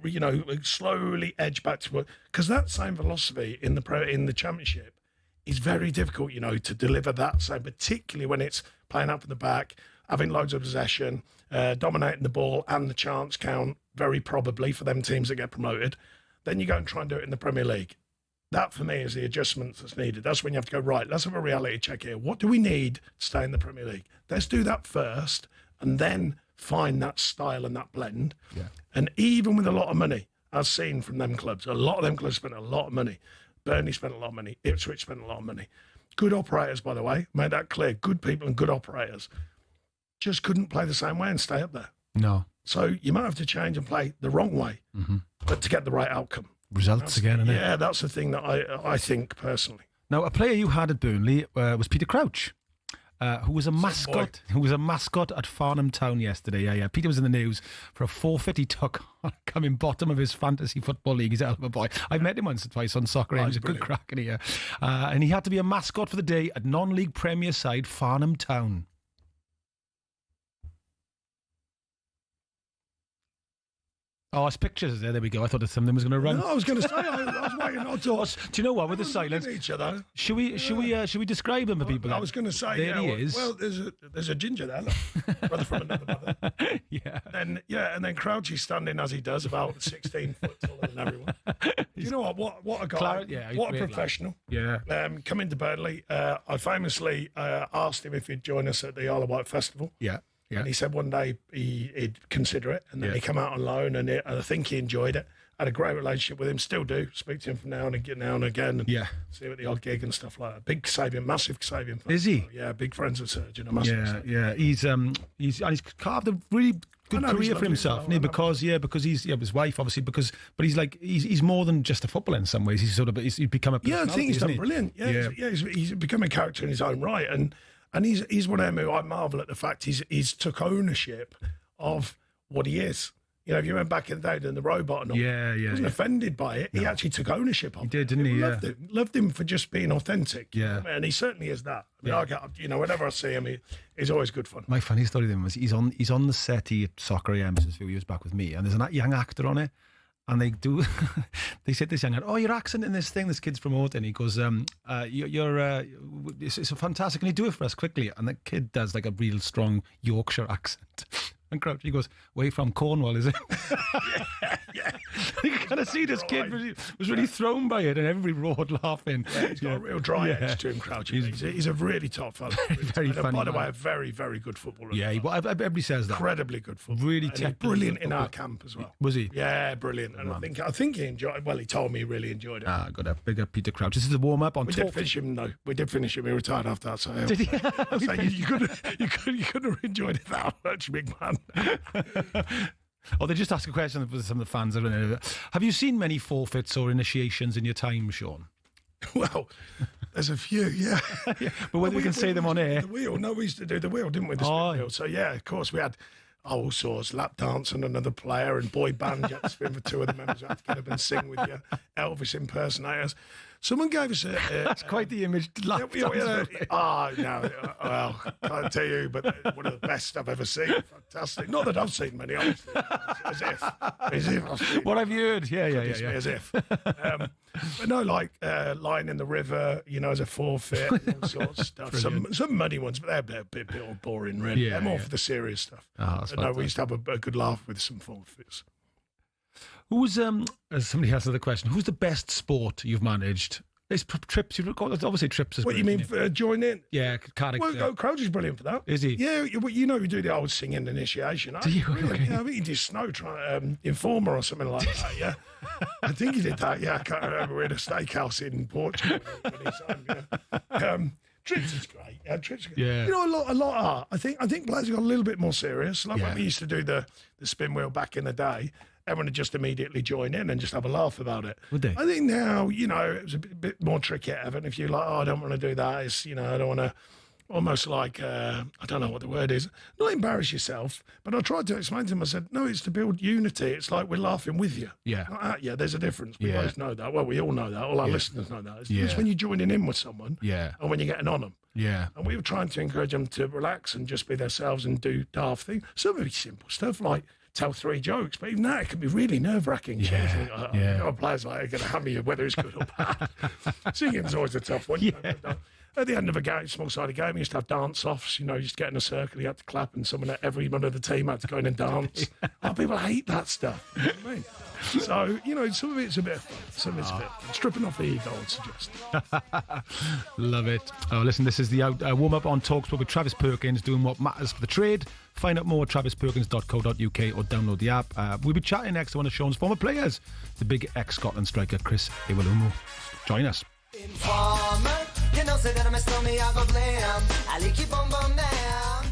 slowly edge back to work. Because that same philosophy in the Championship is very difficult, to deliver that same, particularly when it's playing up from the back, having loads of possession, dominating the ball and the chance count, very probably for them teams that get promoted. Then you go and try and do it in the Premier League. That, for me, is the adjustment that's needed. That's when you have to go, right, let's have a reality check here. What do we need to stay in the Premier League? Let's do that first and then find that style and that blend. Yeah. And even with a lot of money, I've seen from them clubs, a lot of them clubs spent a lot of money. Burnley spent a lot of money. Ipswich spent a lot of money. Good operators, by the way, made that clear. Good people and good operators. Just couldn't play the same way and stay up there. No. So you might have to change and play the wrong way, but to get the right outcome. Results again, isn't it? Yeah, that's the thing that I think personally. Now, a player you had at Burnley was Peter Crouch, who was a mascot. Who was a mascot at Farnham Town yesterday. Yeah. Peter was in the news for a forfeit he took coming bottom of his fantasy football league. He's a hell of a boy. I've met him once or twice on soccer. He was a good crack in here, and he had to be a mascot for the day at non-league Premier side Farnham Town. Oh, it's pictures there. There we go. I thought something was going to run. No, I was going to say. I was waiting on to. Do you know what? With the silence, each other. Should we describe him for people? I was going to say. There he is. Well, there's a ginger there, look. Brother from another mother. Yeah. And then Crouchy's standing as he does, about 16 foot taller than everyone. You know what a guy. What a professional. Yeah. Coming to Burnley, I famously asked him if he'd join us at the Isle of Wight Festival. Yeah. Yeah. And he said one day he'd consider it, and then he came out on loan, and I think he enjoyed it. Had a great relationship with him, still do. Speak to him from now and again, and see him at the odd gig and stuff like that. Big Sabian, massive Sabian fan. Is he? Yeah, big friends with Surgeon. Yeah. He's carved a really good career for himself, hasn't he? Because he's his wife, obviously. But he's more than just a footballer in some ways. He's become a personality. Yeah, I think he's done he? brilliant. He's become a character in his own right, and he's one of them who I marvel at the fact he's took ownership of what he is. If you went back in the day doing the robot and all, he wasn't offended by it. No. He actually took ownership of it. He did, didn't he? Loved him for just being authentic. Yeah. And he certainly is that. Whenever I see him, he's always good fun. My funny story then was he's on the set at Soccer AM a few years back with me, and there's a young actor on it. And they said this young guy, oh, your accent in this thing, this kid's promoting. He goes, it's a fantastic, can you do it for us quickly? And the kid does like a real strong Yorkshire accent. And Crouchy goes, where you from? Cornwall, is it? Yeah. You can kind of see this kid was really thrown by it, and everybody roared laughing. Yeah, he's got a real dry edge to him, Crouchy. He's a really top fella. Very funny. By the way, a very, very good footballer. Yeah, everybody says that. Incredibly good footballer. Really brilliant in our camp as well. Was he? Yeah, brilliant. And I think he enjoyed. Well, he told me he really enjoyed it. Got a bigger Peter Crouch. This is a warm up on. We did finish him though. We did finish him. He retired after that. So did he? So you couldn't have enjoyed it that much, big man. They just ask a question for some of the fans. Have you seen many forfeits or initiations in your time, Sean? Well, there's a few, yeah. But whether we can say them on air. The wheel. No, we used to do the wheel, didn't we? The spin wheel. So, yeah, of course, we had. all sorts, lap dance and another player, and boy band. You had to spin for two of the members. You had to get up and sing with your Elvis impersonators. Someone gave us That's quite the image. Lap dance. No, well, can't tell you, but one of the best I've ever seen. Fantastic. Not that I've seen many, obviously. As if I've seen. What I've heard. Yeah. As if. But no, like lying in the river, as a forfeit, all sorts of stuff. Some muddy ones, but they're a bit boring, really. Yeah, they're more for the serious stuff. No, we used to have a good laugh with some forfeits. Who's as somebody has another question, who's the best sport you've managed? There's trips you've got, obviously trips. What you mean for join in? Yeah, Cardiff. Well, Crouch is brilliant for that. Is he? Yeah, you do the old singing initiation. Do you? Really, I think he did Snow Informer or something like that. Yeah, I think he did that. Yeah, I can't remember. We had a steakhouse in Portugal when he's home. Trips is great. Yeah, trips. Yeah. A lot are. I think players got a little bit more serious. Like when we used to do the spin wheel back in the day, everyone would just immediately join in and just have a laugh about it. Would they? I think now, it was a bit more tricky at Everton. If you're like, I don't want to do that. It's, I don't want to, almost like, I don't know what the word is, not embarrass yourself, but I tried to explain to him, I said, no, it's to build unity. It's like we're laughing with you. Yeah. Not at you. There's a difference. We both know that. Well, we all know that. All our listeners know that. It's when you're joining in with someone and when you're getting on them. Yeah. And we were trying to encourage them to relax and just be themselves and do daft things. Some very simple stuff like tell 3 jokes, but even that, it can be really nerve-wracking. Players like are going to hammer you whether it's good or bad. Singing's always a tough one. At the end of a game, small-sided game, we used to have dance-offs. You just get in a circle, you had to clap, and every one of the team had to go in and dance. People hate that stuff. You know what I mean? So, some of it's a bit of fun. Some of it's a bit of fun. Stripping off the ego, I'd suggest. Love it. Oh, listen, this is the warm-up on talkSPORT with Travis Perkins, doing what matters for the trade. Find out more at travisperkins.co.uk or download the app. We'll be chatting next to one of Sean's former players, the big ex-Scotland striker, Chris Iwelumo. Join us. Informer, say that I'm a stormy, I go blame. I like you bum bum down.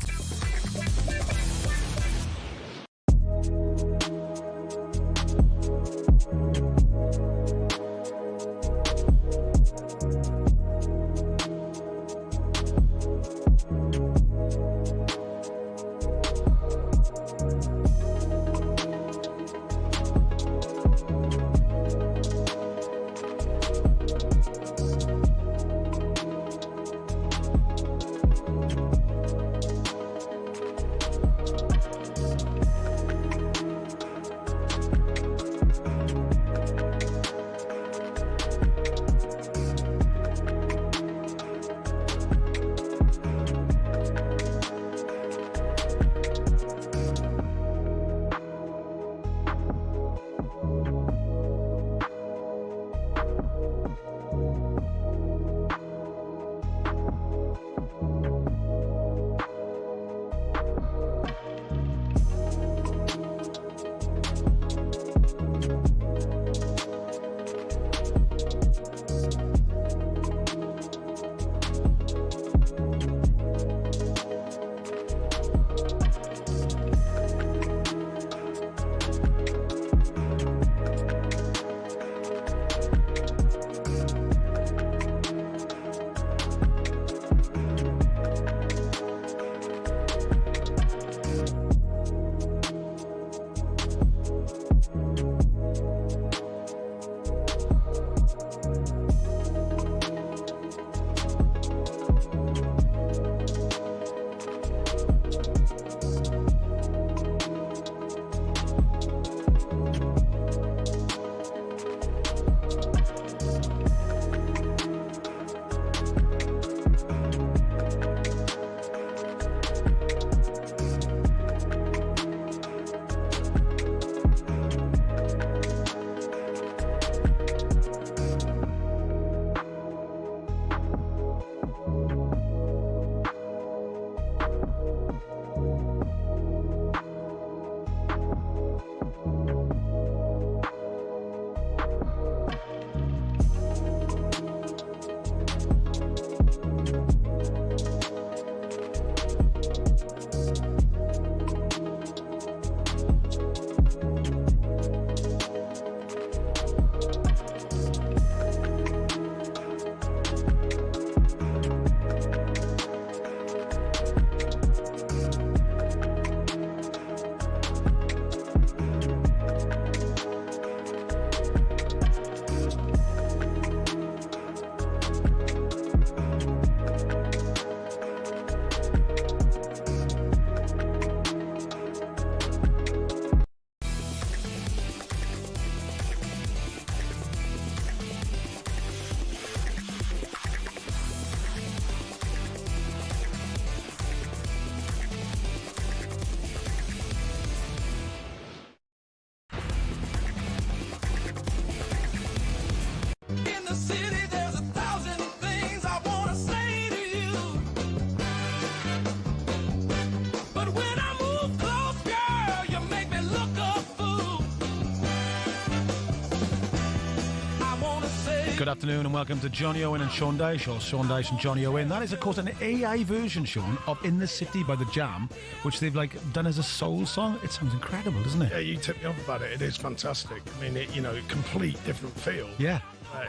Good afternoon and welcome to Jonny Owen and Sean Dyche, or Sean Dyche and Jonny Owen. That is, of course, an AI version, Sean, of In the City by The Jam, which they've done as a soul song. It sounds incredible, doesn't it? Yeah, you tipped me off about it. It is fantastic. I mean, complete different feel. Yeah.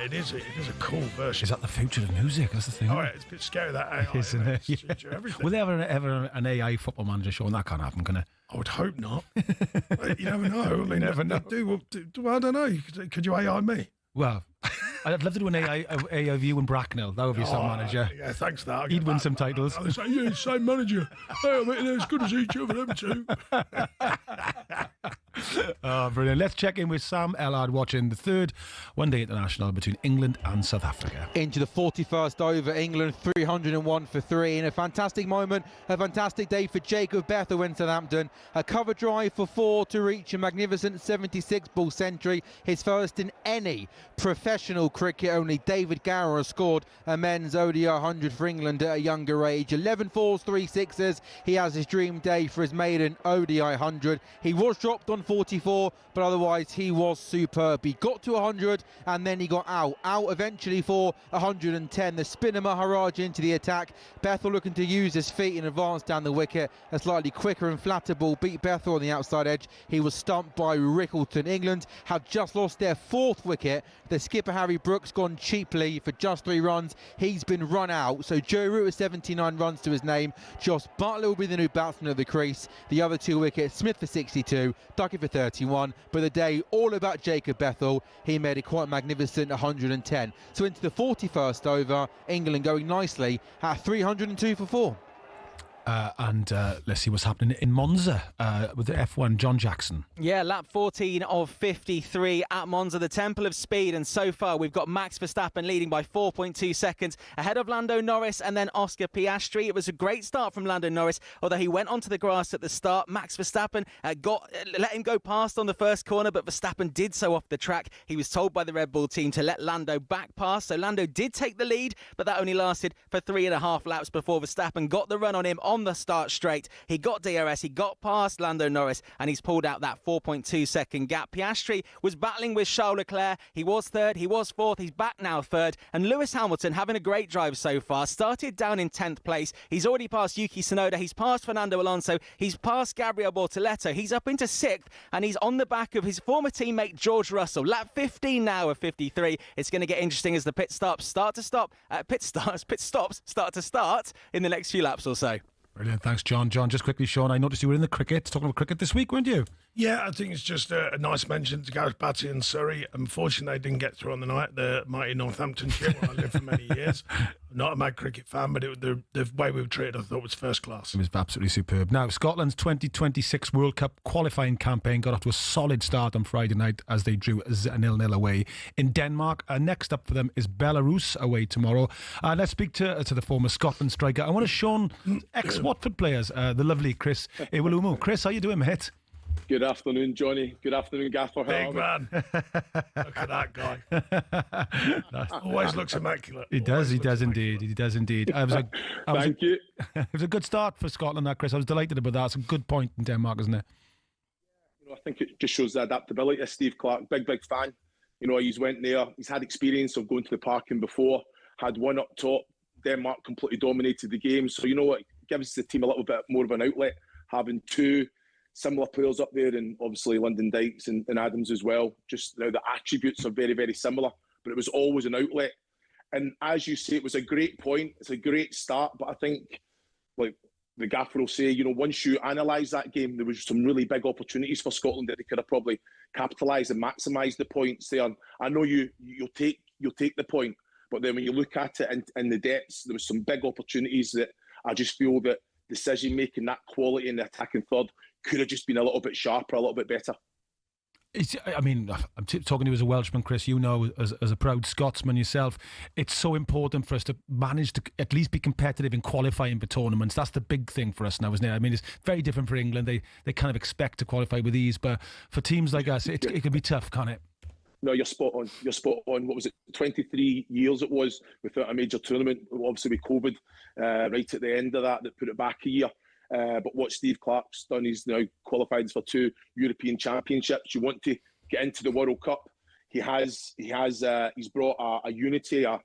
It is a cool version. Is that the future of music? That's the thing. Oh, it's a bit scary, that AI. Isn't it? Yeah. Everything. Will there ever an AI football manager, Sean? That can't happen, can it? I would hope not. You never know. I mean, never know. I don't know. Could you AI me? Well, I'd love to do an AI of you and Bracknell. That would be some manager. Yeah, thanks for that. He'd win some titles. I'll say, yeah, same manager. Hey, I mean, they're as good as each other, them two. Oh, brilliant. Let's check in with Sam Ellard watching the third one-day international between England and South Africa. Into the 41st over, England 301 for 3 in a fantastic moment, a fantastic day for Jacob Bethel in Southampton. A cover drive for 4 to reach a magnificent 76-ball century, his first in any professional cricket. Only David Gower has scored a men's ODI 100 for England at a younger age. 11 fours, 3 sixes. He has his dream day for his maiden ODI 100. He was dropped on 44, but otherwise he was superb. He got to 100 and then he got out eventually for 110. The spinner Maharaj into the attack. Bethel looking to use his feet in advance down the wicket. A slightly quicker and flatter ball beat Bethel on the outside edge. He was stumped by Rickleton. England have just lost their 4th wicket. The skipper Harry Brooks gone cheaply for just 3 runs. He's been run out. So Joe Root has 79 runs to his name. Josh Butler will be the new batsman of the crease. The other 2 wickets, Smith for 62, Duckett for 31. But the day all about Jacob Bethel. He made a quite magnificent 110. So into the 41st over, England going nicely at 302 for 4. And let's see what's happening in Monza with the F1, John Jackson. Yeah, lap 14 of 53 at Monza, the Temple of Speed. And so far, we've got Max Verstappen leading by 4.2 seconds ahead of Lando Norris and then Oscar Piastri. It was a great start from Lando Norris, although he went onto the grass at the start. Max Verstappen let him go past on the first corner, but Verstappen did so off the track. He was told by the Red Bull team to let Lando back past. So Lando did take the lead, but that only lasted for 3.5 laps before Verstappen got the run on him on the start straight. He got DRS, he got past Lando Norris, and he's pulled out that 4.2 second gap. Piastri was battling with Charles Leclerc. He was 3rd, he was 4th, he's back now 3rd. And Lewis Hamilton having a great drive so far. Started down in 10th place. He's already passed Yuki Tsunoda, he's passed Fernando Alonso, he's passed Gabriel Bortoleto. He's up into 6th, and he's on the back of his former teammate George Russell. Lap 15 now of 53. It's going to get interesting as the pit stops start to start in the next few laps or so. Brilliant. Thanks, John. John, just quickly, Sean, I noticed you were in the cricket, talking about cricket this week, weren't you? Yeah, I think it's just a nice mention to Gareth Batty and Surrey. Unfortunately, they didn't get through on the night, the mighty Northamptonshire, where I lived for many years. Not a mad cricket fan, but the way we were treated, I thought, was first class. It was absolutely superb. Now, Scotland's 2026 World Cup qualifying campaign got off to a solid start on Friday night as they drew a 0-0 away in Denmark. Next up for them is Belarus away tomorrow. Let's speak to the former Scotland striker. I want to Sean, ex-Watford players, the lovely Chris Iwelumo. Chris, how you doing, mate? Good afternoon, Jonny. Good afternoon, Gaffer. Big man. Look at that guy. Always looks immaculate. He does indeed. He does indeed. Thank you. It was a good start for Scotland, that, Chris. I was delighted about that. It's a good point in Denmark, isn't it? I think it just shows the adaptability of Steve Clarke. Big fan. He's went there. He's had experience of going to the parking before. Had one up top. Denmark completely dominated the game. So, it gives the team a little bit more of an outlet, having 2 similar players up there, and obviously Lyndon Dykes and Adams as well. Just now the attributes are very, very similar, but it was always an outlet. And as you say, it was a great point. It's a great start, but I think, like the gaffer will say, once you analyse that game, there was some really big opportunities for Scotland that they could have probably capitalised and maximised the points there. And I know you'll take the point, but then when you look at it in the depths, there was some big opportunities that I just feel that decision making, that quality in the attacking third, could have just been a little bit sharper, a little bit better. I'm talking to you as a Welshman, Chris. As a proud Scotsman yourself, it's so important for us to manage to at least be competitive in qualifying for tournaments. That's the big thing for us now, isn't it? It's very different for England. They kind of expect to qualify with ease, but for teams like us, it can be tough, can't it? No, you're spot on. What was it? 23 years it was without a major tournament. Obviously with COVID, right at the end of that put it back a year. But what Steve Clarke's done, he's now qualified for 2 European Championships. You want to get into the World Cup. he's brought a unity, a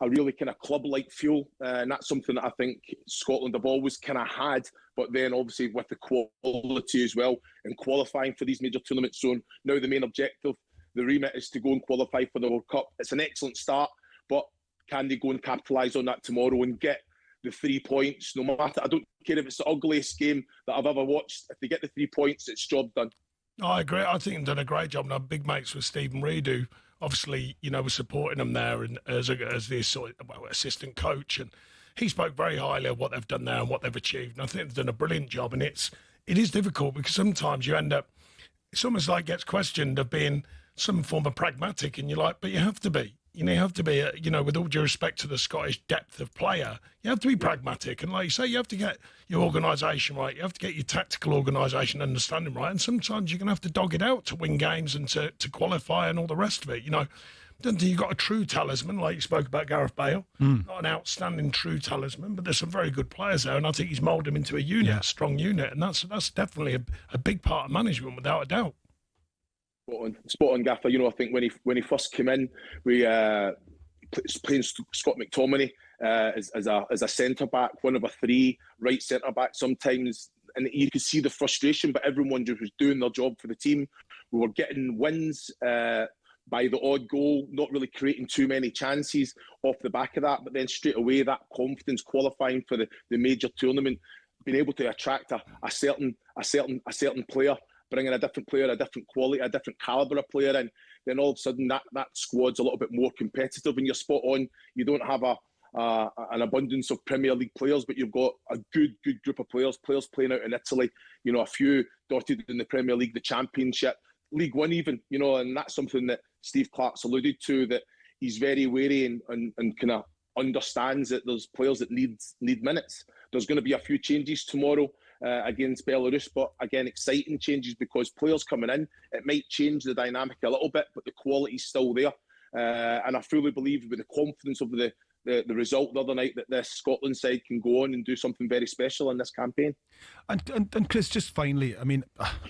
really kind of club-like feel, and that's something that I think Scotland have always kind of had, but then obviously with the quality as well, and qualifying for these major tournaments. So now the main objective, the remit, is to go and qualify for the World Cup. It's an excellent start, but can they go and capitalise on that tomorrow and get the 3 points? No matter, I don't care if it's the ugliest game that I've ever watched, if they get the 3 points, it's job done. I agree. I think they've done a great job, and I'm big mates with Stephen Reid, who obviously, was supporting them there and as the assistant coach, and he spoke very highly of what they've done there and what they've achieved. And I think they've done a brilliant job. And it is difficult because sometimes you end up, it's almost like gets questioned of being some form of pragmatic, and you're like, but you have to be. You have to be, with all due respect to the Scottish depth of player, you have to be pragmatic. And like you say, you have to get your organisation right. You have to get your tactical organisation understanding right. And sometimes you're going to have to dog it out to win games and to qualify and all the rest of it. Don't think you've got a true talisman, like you spoke about Gareth Bale. Not an outstanding true talisman, but there's some very good players there. And I think he's moulded them into a unit, a strong unit. And that's definitely a big part of management, without a doubt. Spot on, Gaffer. I think when he first came in, we playing Scott McTominay as a centre back, one of a three, right centre back sometimes, and you could see the frustration. But everyone just was doing their job for the team. We were getting wins by the odd goal, not really creating too many chances off the back of that. But then straight away, that confidence, qualifying for the major tournament, being able to attract a certain player, bringing a different player, a different quality, a different calibre of player in, then all of a sudden that squad's a little bit more competitive. And you're spot on. You don't have an abundance of Premier League players, but you've got a good group of players playing out in Italy, a few dotted in the Premier League, the Championship, League One even, and that's something that Steve Clarke's alluded to, that he's very wary and kind of understands that there's players that need minutes. There's going to be a few changes tomorrow against Belarus, but again, exciting changes, because players coming in, it might change the dynamic a little bit, but the quality's still there. And I fully believe, with the confidence of the result the other night, that this Scotland side can go on and do something very special in this campaign. And Chris, just finally, I mean,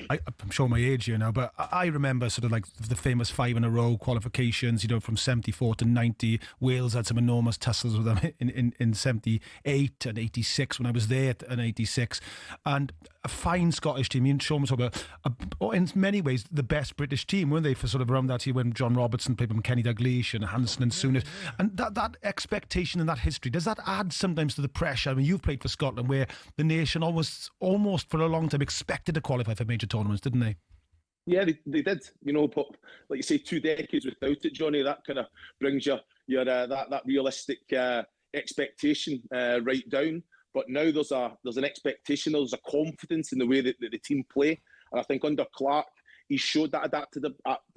I'm showing my age here now, but I remember sort of like the famous 5 in a row qualifications, from 74 to 90. Wales had some enormous tussles with them in 78 and 86 when I was there, in 86. And a fine Scottish team. Sean was talking about, in many ways, the best British team, weren't they, for sort of around that year when John Robertson played with Kenny Dalglish and Hansen and Souness. And that expectation and that history, does that add sometimes to the pressure? I mean, you've played for Scotland, where the nation almost for a long time expected to qualify for major tournaments, didn't they? Yeah, they did. But like you say, 2 decades without it, Johnny, that kind of brings your that realistic expectation right down. But now there's an expectation, there's a confidence in the way that the team play, and I think under Clarke, he showed that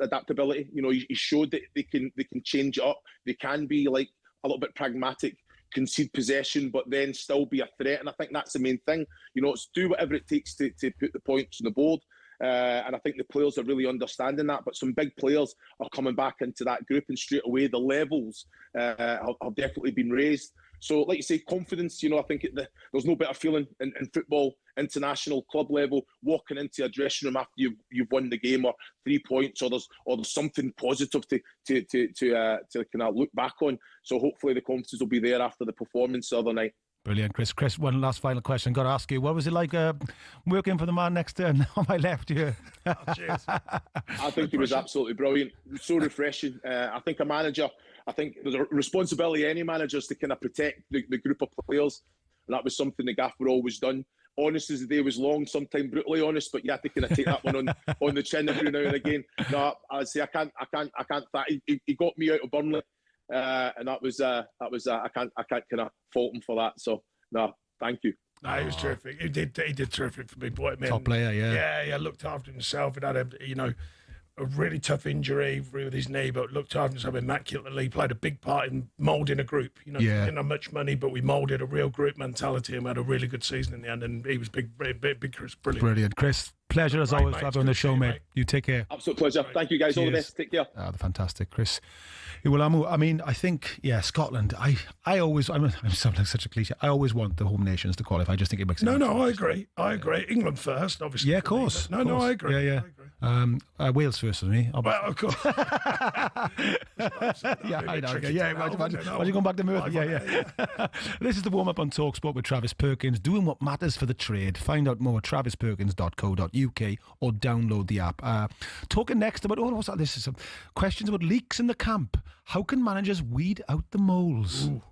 adaptability. He showed that they can change it up. They can be like a little bit pragmatic, concede possession, but then still be a threat. And I think that's the main thing. It's do whatever it takes to put the points on the board. And I think the players are really understanding that. But some big players are coming back into that group, and straight away the levels have definitely been raised. So, like you say, confidence, I think there's no better feeling in football, international club level, walking into a dressing room after you've won the game, or 3 points, or there's something positive to kind of look back on. So hopefully the confidence will be there after the performance the other night. Brilliant, Chris. Chris, one last final question. Got to ask you, what was it like working for the man next to on my left here? Oh, cheers. I think he was absolutely brilliant. So refreshing. I think there's a responsibility any managers to kind of protect the group of players, and that was something the gaffer always done. Honest as the day was long, sometimes brutally honest, but you have to kind of take that one on the chin every now and again. No, I'd say I can't. He got me out of Burnley. And that was I can't kind of fault him for that. So no, thank you. No, he was terrific. He did terrific for me. Boy, man. Top player, yeah. Yeah, looked after himself. It had a really tough injury with his knee, but looked after himself immaculately. Played a big part in moulding a group. Didn't have much money, but we moulded a real group mentality, and we had a really good season in the end. And he was big Chris, brilliant. Brilliant, Chris. Pleasure as always to have you on the show, mate. You take care. Absolute pleasure. Thank you, guys. Cheers. All the best. Take care. Fantastic, Chris. Well, I mean, I think, Scotland. I'm sounding like such a cliche. I always want the home nations to qualify. I just think it makes sense. No, I agree. England first, obviously. Yeah, of course. No, I agree. Yeah. I agree. Wales first, isn't he? Well, of course. Yeah, I know. Yeah, imagine going back to Murphy. Yeah. This is the warm-up on talkSPORT with Travis Perkins, doing what matters for the trade. Find out more at travisperkins.co.uk or download the app. Talking next about, what's that? This is some questions about leaks in the camp. How can managers weed out the moles? Ooh.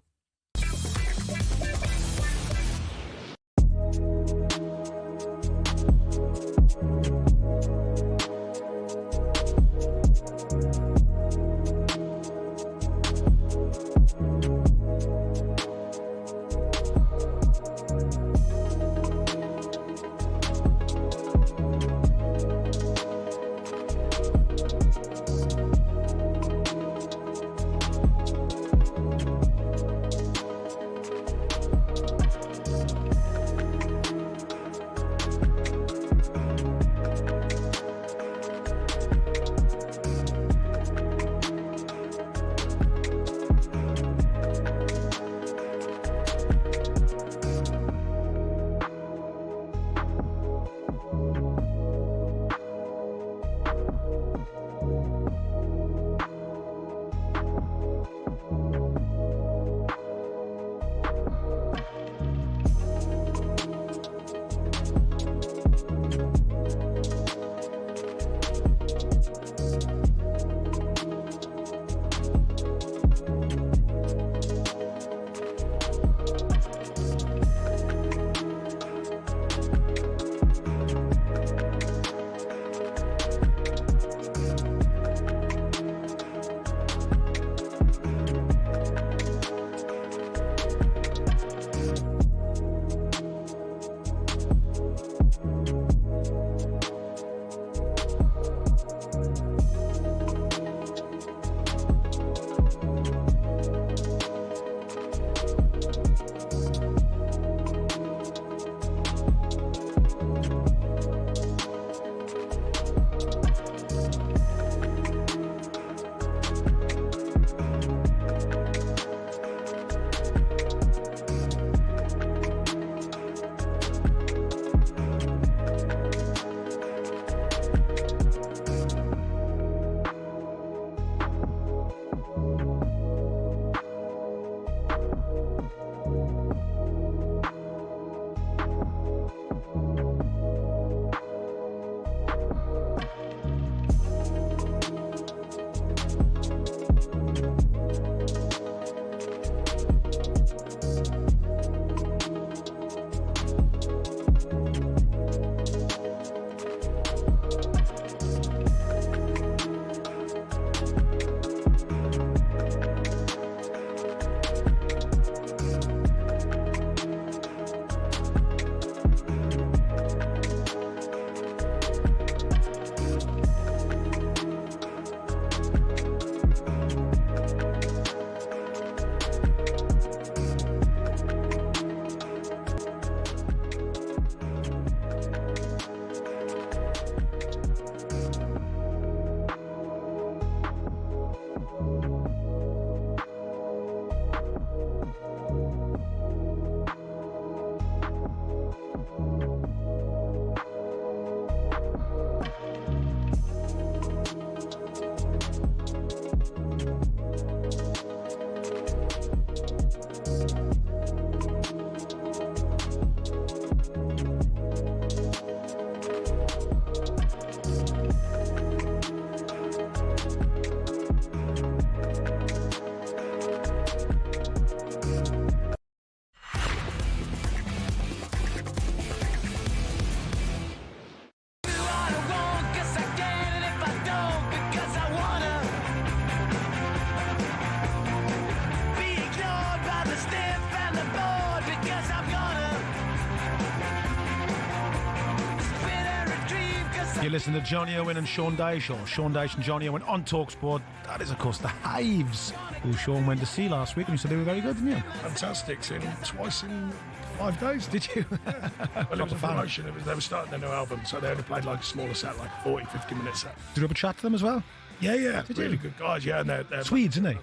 You listen to Jonny Owen and Sean Dyche, or Sean Dyche and Jonny Owen on talkSPORT. That is, of course, the Hives, who Sean went to see last week, and you said they were very good, didn't you? Fantastic. Seen them twice in 5 days. Did you? Yeah. Well, it was a promotion. They were starting their new album, so they only played like a smaller set, like a 40, 50-minute set. Did you have a chat to them as well? Yeah. Did good guys, yeah. And they're Swedes, isn't they?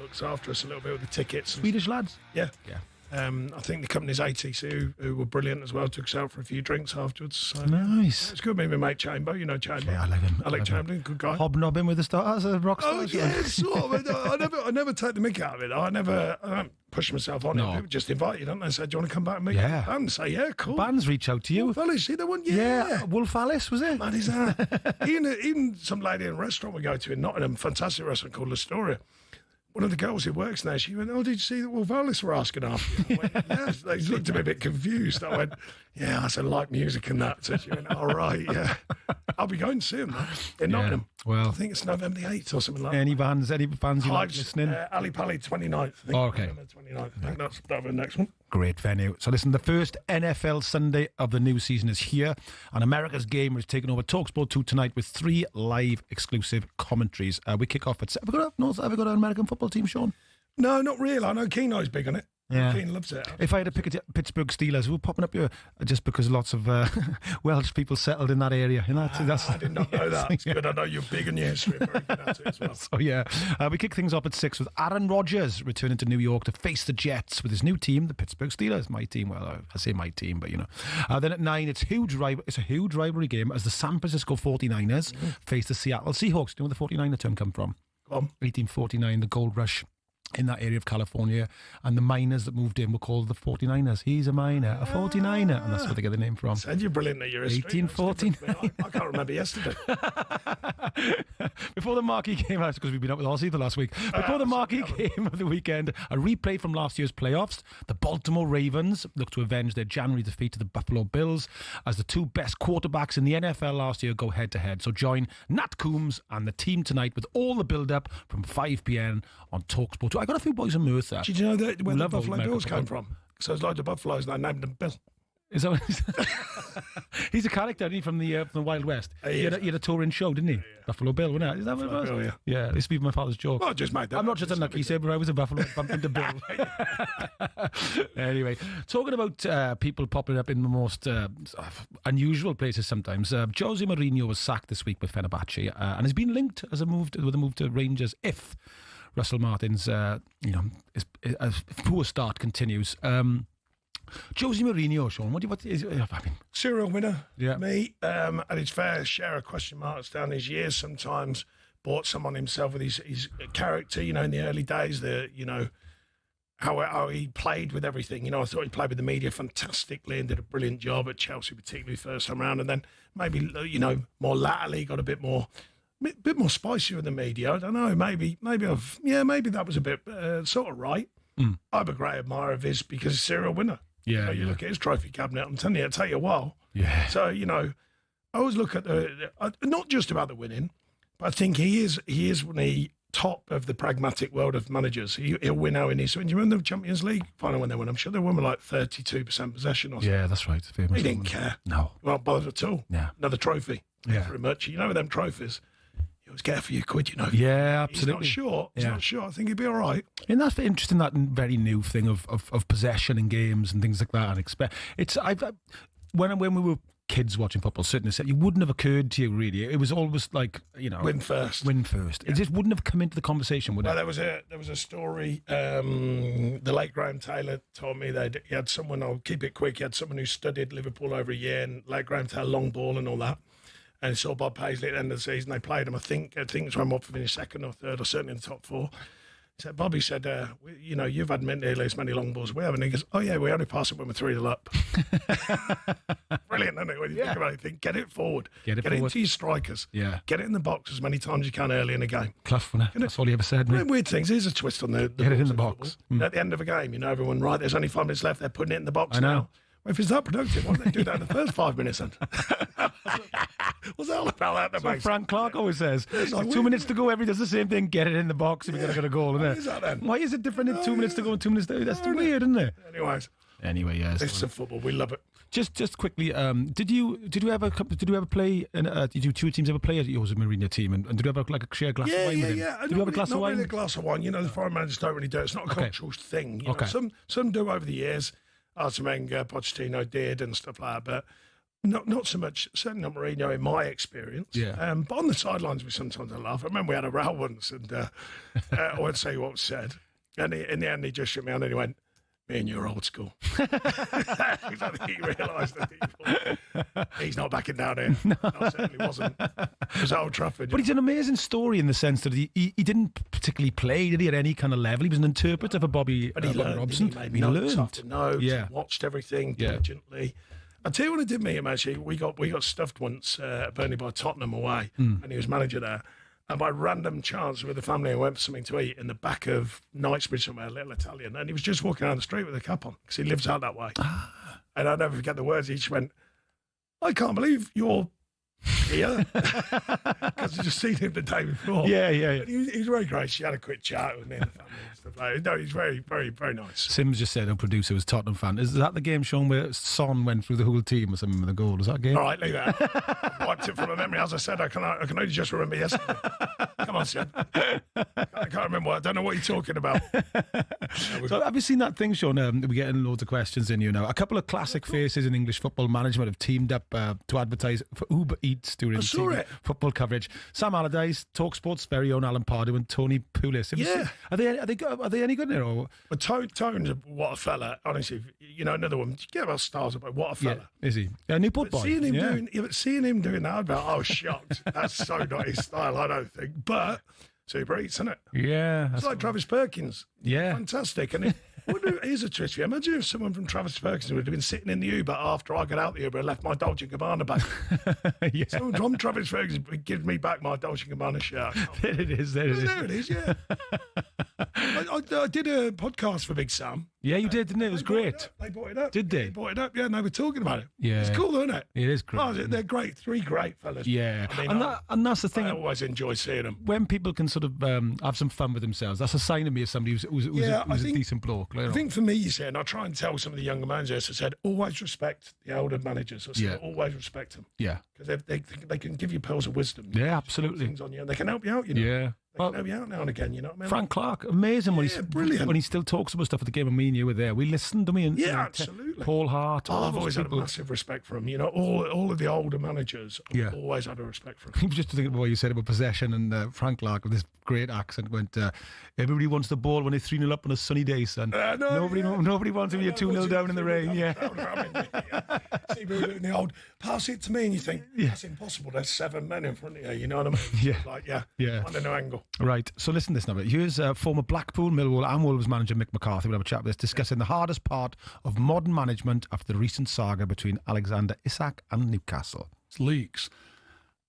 Looks after us a little bit with the tickets. Swedish lads? Yeah. I think the company's ATC, who were brilliant as well, took us out for a few drinks afterwards. So, nice. It's good. Me and my mate Chamber, you know Chamber. Yeah, I like him. I like Chamberlain, good guy. Hobnobbing with the stars, a rock star. Oh yeah, sort of. I never take the mick out of it. I don't push myself on it. People just invite you, don't they? Say, do you want to come back and meet the band? Say, yeah, cool. Bands reach out to you. Wolf Alice, see the one? Yeah. Wolf Alice, was it? Man, is that? even some lady in a restaurant we go to in Nottingham, fantastic restaurant called Astoria. One of the girls who works there, she went, "Oh, did you see that Wolf Alice were asking after you?" I went, yes. They looked at me a bit confused. I went, "Yeah, I said, like music and that." So she went, "All right, yeah." I'll be going to see them in Nottingham. Well, I think it's November the 8th or something like that. Any bands you like listening? Ali Pali 29th. I think. Okay. November 29th. I think that'll be the next one. Great venue. So listen, the first NFL Sunday of the new season is here, and America's Game is taking over talkSPORT 2 tonight with 3 live exclusive commentaries. We kick off at... Have we got an American football team, Sean? No, not really. I know Keno's big on it. Yeah. Keane loves it. If I had to pick a Pittsburgh Steelers, we're popping up here just because lots of Welsh people settled in that area. I did not know that. It's good. I know you're big on your history. Very good at it as well. So yeah, we kick things off at 6 with Aaron Rodgers returning to New York to face the Jets with his new team, the Pittsburgh Steelers. My team. Well, I say my team, but you know. Then at 9, it's a huge rivalry game as the San Francisco 49ers face the Seattle Seahawks. Do you know where the 49er term come from? 1849, the gold rush in that area of California, and the miners that moved in were called the 49ers. He's a miner, a 49er, and that's where they get the name from. Said you're brilliant at your history. 1849. I can't remember yesterday. Before the marquee game, because we've been up with Aussie the last week. Before the marquee game of the weekend, a replay from last year's playoffs. The Baltimore Ravens look to avenge their January defeat to the Buffalo Bills as the 2 best quarterbacks in the NFL last year go head to head. So join Nat Coombs and the team tonight with all the build-up from 5 p.m. on talkSPORT. I got a few boys in Merthyr. Did you know that where the Buffalo Bills came from? So it's like the Buffaloes, and I named them Bill. Is that he's a character, isn't he, from the Wild West? He had a touring show, didn't he? Yeah. Buffalo Bill, wasn't it? Is that what it was? Bill, yeah. This used to be my father's joke. Well, I just made that. I'm not just unlucky, said, but I was a Buffalo bumped into Bill. Anyway, talking about people popping up in the most unusual places sometimes. Jose Mourinho was sacked this week with Fenerbahce and has been linked with a move to Rangers if Russell Martin's poor start continues. Jose Mourinho, Sean, what is it? I mean, serial winner, me, and his fair share of question marks down his years. Sometimes bought someone himself with his character, in the early days, how he played with everything. I thought he played with the media fantastically and did a brilliant job at Chelsea, particularly first time round, and then maybe more latterly got a bit more spicier with the media. I don't know. Maybe that was a bit sort of right. I'm a great admirer of his because he's a serial winner. Yeah, you look at his trophy cabinet. I'm telling you, it'll take you a while. Yeah. So I always look at not just about the winning, but I think he is the top of the pragmatic world of managers. He'll win how he needs to win. Do you remember the Champions League final when they won? I'm sure they won with like 32% possession or something. Yeah, that's right. He didn't care. No. Not bothered at all. Yeah. Another trophy. Yeah. Very much. With them trophies, you always care for your quid, Yeah, absolutely. He's not sure. I think he'd be all right. And that's interesting, that very new thing of possession in games and things like that. And when we were kids watching football, certainly it wouldn't have occurred to you really. It was always like, win first. It just wouldn't have come into the conversation, would it? Well, there was a story. The late Graham Taylor told me that he had someone. I'll keep it quick. He had someone who studied Liverpool over a year, and late Graham Taylor, long ball and all that. And saw Bob Paisley at the end of the season. They played him. I think it's when Watford finished second or third, or certainly in the top 4. So Bobby said, you've had nearly as many long balls as we have. And he goes, oh yeah, we only pass it when we're 3-0 up. Brilliant, isn't it? When you think about it, get it forward. Get it into your strikers. Yeah. Get it in the box as many times as you can early in the game. Clough, that's all he ever said. Weird things. Here's a twist on the get it in the box. At the end of a game, everyone, right, there's only 5 minutes left. They're putting it in the box I know. now. Well, if it's that productive, why don't they do that in the first 5 minutes then? What's that all about? That's what Frank Clark always says. Like 2 minutes to go, everybody does the same thing, get it in the box and we're going to get a goal, isn't it? Why is that then? Why is it different in 2 minutes to go and 2 minutes to go? That's weird, isn't it? Anyway, yeah. This is football. We love it. Just quickly, did you ever play? Did you 2 teams ever play at Jose Mourinho team? And did you ever like share a glass of wine with him? Yeah. Did you have a glass of wine? Not really a glass of wine. The foreign managers don't really do it. It's not a cultural thing. Some do over the years. Arsene Wenger, Pochettino did and stuff like that, but not so much. Certainly not Mourinho in my experience. Yeah. But on the sidelines, we sometimes laugh. I remember we had a row once, and I won't say what was said. And in the end, he just shook me hand and he went, Me and you're old school. I think he realised that he's not backing down here. No. I certainly wasn't. It was Old Trafford. But he's an amazing story in the sense that he didn't particularly play, did he, at any kind of level? He was an interpreter for Bobby Robson. He notes after notes, he watched everything diligently. I'll tell you when I did meet him, actually. We got stuffed once at Burnley by Tottenham away, and he was manager there. And by random chance, with the family, I went for something to eat in the back of Knightsbridge somewhere, a little Italian. And he was just walking down the street with a cap on because he lives out that way. And I'll never forget the words. He just went, I can't believe you're here. Because I just seen him the day before. Yeah. He was very gracious. She had a quick chat with me and the family and stuff like that. No, he's very, very, very nice. Sims just said, our producer was a Tottenham fan. Is that the game, Sean, where Son went through the whole team or something with a goal? Was that game? All right, leave that. I wiped it from my memory. As I said, I can only just remember yesterday. Come on, Sim. I can't remember. I don't know what you're talking about. So have you seen that thing, Sean? We're getting loads of questions in, a couple of classic faces in English football management have teamed up to advertise for Uber Eats during football coverage. Sam Allardyce, talkSPORT's very own Alan Pardew and Tony Pulis. Are they any good now? Or? Well, Tone's what a fella. Honestly, another one. Get about stars about what a fella. Yeah, is he? Newport boy. Seeing him doing that, I was shocked. That's so not his style, I don't think. But Super Eats, isn't it? Yeah. It's like Travis Perkins. Yeah. Fantastic. And here's a twist for you. Imagine if someone from Travis Perkins would have been sitting in the Uber after I got out the Uber and left my Dolce & Gabbana back. Someone from Travis Ferguson gives me back my Dolce & Gabbana shirt. There it is. There it is, yeah. I did a podcast for Big Sam. Yeah, you did, didn't it? It was great. They brought it up. Did they? They brought it up, yeah, and they were talking about it. Yeah. It's cool, isn't it? It is great. Oh, they're great. Three great fellas. Yeah. I mean, and that's the thing. I always enjoy seeing them. When people can sort of have some fun with themselves, that's a sign of me as somebody who's a decent bloke. I think for me, you see, and I try and tell some of the younger managers, I said, always respect the older managers. I said, always respect them. Yeah. Because they can give you pearls of wisdom. Yeah, absolutely. Things on you, and they can help you out, Yeah. They can help you out now and again, you know what I mean? Frank Clark, amazing brilliant. when he still talks about stuff at the game and me and you were there. We listened to me and absolutely. Paul Hart. I've always had a massive respect for him. All of the older managers, I've always had a respect for him. I was just thinking about what you said about possession and Frank Clark with this great accent went, everybody wants the ball when they're 3-0 up on a sunny day, son. Nobody wants when you're 2-0 down in the rain. Yeah. See people doing the old pass it to me and you think, that's impossible. There's 7 men in front of you, you know what I mean? Yeah. Like, find a new angle. Right, so listen to this now. Here's former Blackpool, Millwall and Wolves manager Mick McCarthy. We'll have a chat with us, discussing the hardest part of modern management after the recent saga between Alexander Isak and Newcastle. It's leaks.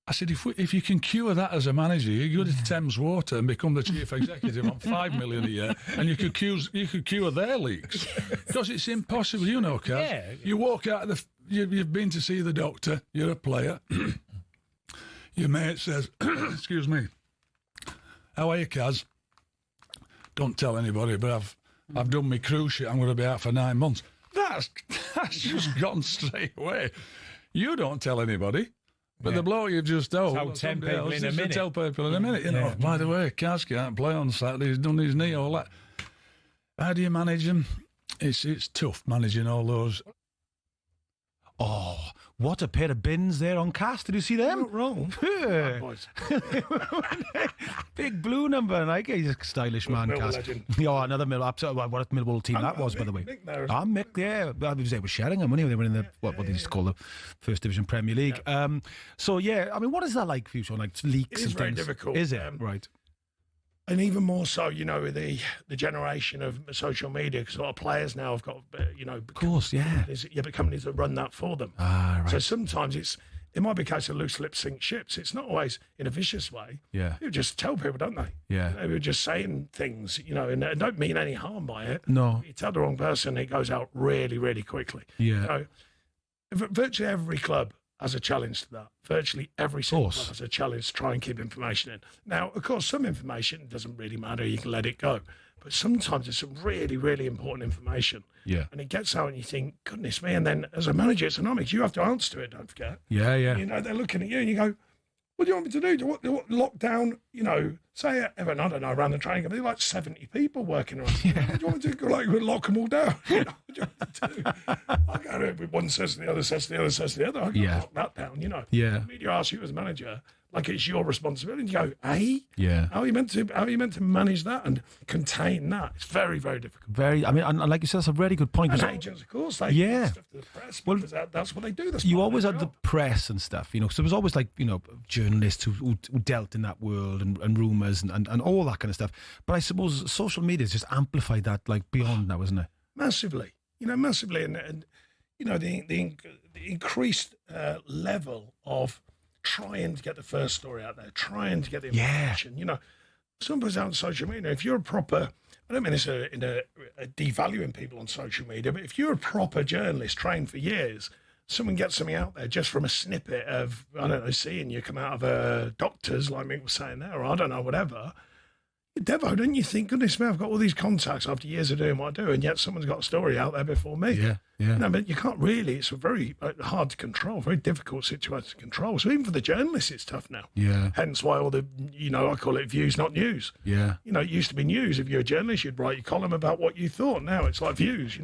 I said, if you can cure that as a manager, you go to Thames Water and become the chief executive on $5 million a year, and you could cure their leaks, because it's impossible. You know, Kaz. Yeah. You walk out of you've been to see the doctor. You're a player. Your mate says, "Excuse me, how are you, Kaz? Don't tell anybody, but I've done my cruise ship. I'm going to be out for 9 months." That's just gone straight away. You don't tell anybody. But the bloke you've just told, tell 10 people in a minute. Tell people in a minute, you know. By the way, Kaz can't play on Saturday. He's done his knee, all that. How do you manage them? It's tough managing all those. Oh, what a pair of bins there on cast. Did you see them? Not wrong. Big blue number. Like, he's a stylish man, Cast. Yeah, another Millwall. What a Millwall team that was, by the way. Mick, yeah. He was there with Sheringham, when they were in the, what they used to call the First Division Premier League. So, yeah, I mean, what is that like for you, Sean? Like, leaks and things? It's very difficult. Is it? Right. And even more so, with the generation of social media, because a lot of players now have got, of course, yeah. But companies that run that for them. Right. So sometimes it might be a case of loose lips sink ships. It's not always in a vicious way. Yeah. You just tell people, don't they? Yeah. They were just saying things, and don't mean any harm by it. No. You tell the wrong person, it goes out really, really quickly. Yeah. Virtually every club has a challenge to that. Virtually every single club has a challenge to try and keep information in. Now, of course, some information doesn't really matter. You can let it go. But sometimes it's some really, really important information. Yeah. And it gets out and you think, goodness me. And then as a manager, it's economics. You have to answer to it, don't forget. Yeah, yeah. They're looking at you and you go, what do you want me to do? Do you want lockdown, say, I don't know, around the training company, like 70 people working around. Yeah. What do you want me to do? Like, lock them all down? What do you want to do? I go with one says to the other, says to the other, says to the other. I can't lock that down, Yeah. The media asks you as a manager, like it's your responsibility. You go, hey, Yeah. how are you meant to manage that and contain that? It's very, very difficult. Very. I mean, and like you said, that's a really good point. And 'cause- agents, of course, they Yeah. stuff to the press because that's what they do. That's You part of always their had the job. press and stuff, you know, so there was always like, you know, journalists who dealt in that world and rumours and all that kind of stuff. But I suppose social media has just amplified that like beyond now, isn't it? Massively, massively, and you know the increased level of trying to get the first story out there, trying to get the information. You know, somebody's out on social media. If you're a proper, I don't mean this in a devaluing people on social media, but if you're a proper journalist trained for years, someone gets something out there just from a snippet of, I don't know, seeing you come out of a doctor's, like Mick was saying there, or I don't know, whatever. Devo, don't you think, goodness me, I've got all these contacts after years of doing what I do, and yet someone's got a story out there before me. Yeah. No, but you can't really. It's a very hard to control, very difficult situation to control. So even for the journalists, it's tough now. Yeah. Hence why all the, I call it views, not news. Yeah. It used to be news. If you're a journalist, you'd write your column about what you thought. Now it's like views,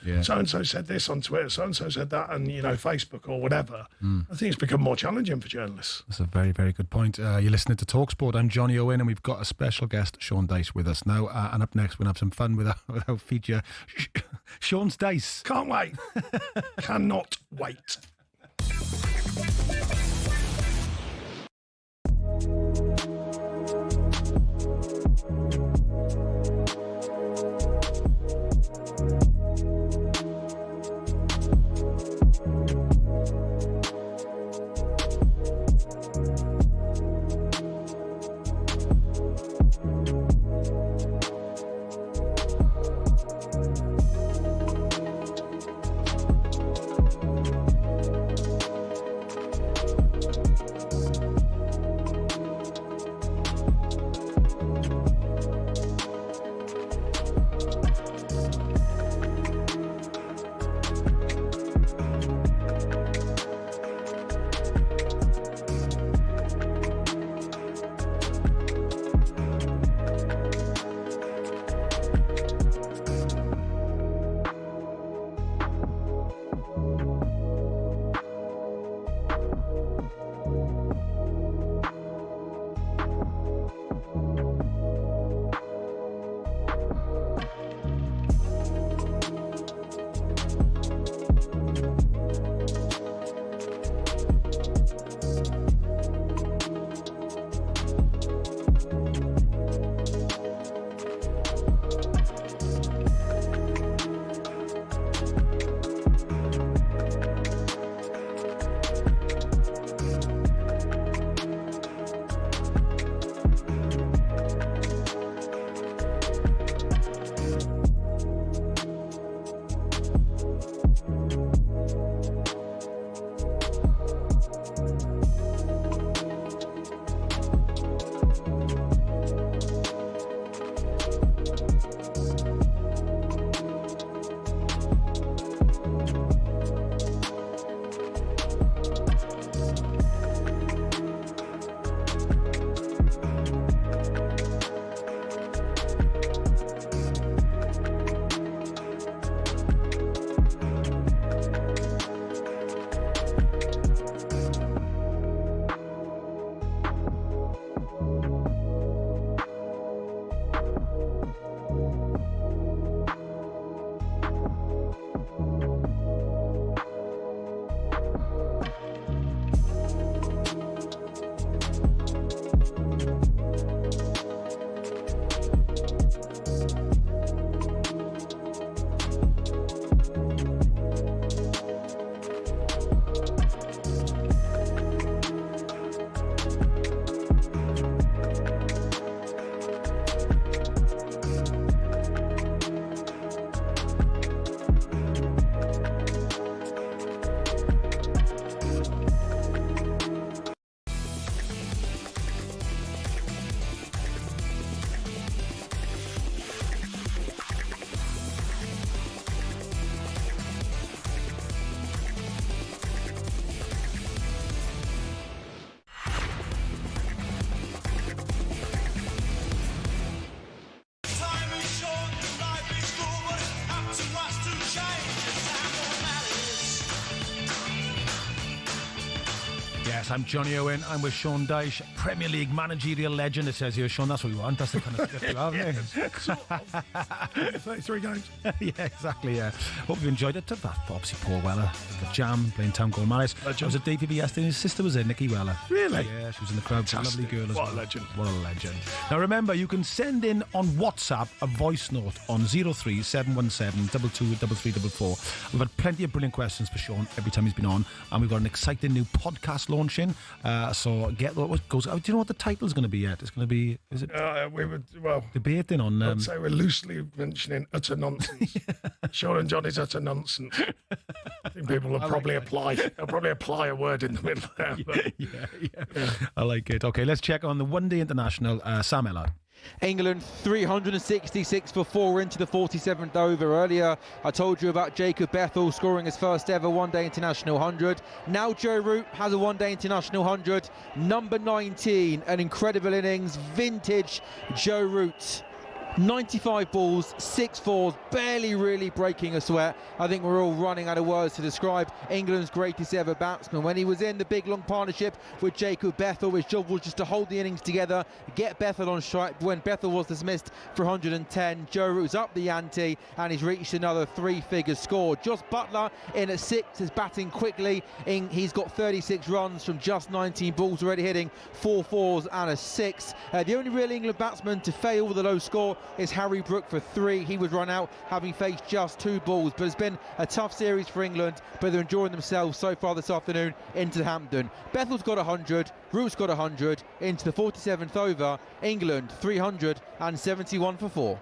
Yeah. So-and-so said this on Twitter, so-and-so said that on, Facebook or whatever. I think it's become more challenging for journalists. That's a very, very good point. You're listening to talkSPORT. I'm Jonny Owen, and we've got a special guest, Sean Dyche, with us now. And up next, we're going to have some fun with our feature, Sean's Dice. Can't wait. Cannot wait. Yes, I'm Jonny Owen. I'm with Sean Dyche, Premier League managerial legend. It says here, Sean. That's what we want. That's the kind of stuff you have, Yes. 33 games. Yeah, exactly. Yeah. Hope you enjoyed it. Obviously, Paul Weller, the Jam, playing Town Goal Malice. I was at DPB yesterday. His sister was there, Nikki Weller. Really? Yeah, she was in the crowd. Lovely girl as well. What a legend. What a legend. Now remember, you can send in on WhatsApp a voice note on 03717 223344. We've had plenty of brilliant questions for Sean every time he's been on, and we've got an exciting new podcast launching. So get what goes. Do you know what the title's going to be yet? It's going to be. Is it? We were debating on. I'd say we're loosely mentioning utter nonsense. Sean and Johnny's utter nonsense. I think people will probably apply. They'll probably apply a word in the middle there. But, yeah. I like it. Okay, let's check on the one-day international. Sam Ellard. England 366 for 4 into the 47th over. Earlier I told you about Jacob Bethel scoring his first ever one-day international 100. Now Joe Root has a one-day international 100. Number 19, an incredible innings, vintage Joe Root. 95 balls, 6 fours, barely really breaking a sweat. I think we're all running out of words to describe England's greatest ever batsman. When he was in the big long partnership with Jacob Bethel, his job was just to hold the innings together, get Bethel on strike. When Bethel was dismissed for 110, Joe Root's up the ante and he's reached another 3-figure score. Joss Buttler in at 6 is batting quickly. He's got 36 runs from just 19 balls, already hitting 4 fours and a 6. The only real England batsman to fail with a low score is Harry Brook for 3. He was run out having faced just 2 balls, but it's been a tough series for England, but they're enjoying themselves so far this afternoon into Hampden. Bethel's got 100, Root's got 100 into the 47th over. England 371 for 4.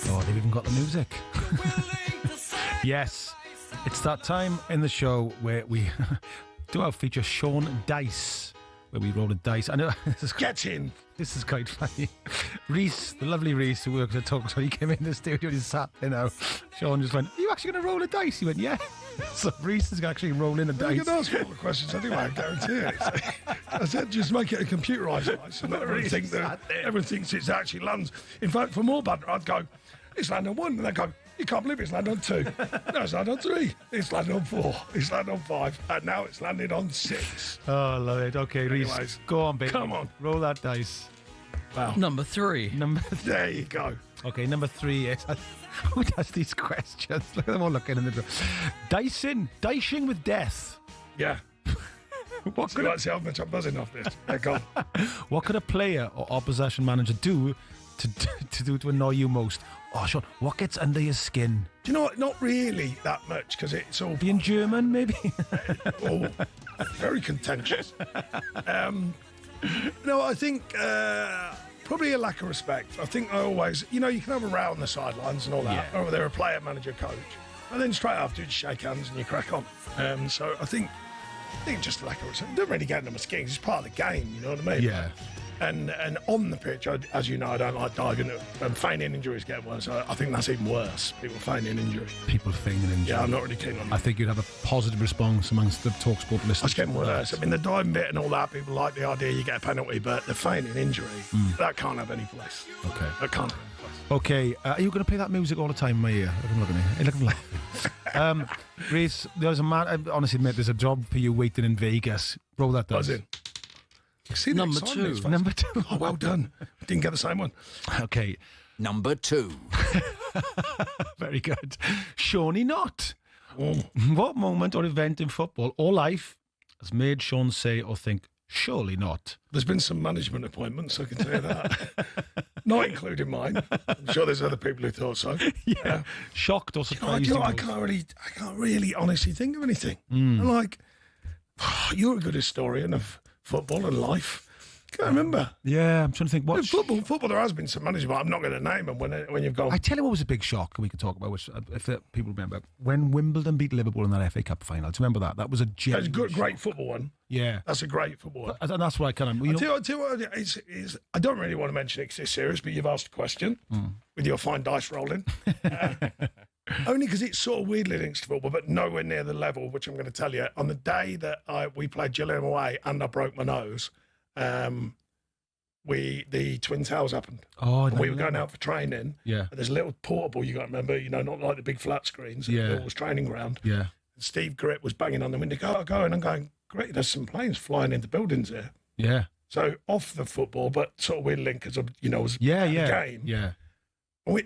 Oh, they've even got the music. Yes, it's that time in the show where we do our feature Sean Dyche, where we roll a dice. I know this is This is quite funny. Reese, the lovely Reese who works at talkSPORT, he came in the studio and he sat, Sean just went, "Are you actually going to roll a dice?" He went, "Yeah." So Reese is actually rolling a dice. You can ask all the questions anyway, I guarantee it. I said, just make it a computerised dice and everyone thinks it actually lands. In fact, for more banter, I'd go, "It's landed on 1," and they go, "You can't believe it's landed on 2. No, it's landed on 3. It's landed on 4. It's landed on 5. And now it's landed on 6. Oh, I love it. Okay, Anyways, Reese, go on, baby. Come on. Roll that dice. Wow. Number 3. There you go. Okay, number 3 is... Who does these questions? Look at them all looking in the door. Dicing with death. Yeah. What could I say? I'm buzzing off this. Go on. What could a player or opposition manager do to annoy you most? Oh, Sean, what gets under your skin? Do you know what? Not really that much, because it's all... Being German, maybe? Oh, very contentious. No, I think probably a lack of respect. I think I always... you can have a row on the sidelines and all that, or they're a player, manager, coach, and then straight after you just shake hands and you crack on. So I think just a lack of respect. It doesn't really get under my skin. It's part of the game, you know what I mean? Yeah. And on the pitch, as you know, I don't like diving. And feigning injuries get worse. I think that's even worse. People feigning injury. People feigning injury. Yeah, I'm not really keen on that. I think you'd have a positive response amongst the talkSPORT listeners. It's getting worse. I mean, the diving bit and all that, people like the idea you get a penalty, but the feigning injury, that can't have any place. Okay. That can't have any place. Okay, are you going to play that music all the time in my ear? Look at me. Laughing. Reece, there's a man, I honestly admit, there's a job for you waiting in Vegas. Roll that dice. See, number 2. Number 2. Oh, well done. Didn't get the same one. Okay. Number 2. Very good. Shawnee Not. What moment or event in football or life has made Sean say or think, surely not? There's been some management appointments, I can tell you that. Not including mine. I'm sure there's other people who thought so. Yeah. Shocked or surprised? I can't really honestly think of anything. I'm like, you're a good historian of football and life. Can't remember. Yeah, I'm trying to think. What football? There has been some management. I'm not going to name them when you've gone. I tell you what was a big shock we could talk about, which if people remember, when Wimbledon beat Liverpool in that FA Cup final. Do you remember that? That was a genuine. That's a great football one. Yeah, that's a great football one. And that's why I kind of. I tell you what, I don't really want to mention it because it's serious, but you've asked a question with your fine dice rolling. Only because it's sort of weirdly linked to football, but nowhere near the level, which I'm going to tell you. On the day that we played Gillingham away and I broke my nose, the Twin Towers happened. Oh, and we were going out for training. Yeah. And there's a little portable, you got to remember, not like the big flat screens. Yeah. It was training ground. Yeah. And Steve Gritt was banging on the window, go, and I'm going, great, there's some planes flying into buildings here. Yeah. So off the football, but sort of we're linked because of, was the game. Yeah.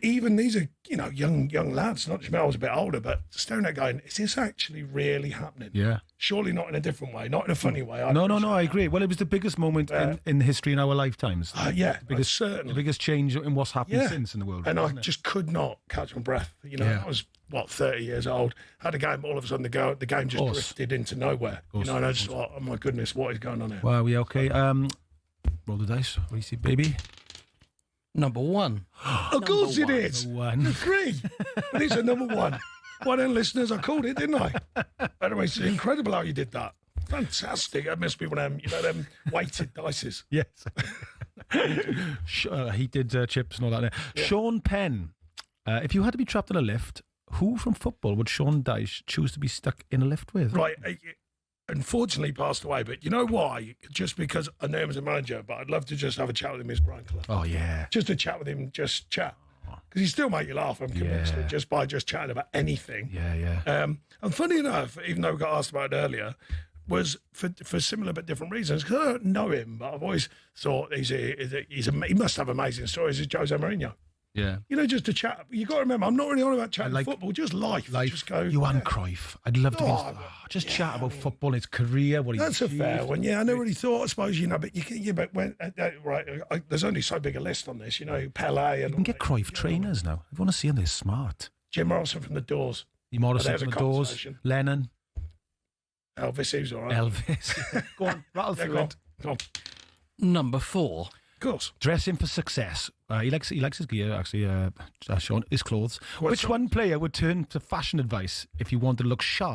Even these are, young lads, not just me, I was a bit older, but staring at going, is this actually really happening? Yeah. Surely not in a different way, not in a funny way. No, I agree. Well, it was the biggest moment in history in our lifetimes. Certainly. The biggest change in what's happened since in the world. And I just could not catch my breath. I was, 30 years old, had a game, all of a sudden the game just drifted into nowhere. And I just thought, oh my goodness, what is going on here? Wow, yeah, okay. Roll the dice. What do you see, baby? Number one. Of course it is. Number one. The three. But it's a number one. Well then, listeners, I called it, didn't I? Anyway, it's incredible how you did that. Fantastic. That must be one of them, them weighted dices. Yes. He did chips and all that. Yeah. Sean Penn. If you had to be trapped in a lift, who from football would Sean Dyche choose to be stuck in a lift with? Right. Unfortunately, passed away. But you know why? Just because I know him as a manager, but I'd love to just have a chat with him as Brian Clough. Oh, yeah. Just to chat with him, just chat. Because he still make you laugh, I'm convinced, just by just chatting about anything. Yeah. And funny enough, even though we got asked about it earlier, was for similar but different reasons. Because I don't know him, but I've always thought he must have amazing stories. He's Jose Mourinho. Yeah. Just to chat. You got to remember, I'm not really on about chatting football, just life. Just go. Johan Cruyff. I'd love to chat about football, his career, what he That's achieved. A fair one. Yeah, I never really thought, I suppose, but you can, but when, there's only so big a list on this, Pele. And you can get Cruyff trainers now. I want to see him, they're smart. Jim Morrison from the Doors. Morrison from the Doors. Lennon. Elvis, he was all right. Elvis. Go on, rattle through it. Go on. Number four. Of course. Dressing for success. He likes his gear, actually, Sean, his clothes. Which one player would turn to fashion advice if you wanted to look sharp